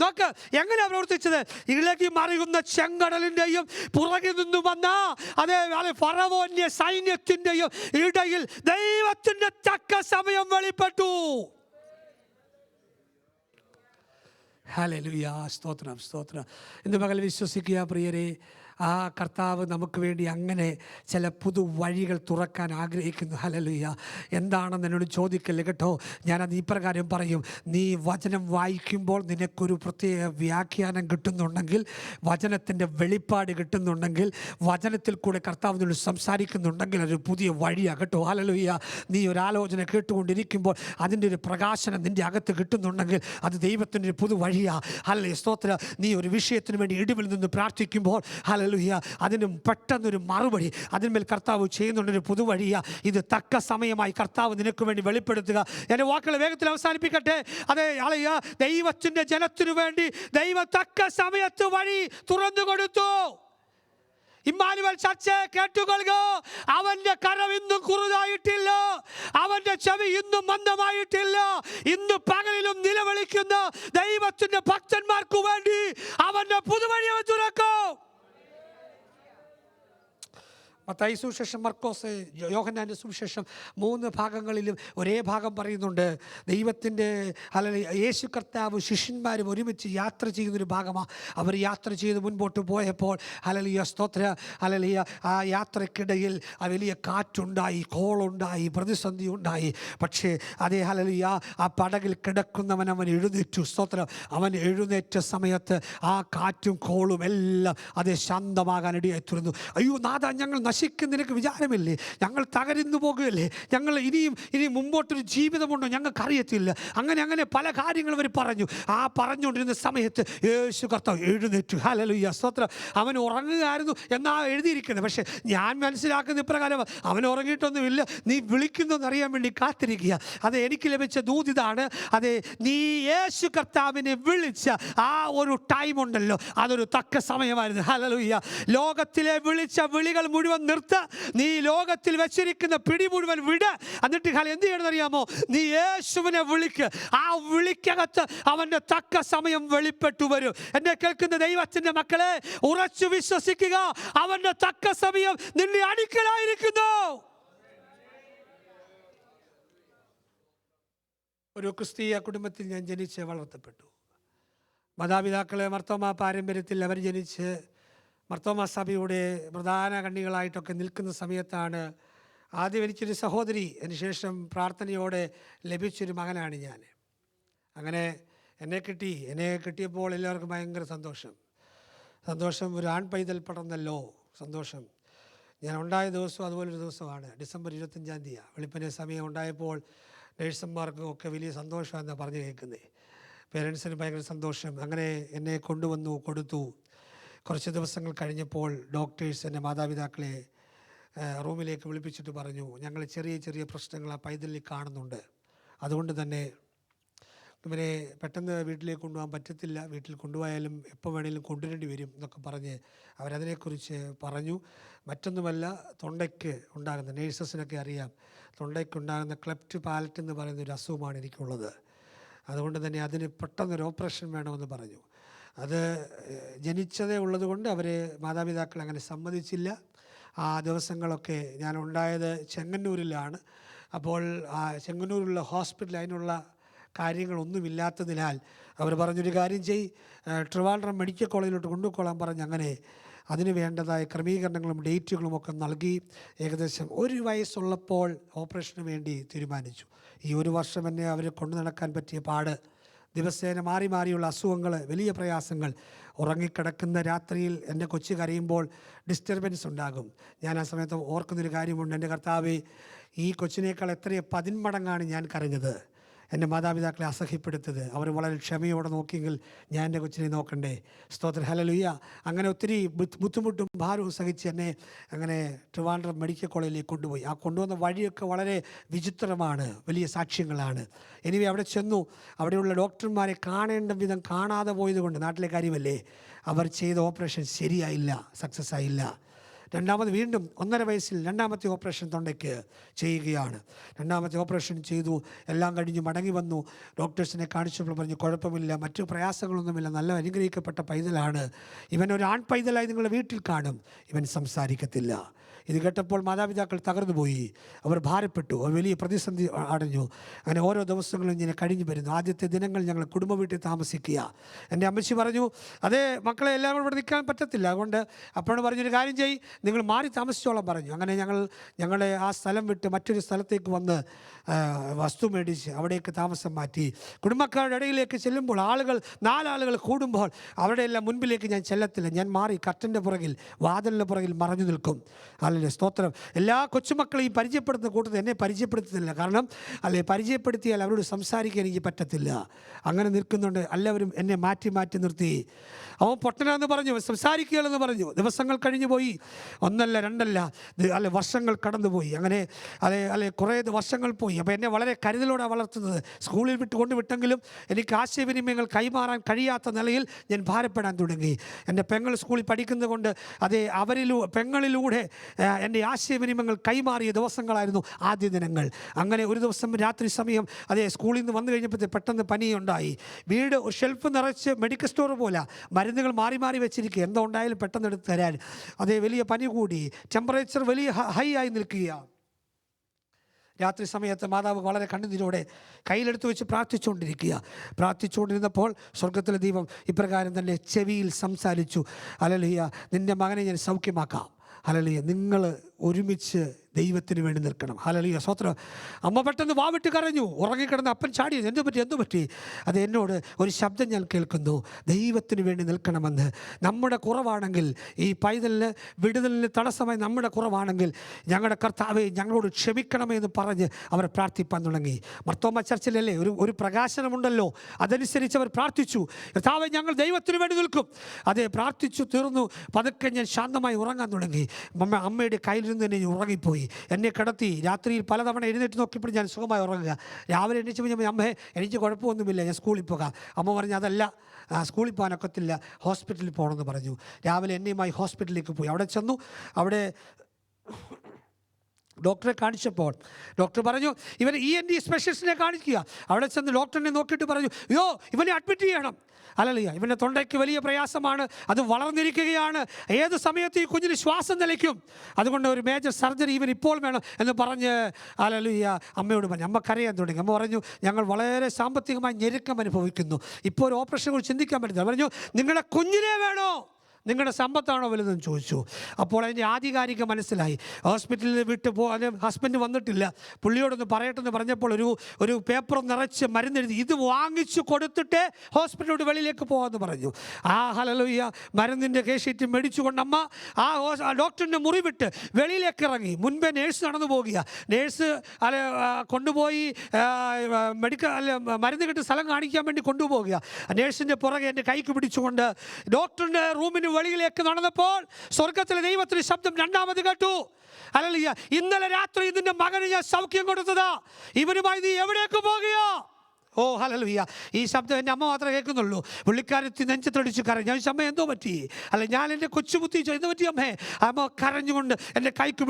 നോക്ക് എങ്ങനെയാ പ്രവർത്തിച്ചത്. ഇളകി മറിയുന്ന ചെങ്കടലിന്റെയും പുറകിൽ നിന്നും വന്ന അതേ ഫറവോന്റെ സൈന്യത്തിന്റെയും ഇടയിൽ ദൈവത്തിന്റെ തക്ക സമയം വെളിപ്പെട്ടു. ഹല്ലേലൂയ. സ്തോത്രം, സ്തോത്രം. ഇന്ന് പകൽ വിശ്വസിക്കുക പ്രിയരെ, ആ കർത്താവ് നമുക്ക് വേണ്ടി അങ്ങനെ ചില പുതു വഴികൾ തുറക്കാൻ ആഗ്രഹിക്കുന്നു. ഹല്ലേലൂയ. എന്താണെന്ന് എന്നോട് ചോദിക്കല്ലേ കേട്ടോ. ഞാനത് ഇപ്രകാരം പറയും. നീ വചനം വായിക്കുമ്പോൾ നിനക്കൊരു പ്രത്യേക വ്യാഖ്യാനം കിട്ടുന്നുണ്ടെങ്കിൽ, വചനത്തിൻ്റെ വെളിപ്പാട് കിട്ടുന്നുണ്ടെങ്കിൽ, വചനത്തിൽ കൂടെ കർത്താവ് നിന്നോട് സംസാരിക്കുന്നുണ്ടെങ്കിൽ അതൊരു പുതിയ വഴിയാണ് കേട്ടോ. ഹല്ലേലൂയ. നീ ഒരു ആലോചന കേട്ടുകൊണ്ടിരിക്കുമ്പോൾ അതിൻ്റെ ഒരു പ്രകാശനം നിൻ്റെ അകത്ത് കിട്ടുന്നുണ്ടെങ്കിൽ അത് ദൈവത്തിൻ്റെ ഒരു പുതു വഴിയാണ്. ഹല്ലേലൂയ. സ്തോത്രം. നീ ഒരു വിഷയത്തിന് വേണ്ടി ഇടിവിൽ നിന്ന് പ്രാർത്ഥിക്കുമ്പോൾ ഹല്ലേലൂയ അതിന് പെട്ടെന്നൊരു മറുപടി അതിന്മേൽ കർത്താവ് ചെയ്യുന്നുണ്ടൊരു പുതുവഴിയാ. ഇത് തക്ക സമയമായി കർത്താവ് നിനക്ക് വേണ്ടി വെളിപ്പെടുത്തുക. എൻ്റെ വാക്കുകൾ വേഗത്തിൽ അവസാനിപ്പിക്കട്ടെ. അതെ, ദൈവത്തിൻ്റെ ജനത്തിനു വേണ്ടി ദൈവം തക്ക സമയത്ത് വഴി തുറന്നു കൊടുത്തു. ഇമ്മാനുവൽ ചർച്ചയെ കേട്ടുകൊള്ളുക. അവന്റെ കരം ഇന്നും കുറുതായിട്ടില്ല, അവന്റെ ചെവി ഇന്നും മന്ദമായിട്ടില്ല. ഇന്ന് പകലിലും നിലവിളിക്കുന്ന ദൈവത്തിന്റെ ഭക്തന്മാർക്ക് വേണ്ടി അവന്റെ പുതുവഴി അവൻ തുറക്കും. മത്തായി സുവിശേഷം, മർക്കോസ്, യോഹന്നാൻ്റെ സുവിശേഷം 3 ഭാഗങ്ങളിലും ഒരേ ഭാഗം പറയുന്നുണ്ട്. ദൈവത്തിൻ്റെ അല്ലെങ്കിൽ യേശു കർത്താവ് ശിഷ്യന്മാരും ഒരുമിച്ച് യാത്ര ചെയ്യുന്നൊരു ഭാഗമാണ്. അവർ യാത്ര ചെയ്ത് മുൻപോട്ട് പോയപ്പോൾ ഹല്ലേലൂയ സ്തോത്ര ഹല്ലേലൂയ ആ യാത്രക്കിടയിൽ ആ വലിയ കാറ്റുണ്ടായി, കോളുണ്ടായി, പ്രതിസന്ധി ഉണ്ടായി. പക്ഷേ അതേ ഹല്ലേലൂയ ആ പടകിൽ കിടക്കുന്നവൻ അവൻ എഴുന്നേറ്റു. സ്തോത്രം. അവൻ എഴുന്നേറ്റ സമയത്ത് ആ കാറ്റും കോളും എല്ലാം അതേ ശാന്തമാകാൻ ഇടയായിത്തീർന്നു. അയ്യോ നാഥ, ഞങ്ങൾ നശിക്കുന്ന നിനക്ക് വിചാരമില്ലേ? ഞങ്ങൾ തകരുന്നു പോകുകയല്ലേ? ഞങ്ങൾ ഇനിയും മുമ്പോട്ടൊരു ജീവിതമുണ്ടോ? ഞങ്ങൾക്കറിയത്തില്ല. അങ്ങനെ പല കാര്യങ്ങൾ അവർ പറഞ്ഞു. ആ പറഞ്ഞുകൊണ്ടിരുന്ന സമയത്ത് യേശു കർത്താവ് എഴുന്നേറ്റു. ഹല്ലേലൂയ സ്തോത്രം. അവൻ ഉറങ്ങുകയായിരുന്നു എന്നാ എഴുതിയിരിക്കുന്നത്. പക്ഷേ ഞാൻ മനസ്സിലാക്കുന്ന ഇപ്രകാരം അവൻ ഉറങ്ങിയിട്ടൊന്നുമില്ല. നീ വിളിക്കുന്നതെന്ന് അറിയാൻ വേണ്ടി കാത്തിരിക്കുക. അത് എനിക്ക് ലഭിച്ച ദൂതിതാണ്. അതെ, നീ യേശു കർത്താവിനെ വിളിച്ച ആ ഒരു ടൈം ഉണ്ടല്ലോ, അതൊരു തക്ക സമയമായിരുന്നു. ഹല്ലേലൂയ. ലോകത്തിലെ വിളിച്ച വിളികൾ മുഴുവൻ നിർത്ത. നീ ലോകത്തിൽ വെച്ചിരിക്കുന്ന പിടി മുഴുവൻ വിട. എന്നിട്ട് എന്ത് ചെയ്യണമെന്നറിയാമോ? നീ യേശുവിനെ വിളിക്ക്. ആ വിളിക്കകത്ത് അവന്റെ തക്ക സമയം വെളിപ്പെട്ടു വരും. എന്നെ കേൾക്കുന്ന ദൈവത്തിന്റെ മക്കളെ, ഉറച്ചു വിശ്വസിക്കുക. അവന്റെ തക്ക സമയം നിന്നെ അടുക്കലായിരിക്കുന്നു. ഒരു ക്രിസ്തീയ കുടുംബത്തിൽ ഞാൻ ജനിച്ച് വളർത്തപ്പെട്ടു. മാതാപിതാക്കളെ മർത്തോമാ പാരമ്പര്യത്തിൽ അവർ ജനിച്ച് മർത്തോമാ സഭയുടെ പ്രധാന കണ്ണികളായിട്ടൊക്കെ നിൽക്കുന്ന സമയത്താണ് ആദ്യം എനിക്കൊരു സഹോദരി, അതിനുശേഷം പ്രാർത്ഥനയോടെ ലഭിച്ചൊരു മകനാണ് ഞാൻ. അങ്ങനെ എന്നെ കിട്ടിയപ്പോൾ എല്ലാവർക്കും ഭയങ്കര സന്തോഷം. ഒരു ആൺ പൈതൽ പടർന്നല്ലോ, സന്തോഷം. ഞാൻ ഉണ്ടായ ദിവസം അതുപോലൊരു ദിവസമാണ്, ഡിസംബർ 25-ാം തീയതി. വെളുപ്പിനെ സമയം ഉണ്ടായപ്പോൾ നേഴ്സുമാർക്കും ഒക്കെ വലിയ സന്തോഷമാണെന്നാണ് പറഞ്ഞു കേൾക്കുന്നത്. പേരൻസിന് ഭയങ്കര സന്തോഷം. അങ്ങനെ എന്നെ കൊണ്ടുവന്നു കൊടുത്തു. കുറച്ച് ദിവസങ്ങൾ കഴിഞ്ഞപ്പോൾ ഡോക്ടേഴ്സ് എൻ്റെ മാതാപിതാക്കളെ റൂമിലേക്ക് വിളിപ്പിച്ചിട്ട് പറഞ്ഞു, ഞങ്ങൾ ചെറിയ പ്രശ്നങ്ങൾ ആ പൈതലിൽ കാണുന്നുണ്ട്. അതുകൊണ്ട് തന്നെ ഇവരെ പെട്ടെന്ന് വീട്ടിലേക്ക് കൊണ്ടുപോകാൻ പറ്റത്തില്ല. വീട്ടിൽ കൊണ്ടുപോയാലും എപ്പോൾ വേണമെങ്കിലും കൊണ്ടുവരേണ്ടി വരും എന്നൊക്കെ പറഞ്ഞ് അവരതിനെക്കുറിച്ച് പറഞ്ഞു. മറ്റൊന്നുമല്ല, തൊണ്ടയ്ക്ക് ഉണ്ടാകുന്ന, നേഴ്സസിനൊക്കെ അറിയാം, തൊണ്ടയ്ക്കുണ്ടാകുന്ന ക്ലെഫ്റ്റ് പാലറ്റ് എന്ന് പറയുന്ന ഒരു അസുഖമാണ് എനിക്കുള്ളത്. അതുകൊണ്ട് തന്നെ അതിന് പെട്ടെന്നൊരു ഓപ്പറേഷൻ വേണമെന്ന് പറഞ്ഞു. അത് ജനിച്ചതേ ഉള്ളതുകൊണ്ട് അവർ മാതാപിതാക്കൾ അങ്ങനെ സമ്മതിച്ചില്ല. ആ ദിവസങ്ങളൊക്കെ ഞാൻ ഉണ്ടായത് ചെങ്ങന്നൂരിലാണ്. അപ്പോൾ ആ ചെങ്ങന്നൂരിലുള്ള ഹോസ്പിറ്റൽ അതിനുള്ള കാര്യങ്ങളൊന്നുമില്ലാത്തതിനാൽ അവർ പറഞ്ഞൊരു കാര്യം ട്രിവാൻഡ്രം മെഡിക്കൽ കോളേജിലോട്ട് കൊണ്ടുപോകാൻ പറഞ്ഞ് അങ്ങനെ അതിന് വേണ്ടതായ ക്രമീകരണങ്ങളും ഡേറ്റുകളും ഒക്കെ നൽകി. ഏകദേശം 1 വയസ്സുള്ളപ്പോൾ ഓപ്പറേഷന് വേണ്ടി തീരുമാനിച്ചു. ഈ 1 വർഷം എന്നെ അവർ കൊണ്ടു നടക്കാൻ പറ്റിയ പാട്, ദിവസേന മാറിയുള്ള അസുഖങ്ങൾ, വലിയ പ്രയാസങ്ങൾ. ഉറങ്ങിക്കിടക്കുന്ന രാത്രിയിൽ എൻ്റെ കൊച്ചു കരയുമ്പോൾ ഡിസ്റ്റർബൻസ് ഉണ്ടാകും. ഞാൻ ആ സമയത്ത് ഓർക്കുന്നൊരു കാര്യമുണ്ട്, എൻ്റെ കർത്താവേ, ഈ കൊച്ചിനേക്കാൾ എത്രയോ 10 മടങ്ങാണ് ഞാൻ കരഞ്ഞത്. എൻ്റെ മാതാപിതാക്കളെ അസഹ്യപ്പെടുത്തത്. അവർ വളരെ ക്ഷമയോടെ നോക്കിയെങ്കിൽ ഞാൻ എൻ്റെ കൊച്ചിനെ നോക്കണ്ടേ? സ്തോത്രം, ഹല്ലേലൂയ. അങ്ങനെ ഒത്തിരി ബുദ്ധിമുട്ടും ഭാരവും സഹിച്ച് എന്നെ അങ്ങനെ ട്രിവാൻഡ്രം മെഡിക്കൽ കോളേജിലേക്ക് കൊണ്ടുപോയി. ആ കൊണ്ടുവന്ന വഴിയൊക്കെ വളരെ വിചിത്രമാണ്, വലിയ സാക്ഷ്യങ്ങളാണ്. എനിവേ അവിടെ ചെന്നു. അവിടെയുള്ള ഡോക്ടർമാരെ കാണേണ്ട വിധം കാണാതെ പോയത് കൊണ്ട്, നാട്ടിലെ കാര്യമല്ലേ, അവർ ചെയ്ത ഓപ്പറേഷൻ ശരിയായില്ല, സക്സസ് ആയില്ല. രണ്ടാമത് വീണ്ടും 1.5 വയസ്സിൽ രണ്ടാമത്തെ ഓപ്പറേഷൻ തൊണ്ടയ്ക്ക് ചെയ്യുകയാണ്. രണ്ടാമത്തെ ഓപ്പറേഷൻ ചെയ്തു, എല്ലാം കഴിഞ്ഞ് മടങ്ങി വന്നു. ഡോക്ടേഴ്സിനെ കാണിച്ചപ്പോൾ പറഞ്ഞു കുഴപ്പമില്ല, മറ്റു പ്രയാസങ്ങളൊന്നുമില്ല, നല്ല അനുഗ്രഹിക്കപ്പെട്ട പൈതലാണ്. ഇവൻ ഒരു ആൺ പൈതലായി നിങ്ങളുടെ വീട്ടിൽ കാണും, ഇവൻ സംസാരിക്കത്തില്ല. ഇത് കേട്ടപ്പോൾ മാതാപിതാക്കൾ തകർന്നു പോയി, അവർ ഭാരപ്പെട്ടു, അവർ വലിയ പ്രതിസന്ധി അടഞ്ഞു. അങ്ങനെ ഓരോ ദിവസങ്ങളും ഇങ്ങനെ കഴിഞ്ഞു വരുന്നു. ആദ്യത്തെ ദിനങ്ങൾ ഞങ്ങൾ കുടുംബ വീട്ടിൽ താമസിക്കുക. എൻ്റെ അമ്മച്ചി പറഞ്ഞു, അതേ മക്കളെ എല്ലാവരും ഇവിടെ നിൽക്കാൻ പറ്റത്തില്ല, അതുകൊണ്ട് അപ്പോഴാണ് പറഞ്ഞൊരു കാര്യം ചെയ്യ്, നിങ്ങൾ മാറി താമസിച്ചോളം പറഞ്ഞു. അങ്ങനെ ഞങ്ങളെ ആ സ്ഥലം വിട്ട് മറ്റൊരു സ്ഥലത്തേക്ക് വന്ന് വസ്തു മേടിച്ച് അവിടേക്ക് താമസം മാറ്റി. കുടുംബക്കാരുടെ ഇടയിലേക്ക് ചെല്ലുമ്പോൾ 4 ആളുകൾ കൂടുമ്പോൾ അവിടെയെല്ലാം മുൻപിലേക്ക് ഞാൻ ചെല്ലത്തില്ല. ഞാൻ മാറി കർട്ടൻ്റെ പുറകിൽ, വാതിലിൻ്റെ പുറകിൽ മറഞ്ഞു നിൽക്കും. അല്ലേ, സ്തോത്രം. എല്ലാ കൊച്ചുമക്കളെയും പരിചയപ്പെടുത്തുന്ന കൂട്ടത്തിൽ എന്നെ പരിചയപ്പെടുത്തുന്നില്ല. കാരണം പരിചയപ്പെടുത്തിയാൽ അവരോട് സംസാരിക്കാൻ എനിക്ക് പറ്റത്തില്ല. അങ്ങനെ നിൽക്കുന്നുണ്ട്. എല്ലാവരും എന്നെ മാറ്റി മാറ്റി നിർത്തി. അവൻ പൊട്ടനാന്ന് പറഞ്ഞു, സംസാരിക്കുകയെന്ന് പറഞ്ഞു. ദിവസങ്ങൾ കഴിഞ്ഞു പോയി, 1 അല്ല 2 അല്ല, വർഷങ്ങൾ കടന്നുപോയി. അങ്ങനെ കുറേ വർഷങ്ങൾ പോയി. അപ്പോൾ എന്നെ വളരെ കരുതലോടെ വളർത്തുന്നത്. സ്കൂളിൽ വിട്ടെങ്കിലും എനിക്ക് ആശയവിനിമയങ്ങൾ കൈമാറാൻ കഴിയാത്ത നിലയിൽ ഞാൻ ഭാരപ്പെടാൻ തുടങ്ങി. എൻ്റെ പെങ്ങൾ സ്കൂളിൽ പഠിക്കുന്നത് കൊണ്ട് പെങ്ങളിലൂടെ എൻ്റെ ആശയവിനിമയങ്ങൾ കൈമാറിയ ദിവസങ്ങളായിരുന്നു ആദ്യ ദിനങ്ങൾ. അങ്ങനെ ഒരു ദിവസം രാത്രി സമയം സ്കൂളിൽ നിന്ന് വന്നു കഴിഞ്ഞപ്പോഴത്തെ പെട്ടെന്ന് പനിയുണ്ടായി. വീട് ഒരു ഷെൽഫ് നിറച്ച് മെഡിക്കൽ സ്റ്റോർ പോലെ മരുന്നുകൾ മാറി മാറി വെച്ചിരിക്കുക. എന്തോ ഉണ്ടായാലും പെട്ടെന്ന് എടുത്ത് തരാൻ. വലിയ പനി കൂടി, ടെമ്പറേച്ചർ വലിയ ഹൈ ആയി നിൽക്കുകയാണ്. രാത്രി സമയത്ത് മാതാവ് വളരെ കണ്ണുനീരോടെ കയ്യിലെടുത്ത് വെച്ച് പ്രാർത്ഥിച്ചുകൊണ്ടിരുന്നപ്പോൾ സ്വർഗത്തിലെ ദൈവം ഇപ്രകാരം തന്നെ ചെവിയിൽ സംസാരിച്ചു, ഹല്ലേലൂയ, നിൻ്റെ മകനെ ഞാൻ സൗഖ്യമാക്കാം. ഹല്ലേലൂയ, നിങ്ങൾ ഒരുമിച്ച് ദൈവത്തിന് വേണ്ടി നിൽക്കണം. ഹല്ലേലൂയ, സ്തോത്രം. അമ്മ പെട്ടെന്ന് വാവിട്ട് കരഞ്ഞു. ഉറങ്ങിക്കിടന്ന് അപ്പൻ ചാടി, എന്തു പറ്റി? അത് എന്നോട് ഒരു ശബ്ദം ഞാൻ കേൾക്കുന്നു, ദൈവത്തിന് വേണ്ടി നിൽക്കണമെന്ന്. നമ്മുടെ കുറവാണെങ്കിൽ, ഈ പൈതലിന് വിടുതലിന് തടസ്സമായി നമ്മുടെ കുറവാണെങ്കിൽ, ഞങ്ങളുടെ കർത്താവേ ഞങ്ങളോട് ക്ഷമിക്കണമെന്ന് പറഞ്ഞ് അവർ പ്രാർത്ഥിപ്പാൻ തുടങ്ങി. മർത്തോമ ചർച്ചിലല്ലേ ഒരു പ്രകാശനമുണ്ടല്ലോ, അതനുസരിച്ച് അവർ പ്രാർത്ഥിച്ചു, കർത്താവേ ഞങ്ങൾ ദൈവത്തിന് വേണ്ടി നിൽക്കും. പ്രാർത്ഥിച്ചു തീർന്നു. പതുക്കെ ഞാൻ ശാന്തമായി ഉറങ്ങാൻ തുടങ്ങി. അമ്മയുടെ കയ്യിലിരുന്ന് തന്നെ ഞാൻ ഉറങ്ങിപ്പോയി. എന്നെ കിടത്തി. രാത്രിയിൽ പലതവണ എഴുന്നേറ്റ് നോക്കിയപ്പോൾ ഞാൻ സുഖമായി ഉറങ്ങുക. രാവിലെ എണീച്ചപ്പോൾ ഞാൻ, അമ്മേ എനിക്ക് കുഴപ്പമൊന്നുമില്ല, ഞാൻ സ്കൂളിൽ പോകാം. അമ്മ പറഞ്ഞു, അതല്ല, സ്കൂളിൽ പോകാനൊക്കത്തില്ല, ഹോസ്പിറ്റലിൽ പോകണമെന്ന് പറഞ്ഞു. രാവിലെ എന്നെയുമായി ഹോസ്പിറ്റലിലേക്ക് പോയി. അവിടെ ചെന്നു. അവിടെ ഡോക്ടറെ കാണിച്ചപ്പോൾ ഡോക്ടർ പറഞ്ഞു, ഇവൻ ENT സ്പെഷ്യലിസ്റ്റിനെ കാണിക്കുക. അവിടെ ചെന്ന് ഡോക്ടറിനെ നോക്കിയിട്ട് പറഞ്ഞു, അയ്യോ ഇവനെ അഡ്മിറ്റ് ചെയ്യണം. ഹല്ലേലൂയ, ഇവൻ്റെ തൊണ്ടയ്ക്ക് വലിയ പ്രയാസമാണ്, അത് വളർന്നിരിക്കുകയാണ്, ഏത് സമയത്ത് ഈ കുഞ്ഞിന് ശ്വാസം നിലയ്ക്കും, അതുകൊണ്ട് ഒരു മേജർ സർജറി ഇവൻ ഇപ്പോൾ വേണം എന്ന് പറഞ്ഞ് ഹല്ലേലൂയ അമ്മയോട് പറഞ്ഞു. അമ്മ കരയാൻ തുടങ്ങി. അമ്മ പറഞ്ഞു, ഞങ്ങൾ വളരെ സാമ്പത്തികമായി ഞെരുക്കം അനുഭവിക്കുന്നു, ഇപ്പോൾ ഒരു ഓപ്പറേഷൻ കൂടി ചിന്തിക്കാൻ പറ്റില്ല. പറഞ്ഞു, നിങ്ങളുടെ കുഞ്ഞിനെ വേണോ, നിങ്ങളുടെ സമ്പത്താണോ വലുതെന്ന് ചോദിച്ചു. അപ്പോൾ അതിൻ്റെ ആധികാരിക മനസ്സിലായി. ഹോസ്പിറ്റലിൽ വിട്ട് ഹസ്ബൻഡ് വന്നിട്ടില്ല, പുള്ളിയോടൊന്ന് പറയട്ടെന്ന് പറഞ്ഞപ്പോൾ ഒരു പേപ്പർ നിറച്ച് മരുന്നെഴുതി, ഇത് വാങ്ങിച്ചു കൊടുത്തിട്ട് ഹോസ്പിറ്റലിലോട്ട് വെളിയിലേക്ക് പോകാമെന്ന് പറഞ്ഞു. ഹല്ലേലൂയ, മരുന്നിൻ്റെ കേസ് മേടിച്ചുകൊണ്ട് അമ്മ ആ ഡോക്ടറിൻ്റെ മുറി വിട്ട് വെളിയിലേക്ക് ഇറങ്ങി. മുൻപേ നേഴ്സ് നടന്നു പോകുക. നേഴ്സ് കൊണ്ടുപോയി മരുന്ന് കിട്ടുന്ന സ്ഥലം കാണിക്കാൻ വേണ്ടി കൊണ്ടുപോകുക. നേഴ്സിൻ്റെ പുറകെ എൻ്റെ കൈക്ക് പിടിച്ചുകൊണ്ട് ഡോക്ടറിൻ്റെ റൂമിന് വെളിയിലേക്ക് നടന്നപ്പോൾ സ്വർഗത്തിലെ ദൈവത്തിന്റെ ശബ്ദം രണ്ടാമത് കേട്ടു. ഹല്ലേലൂയ, ഇന്നലെ രാത്രി ഇതിന്റെ മകന് ഞാൻ സൗഖ്യം കൊടുത്തതാ, ഇവനുമായി നീ എവിടേക്ക് പോകുകയോ? ഓ ഹല്ലേലൂയ, ഈ ശബ്ദം എൻ്റെ അമ്മ മാത്രമേ കേൾക്കുന്നുള്ളൂ. പുള്ളിക്കാരത്തി നെഞ്ചത്തടിച്ച് കരഞ്ഞു. ഞാൻ അമ്മ എന്തോ പറ്റി? അല്ല, ഞാൻ എൻ്റെ കൊച്ചുബുദ്ധി എന്ത് പറ്റി അമ്മേ? അമ്മ കരഞ്ഞുകൊണ്ട് എൻ്റെ കൈക്ക്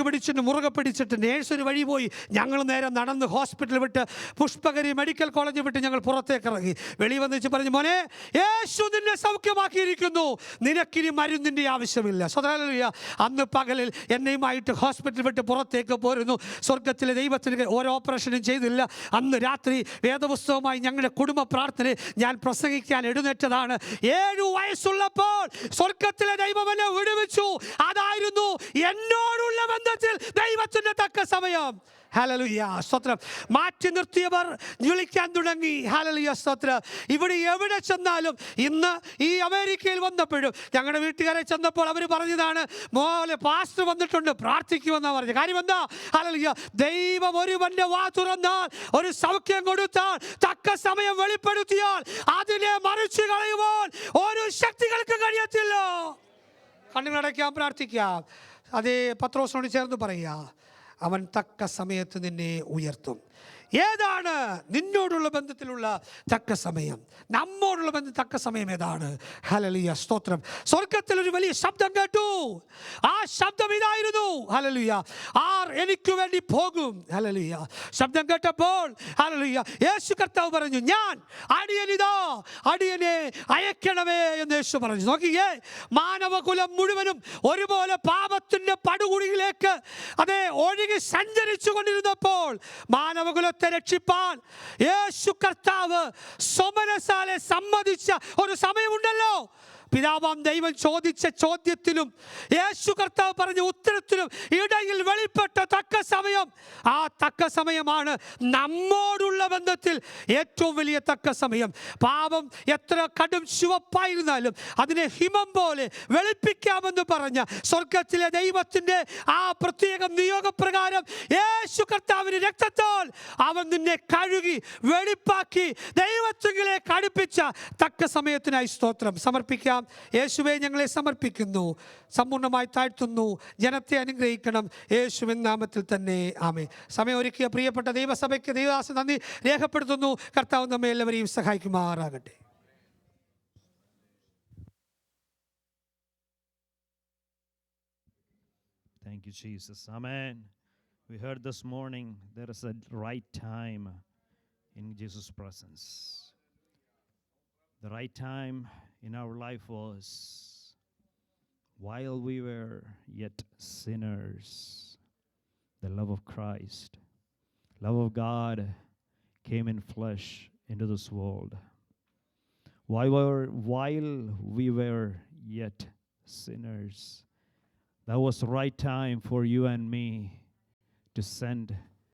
പിടിച്ചിട്ട് മുറുകെ പിടിച്ചിട്ട് നേഴ്സൊരു വഴി പോയി. ഞങ്ങൾ നേരെ നടന്ന് ഹോസ്പിറ്റൽ വിട്ട് പുഷ്പഗിരി മെഡിക്കൽ കോളേജ് വിട്ട് ഞങ്ങൾ പുറത്തേക്ക് ഇറങ്ങി. വെളി വന്നിച്ച് പറഞ്ഞു, മോനെ യേശു നിന്നെ സൗഖ്യമാക്കിയിരിക്കുന്നു, നിനക്കിനി മരുന്നിൻ്റെ ആവശ്യമില്ല. ഹല്ലേലൂയ, അന്ന് പകലിൽ എന്നെയുമായിട്ട് ഹോസ്പിറ്റൽ വിട്ട് പുറത്തേക്ക് പോരുന്നു. സ്വർഗത്തിലെ ദൈവത്തിന് ഒരു ഓപ്പറേഷനും ചെയ്തില്ല. അന്ന് രാത്രി വേദപുസ്തകവുമായി ഞങ്ങളുടെ കുടുംബ പ്രാർത്ഥന ഞാൻ പ്രസംഗിക്കാൻ എഴുന്നേറ്റതാണ്. 7 വയസ്സുള്ളപ്പോൾ സ്വർഗത്തിലെ ദൈവം എന്നെ വിടുവിച്ചു. അതായിരുന്നു എന്നോടുള്ള ബന്ധത്തിൽ ദൈവത്തിന്റെ തക്ക സമയം. ഹല്ലേലൂയ സ്തോത്രം. മാറ്റി നിർത്തിയവർ വിളിക്കാൻ തുടങ്ങി. ഹല്ലേലൂയ സ്തോത്രം. ഇവിടെ എവിടെ ചെന്നാലും ഇന്ന് ഈ അമേരിക്കയിൽ വന്നപ്പോഴും ഞങ്ങളുടെ വീട്ടുകാരെ ചെന്നപ്പോൾ അവർ പറഞ്ഞതാണ്, മോലെ പാസ്റ്റർ വന്നിട്ടുണ്ട് പ്രാർത്ഥിക്കുമെന്നാണ് പറഞ്ഞത്. കാര്യം എന്താ? ഹല്ലേലൂയ, ദൈവം ഒരുവന്റെ വാ തുറന്നാൽ, ഒരു സൗഖ്യം കൊടുത്താൽ, തക്ക സമയം വെളിപ്പെടുത്തിയാൽ അതിനെ മറിച്ചു കളയുവാൻ ഒരു ശക്തികൾക്ക് കഴിയത്തില്ല. കണ്ണുകളടയ്ക്കാം, പ്രാർത്ഥിക്കാം. അതേ പത്രോസിനോട് ചേർന്ന് പറയുക, അവൻ തക്ക സമയത്ത് നിന്നെ ഉയർത്തും. ഏതാണ് നിന്നോടുള്ള ബന്ധത്തിലുള്ള തക്ക സമയം? നമ്മോടുള്ള ബന്ധം തക്ക സമയം ഏതാണ്? ഹല്ലേലൂയ സ്തോത്രം. സ്വർഗത്തിൽ ഒരു വലിയ ശബ്ദം കേട്ടു. ആ ശബ്ദം ഇതായിരുന്നു, ഹല്ലേലൂയ, ആർ എനിക്ക് വേണ്ടി പോകും. ഹല്ലേലൂയ. ശബ്ദം കേട്ടപ്പോൾ ഹല്ലേലൂയ യേശു കർത്താവ് പറഞ്ഞു, ഞാൻ അടിയനിതാ, അടിയനെ അയക്കണമേ എന്ന് യേശു പറഞ്ഞു. നോക്കിയേ, മാനവകുലം മുഴുവനും ഒരുപോലെ പാപത്തിന്റെ പടുകുഴിയിലേക്ക് അതേ ഒഴുകി സഞ്ചരിച്ചു കൊണ്ടിരുന്നപ്പോൾ മാനവകുല രക്ഷിപ്പാൻ യേശു കർത്താവ് സ്വമനസാലെ സമ്മതിച്ച ഒരു സമയമുണ്ടല്ലോ. പിതാവാം ദൈവം ചോദിച്ച ചോദ്യത്തിലും യേശു കർത്താവ് പറഞ്ഞ ഉത്തരത്തിലും ഇടയിൽ വെളിപ്പെട്ട തക്ക സമയം, ആ തക്ക സമയമാണ് നമ്മോടുള്ള ബന്ധത്തിൽ ഏറ്റവും വലിയ തക്ക സമയം. പാപം എത്ര കടും ചുവപ്പായിരുന്നാലും അതിനെ ഹിമം പോലെ വെളുപ്പിക്കാമെന്ന് പറഞ്ഞ സ്വർഗത്തിലെ ദൈവത്തിൻ്റെ ആ പ്രത്യേക നിയോഗപ്രകാരം യേശു കർത്താവിന്റെ രക്തത്താൽ അവൻ നിന്നെ കഴുകി വെളിപ്പാക്കി ദൈവത്തിലേക്ക് അടുപ്പിച്ച തക്ക സമയത്തിനായി സ്തോത്രം. സമർപ്പിക്കാം. യേശുവേ, ഞങ്ങളെ സമർപ്പിക്കുന്നു, സമ്പൂർണ്ണമായി താഴ്ത്തുന്നു. ജനത്തെ അനുഗ്രഹിക്കണം യേശുവിൻ നാമത്തിൽ തന്നെ, ആമേൻ. സമയം ഒരുക്കിയ പ്രിയപ്പെട്ട ദൈവസഭയ്ക്ക് ദൈവദാസൻ നന്ദി രേഖപ്പെടുത്തുന്നു. കർത്താവ് നമ്മെ എല്ലാവരെയും സഹായിക്കുമാറാകട്ടെ. Thank you, Jesus. Amen. We heard this morning there is a right time in Jesus' presence. The right time in our life was while we were yet sinners. The love of Christ, love of God came in flesh into this world. While we were yet sinners, that was the right time for you and me to send